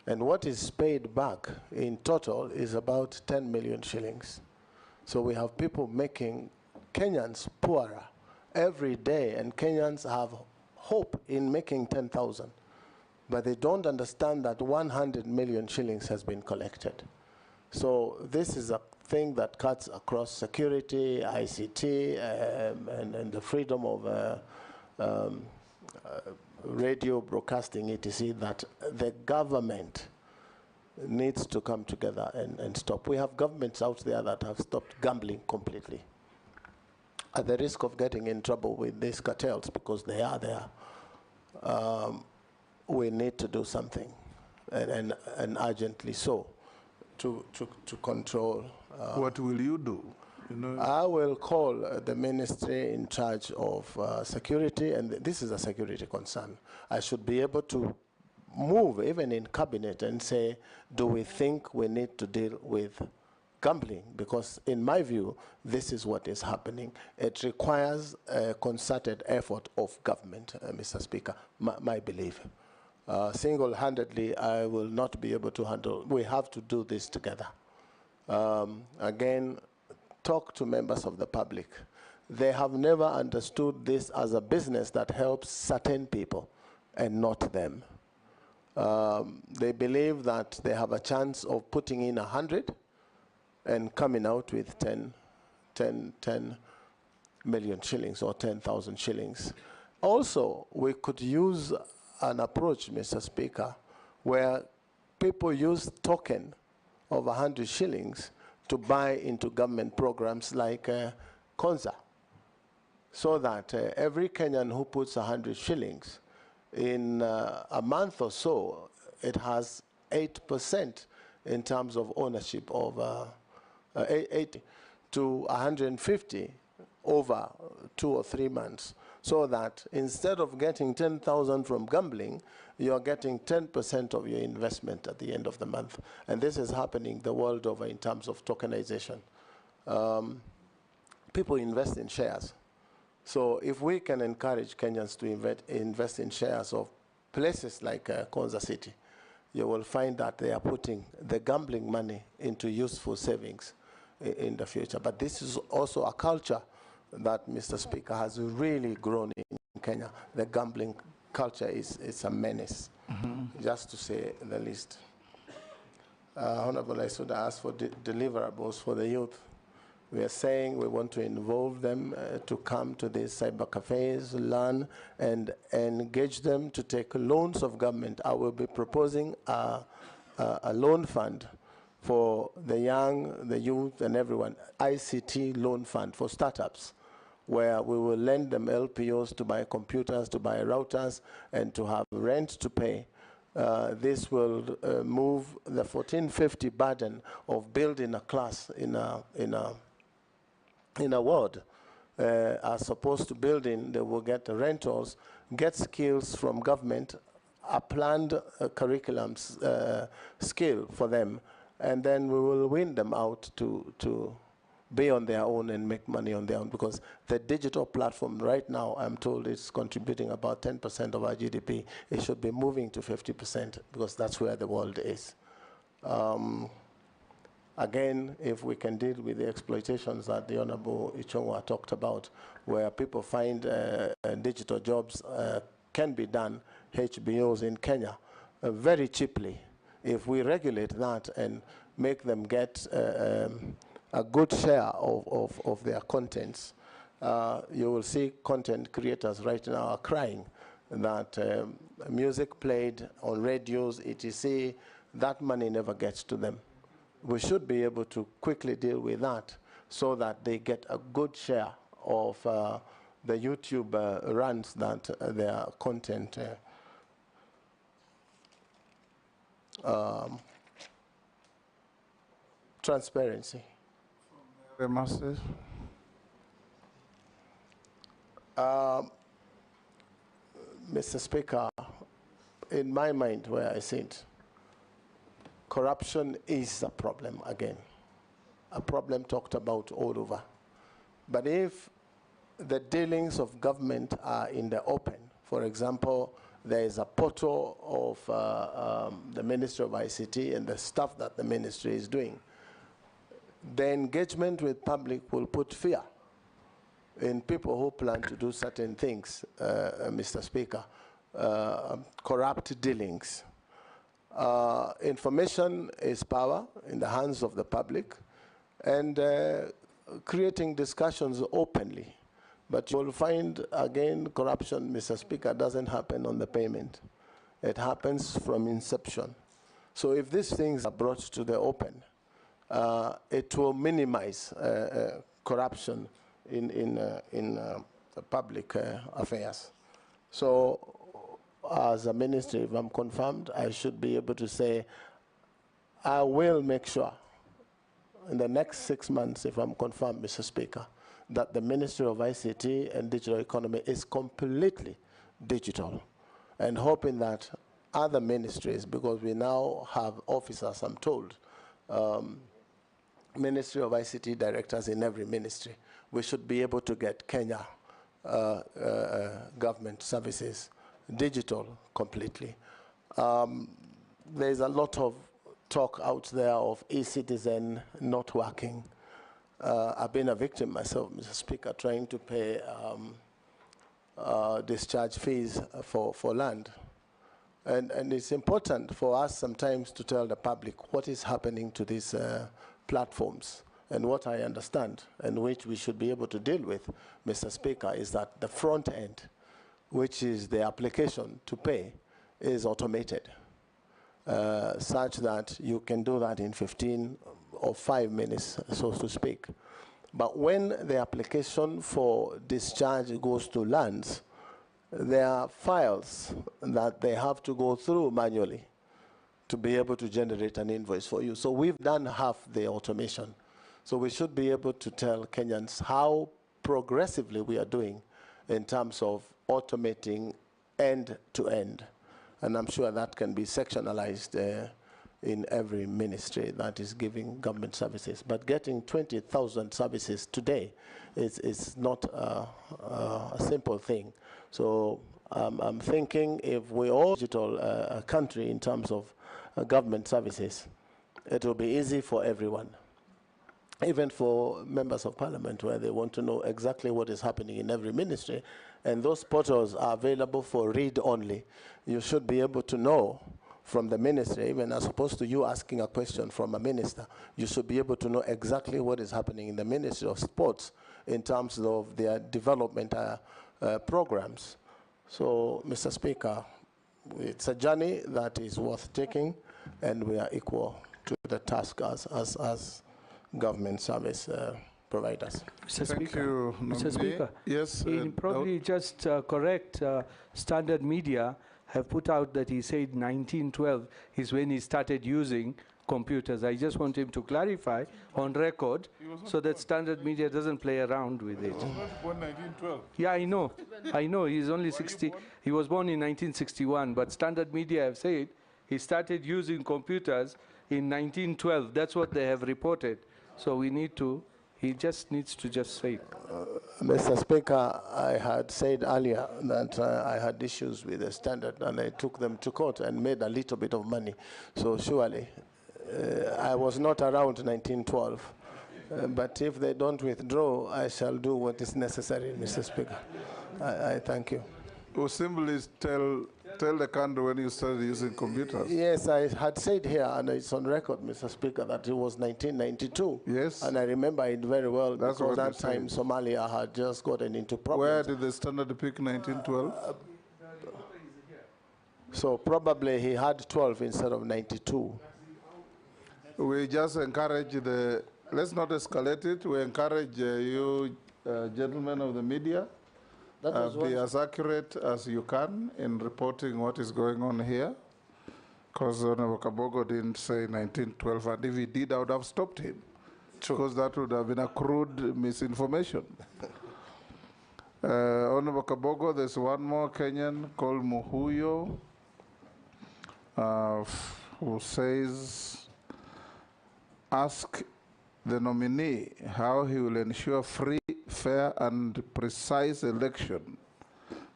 And what is paid back in total is about 10 million shillings. So we have people making Kenyans poorer every day, and Kenyans have hope in making 10,000. But they don't understand that 100 million shillings has been collected. So this is a thing that cuts across security, ICT, and the freedom of radio broadcasting, etc., that the government needs to come together and stop. We have governments out there that have stopped gambling completely, at the risk of getting in trouble with these cartels because they are there. We need to do something, and urgently so, to control. What will you do? You know, I will call the ministry in charge of security, and this is a security concern. I should be able to move even in cabinet and say, do we think we need to deal with gambling? Because in my view, this is what is happening. It requires a concerted effort of government, Mr. Speaker, my belief. Single-handedly, I will not be able to handle. We have to do this together. Again, talk to members of the public. they have never understood this as a business that helps certain people and not them. They believe that they have a chance of putting in 100 and coming out with 10 million shillings or 10,000 shillings. Also, we could use an approach, Mr. Speaker, where people use token of 100 shillings to buy into government programs like Konza, so that every Kenyan who puts 100 shillings, in a month or so, it has 8% in terms of ownership of 80 to 150 over 2 or 3 months, so that instead of getting 10,000 from gambling, you're getting 10% of your investment at the end of the month. And this is happening the world over in terms of tokenization. People invest in shares. So if we can encourage Kenyans to invest in shares of places like Konza City, you will find that they are putting the gambling money into useful savings in the future. But this is also a culture that, Mr. Speaker, has really grown in Kenya. The gambling culture is a menace, just to say the least. Honorable, I should ask for deliverables for the youth. We are saying we want to involve them to come to these cyber cafes, learn, and engage them to take loans of government. I will be proposing a loan fund for the young, the youth, and everyone, ICT loan fund for startups, where we will lend them LPOs to buy computers, to buy routers, and to have rent to pay. This will move the 1450 burden of building a class in a ward, as opposed to building. They will get the rentals, get skills from government, a planned curriculum skill for them, and then we will win them out to be on their own and make money on their own, because the digital platform right now, I'm told, is contributing about 10% of our GDP. It should be moving to 50%, because that's where the world is. Again, if we can deal with the exploitations that the Honorable Ichongwa talked about, where people find digital jobs can be done, HBOs in Kenya, very cheaply. If we regulate that and make them get a good share of their contents, you will see content creators right now are crying that music played on radios, etc., that money never gets to them. We should be able to quickly deal with that so that they get a good share of the YouTube runs that their content transparency. Mr. Speaker, in my mind, where I sit, corruption is a problem again, a problem talked about all over. But if the dealings of government are in the open, for example, there is a portal of the Ministry of ICT and the stuff that the ministry is doing, the engagement with public will put fear in people who plan to do certain things, Mr. Speaker, corrupt dealings. Information is power in the hands of the public, and creating discussions openly. But you will find, again, corruption, Mr. Speaker, doesn't happen on the payment. It happens from inception. So if these things are brought to the open, it will minimize corruption in public affairs. So as a ministry, if I'm confirmed, I should be able to say, I will make sure in the next 6 months, if I'm confirmed, Mr. Speaker, that the Ministry of ICT and Digital Economy is completely digital, and hoping that other ministries, because we now have officers, I'm told, Ministry of ICT directors in every ministry, we should be able to get Kenya government services digital completely. There's a lot of talk out there of e-citizen not working. I've been a victim myself, Mr. Speaker, trying to pay discharge fees for land. And it's important for us sometimes to tell the public what is happening to these platforms. And what I understand, and which we should be able to deal with, Mr. Speaker, is that the front end, which is the application to pay, is automated, such that you can do that in 15 or 5 minutes, so to speak. But when the application for discharge goes to lands, there are files that they have to go through manually to be able to generate an invoice for you. So we've done half the automation. So we should be able to tell Kenyans how progressively we are doing in terms of automating end to end. And I'm sure that can be sectionalized in every ministry that is giving government services. But getting 20,000 services today is not a simple thing. So I'm thinking if we all digital a country in terms of government services, it will be easy for everyone. Even for members of parliament, where they want to know exactly what is happening in every ministry, and those portals are available for read only. You should be able to know from the ministry, even as opposed to you asking a question from a minister, you should be able to know exactly what is happening in the Ministry of Sports in terms of their development programs. So, Mr. Speaker, it's a journey that is worth taking, and we are equal to the task as government service providers. Mr. Speaker. Mr. Speaker. Yes. Probably just correct, Standard Media have put out that he said 1912 is when he started using computers. I just want him to clarify on record so that Standard Media doesn't play around with it. He was born 1912. Yeah, I know. I know. He's only 60. He was born in 1961, but Standard Media have said he started using computers in 1912. That's what they have reported. So we need to, he just needs to just say it. Mr. Speaker, I had said earlier that I had issues with the Standard, and I took them to court and made a little bit of money. So surely, I was not around 1912. But if they don't withdraw, I shall do what is necessary, Mr. Speaker. I thank you. Or simply tell the country when you started using computers. Yes, I had said here, and it's on record, Mr. Speaker, that it was 1992. Yes. And I remember it very well. That's because what that time Somalia had just gotten into problems. Where did the Standard pick 1912? So probably he had 12 instead of 92. We just encourage let's not escalate it. We encourage you, gentlemen of the media, be as accurate as you can in reporting what is going on here. Because Honorable Kabogo didn't say 1912, and if he did, I would have stopped him. Because that would have been a crude misinformation. Honorable Kabogo, there's one more Kenyan called Muhuyo, who says, ask the nominee how he will ensure free, fair, and precise election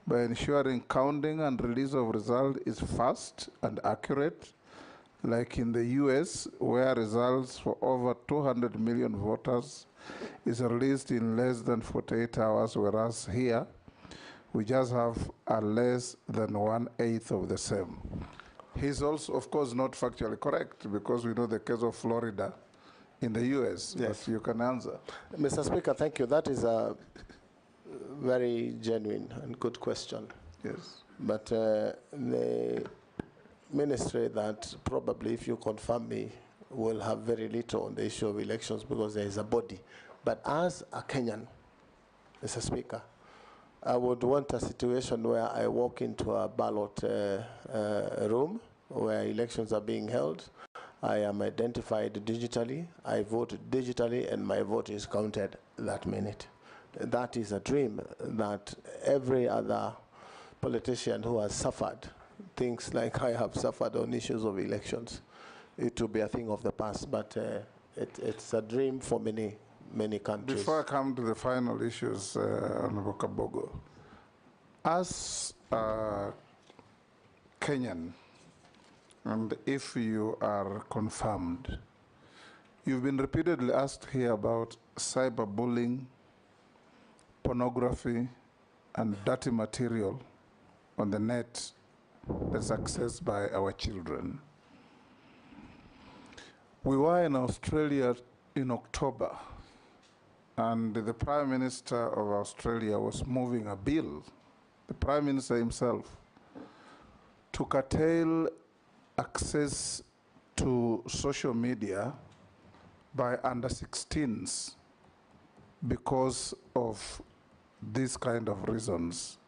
by ensuring counting and release of result is fast and accurate, like in the US, where results for over 200 million voters is released in less than 48 hours, whereas here, we just have a less than 1/8 of the same. He's also, of course, not factually correct, because we know the case of Florida in the US, yes. But you can answer. Mr. Speaker, thank you. That is a very genuine and good question. Yes. But the ministry that probably, if you confirm me, will have very little on the issue of elections because there is a body. But as a Kenyan, Mr. Speaker, I would want a situation where I walk into a ballot room where elections are being held. I am identified digitally, I vote digitally, and my vote is counted that minute. That is a dream that every other politician who has suffered things like I have suffered on issues of elections, it will be a thing of the past, but it's a dream for many countries. Before I come to the final issues, Honorable Kabogo, as a Kenyan, and if you are confirmed, You've been repeatedly asked here about cyberbullying, pornography, and dirty material on the net that's accessed by our children. We were in Australia in October, and the Prime Minister of Australia was moving a bill, the Prime Minister himself, to curtail access to social media by under 16s because of these kind of reasons.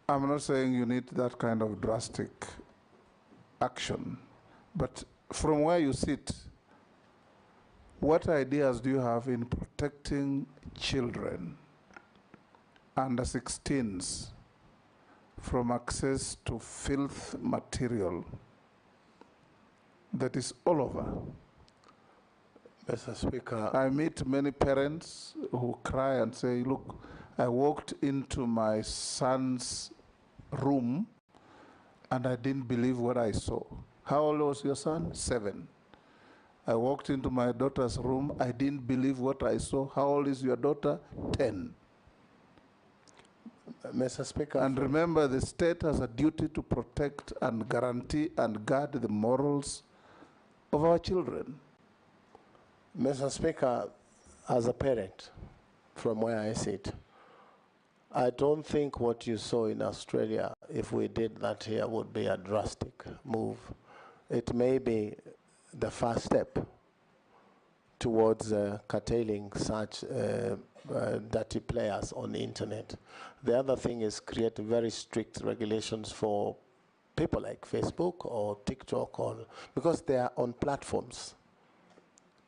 I'm not saying you need that kind of drastic action, but from where you sit, what ideas do you have in protecting children under 16s from access to filth material that is all over? Mr. Speaker, I meet many parents who cry and say, look, I walked into my son's room and I didn't believe what I saw. How old was your son? 7. I walked into my daughter's room, I didn't believe what I saw. How old is your daughter? 10. Mr. Speaker. And remember, the state has a duty to protect and guarantee and guard the morals of our children. Mr. Speaker, as a parent, from where I sit, I don't think what you saw in Australia, if we did that here, would be a drastic move. It may be the first step towards curtailing such dirty players on the internet. The other thing is create very strict regulations for people like Facebook or TikTok, because they are on platforms,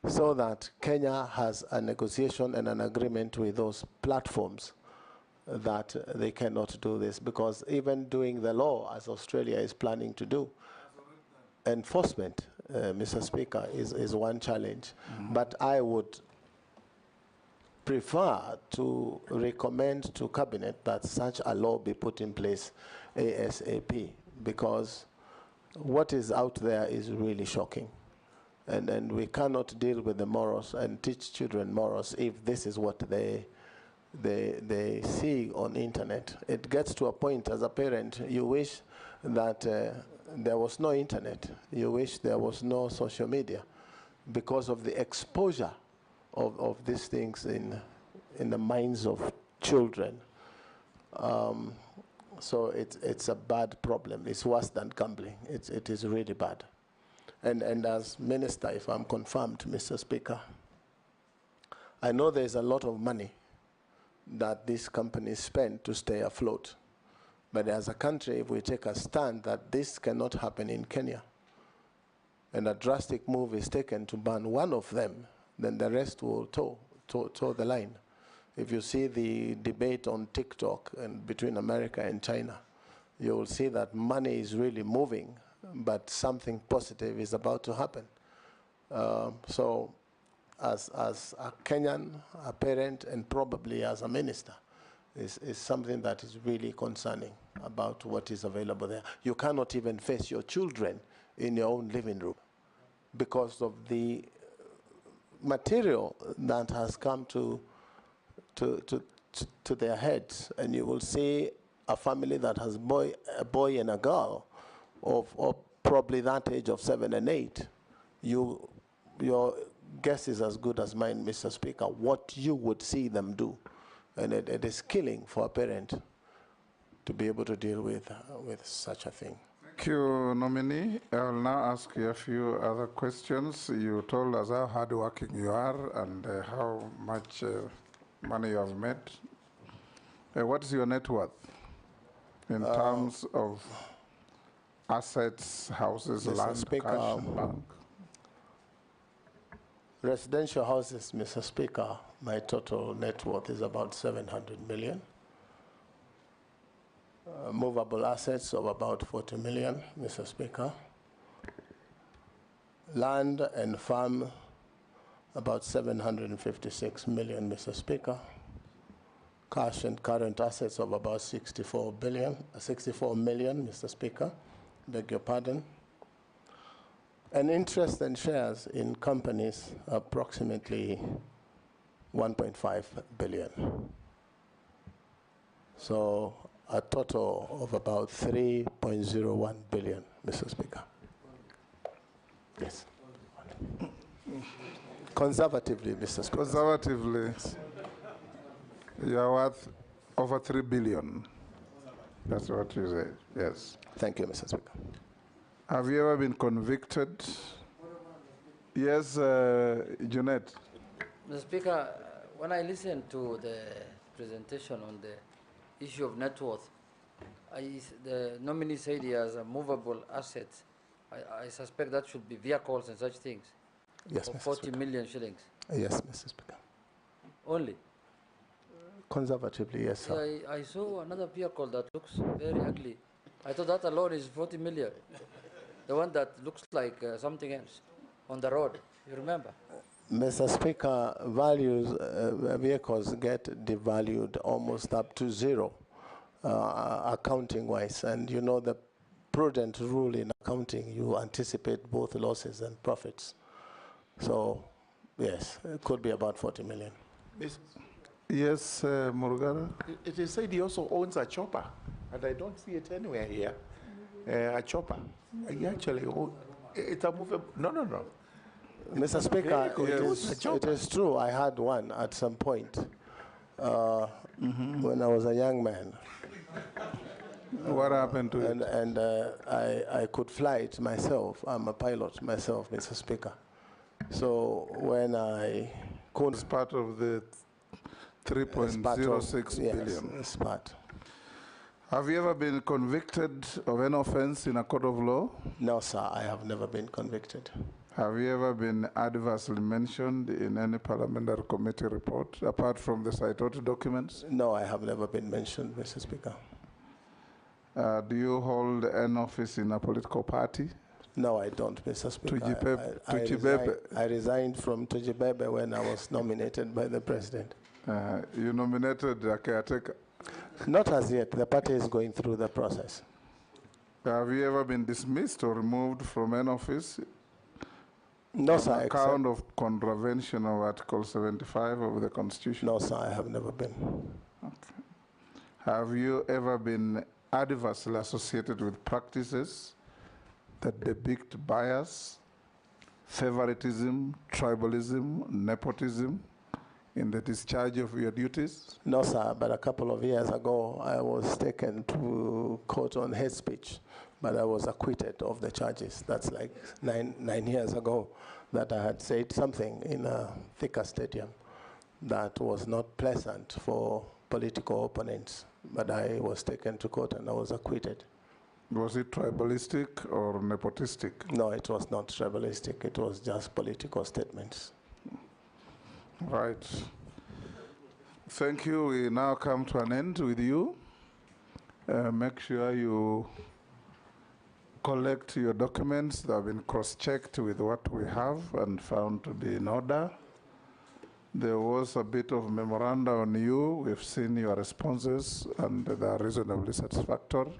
so that Kenya has a negotiation and an agreement with those platforms that they cannot do this, because even doing the law, as Australia is planning to do, enforcement, Mr. Speaker, is one challenge. But I would prefer to recommend to Cabinet that such a law be put in place ASAP, because what is out there is really shocking. And we cannot deal with the morals and teach children morals if this is what they see on internet. It gets to a point as a parent, you wish that there was no internet. You wish there was no social media, because of the exposure of these things in the minds of children. So it's a bad problem. It's worse than gambling. It is really bad. And as minister, if I'm confirmed, Mr. Speaker, I know there's a lot of money that these companies spend to stay afloat. But as a country, if we take a stand that this cannot happen in Kenya, and a drastic move is taken to ban one of them, then the rest will toe the line. If you see the debate on TikTok and between America and China, you will see that money is really moving, but something positive is about to happen. So as a Kenyan, a parent, and probably as a minister, is something that is really concerning about what is available there. You cannot even face your children in your own living room because of the material that has come to their heads. And you will see a family that has a boy and a girl of probably that age of 7 and 8. Your guess is as good as mine, Mr. Speaker, what you would see them do. And it is killing for a parent to be able to deal with such a thing. Thank you, nominee. I will now ask you a few other questions. You told us how hardworking you are and how much money you have made. What is your net worth in terms of assets, houses, Mr. land, Speaker, cash, and bank? Residential houses, Mr. Speaker, my total net worth is about 700 million. Movable assets of about 40 million, Mr. Speaker. Land and farm, about 756 million, Mr. Speaker. Cash and current assets of about 64 million, Mr. Speaker. Beg your pardon. And interest and shares in companies, approximately 1.5 billion. So a total of about 3.01 billion, Mr. Speaker. Yes. Conservatively, Mr. Speaker. Conservatively, yes. You are worth over 3 billion. That's what you said, yes. Thank you, Mr. Speaker. Have you ever been convicted? Yes, Jeanette. Mr. Speaker, when I listened to the presentation on the issue of net worth, the nominee said he has a movable assets. I suspect that should be vehicles and such things. Yes, for Mr. 40 Speaker. million shillings. Yes, Mr. Speaker. Only? Conservatively, yes, sir. Yeah, I saw another vehicle that looks very ugly. I thought that alone is 40 million. The one that looks like something else on the road. You remember? Mr. Speaker, vehicles get devalued almost up to zero, accounting-wise. And you know the prudent rule in accounting, you anticipate both losses and profits. So, yes, it could be about 40 million. Yes, Murugara? It is said he also owns a chopper, and I don't see it anywhere here. A chopper. He actually owns, it's a movable, no. Mr. Speaker, Yes. it is true. I had one at some point when I was a young man. What happened to it? And I could fly it myself. I'm a pilot myself, Mr. Speaker. So when I couldn't... It's part of the 3.06 billion. Yes, it's part. Have you ever been convicted of an offense in a court of law? No, sir, I have never been convicted. Have you ever been adversely mentioned in any parliamentary committee report, apart from the cited documents? No, I have never been mentioned, Mr. Speaker. Do you hold an office in a political party? No, I don't, Mr. Speaker. I resigned from Tujibebe when I was nominated by the president. You nominated a caretaker? Not as yet. The party is going through the process. Have you ever been dismissed or removed from an office? No, sir. On account of contravention of Article 75 of the Constitution? No, sir, I have never been. Okay. Have you ever been adversely associated with practices that depict bias, favoritism, tribalism, nepotism in the discharge of your duties? No, sir, but a couple of years ago, I was taken to court on hate speech, but I was acquitted of the charges. That's like nine years ago that I had said something in a Thika stadium that was not pleasant for political opponents, but I was taken to court and I was acquitted. Was it tribalistic or nepotistic? No, it was not tribalistic. It was just political statements. Right. Thank you. We now come to an end with you. Make sure you collect your documents that have been cross-checked with what we have and found to be in order. There was a bit of memoranda on you. We've seen your responses and they are reasonably satisfactory.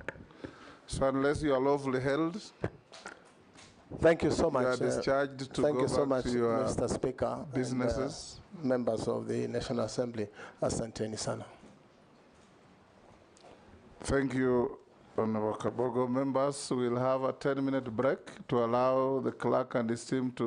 So unless you are lawfully held, thank you so much. You are discharged to thank go you so back much, to your Mr. Speaker. businesses. And, members of the National Assembly, asanteni sana. Thank you, Honorable Kabogo. Members, we'll have a 10-minute break to allow the clerk and his team to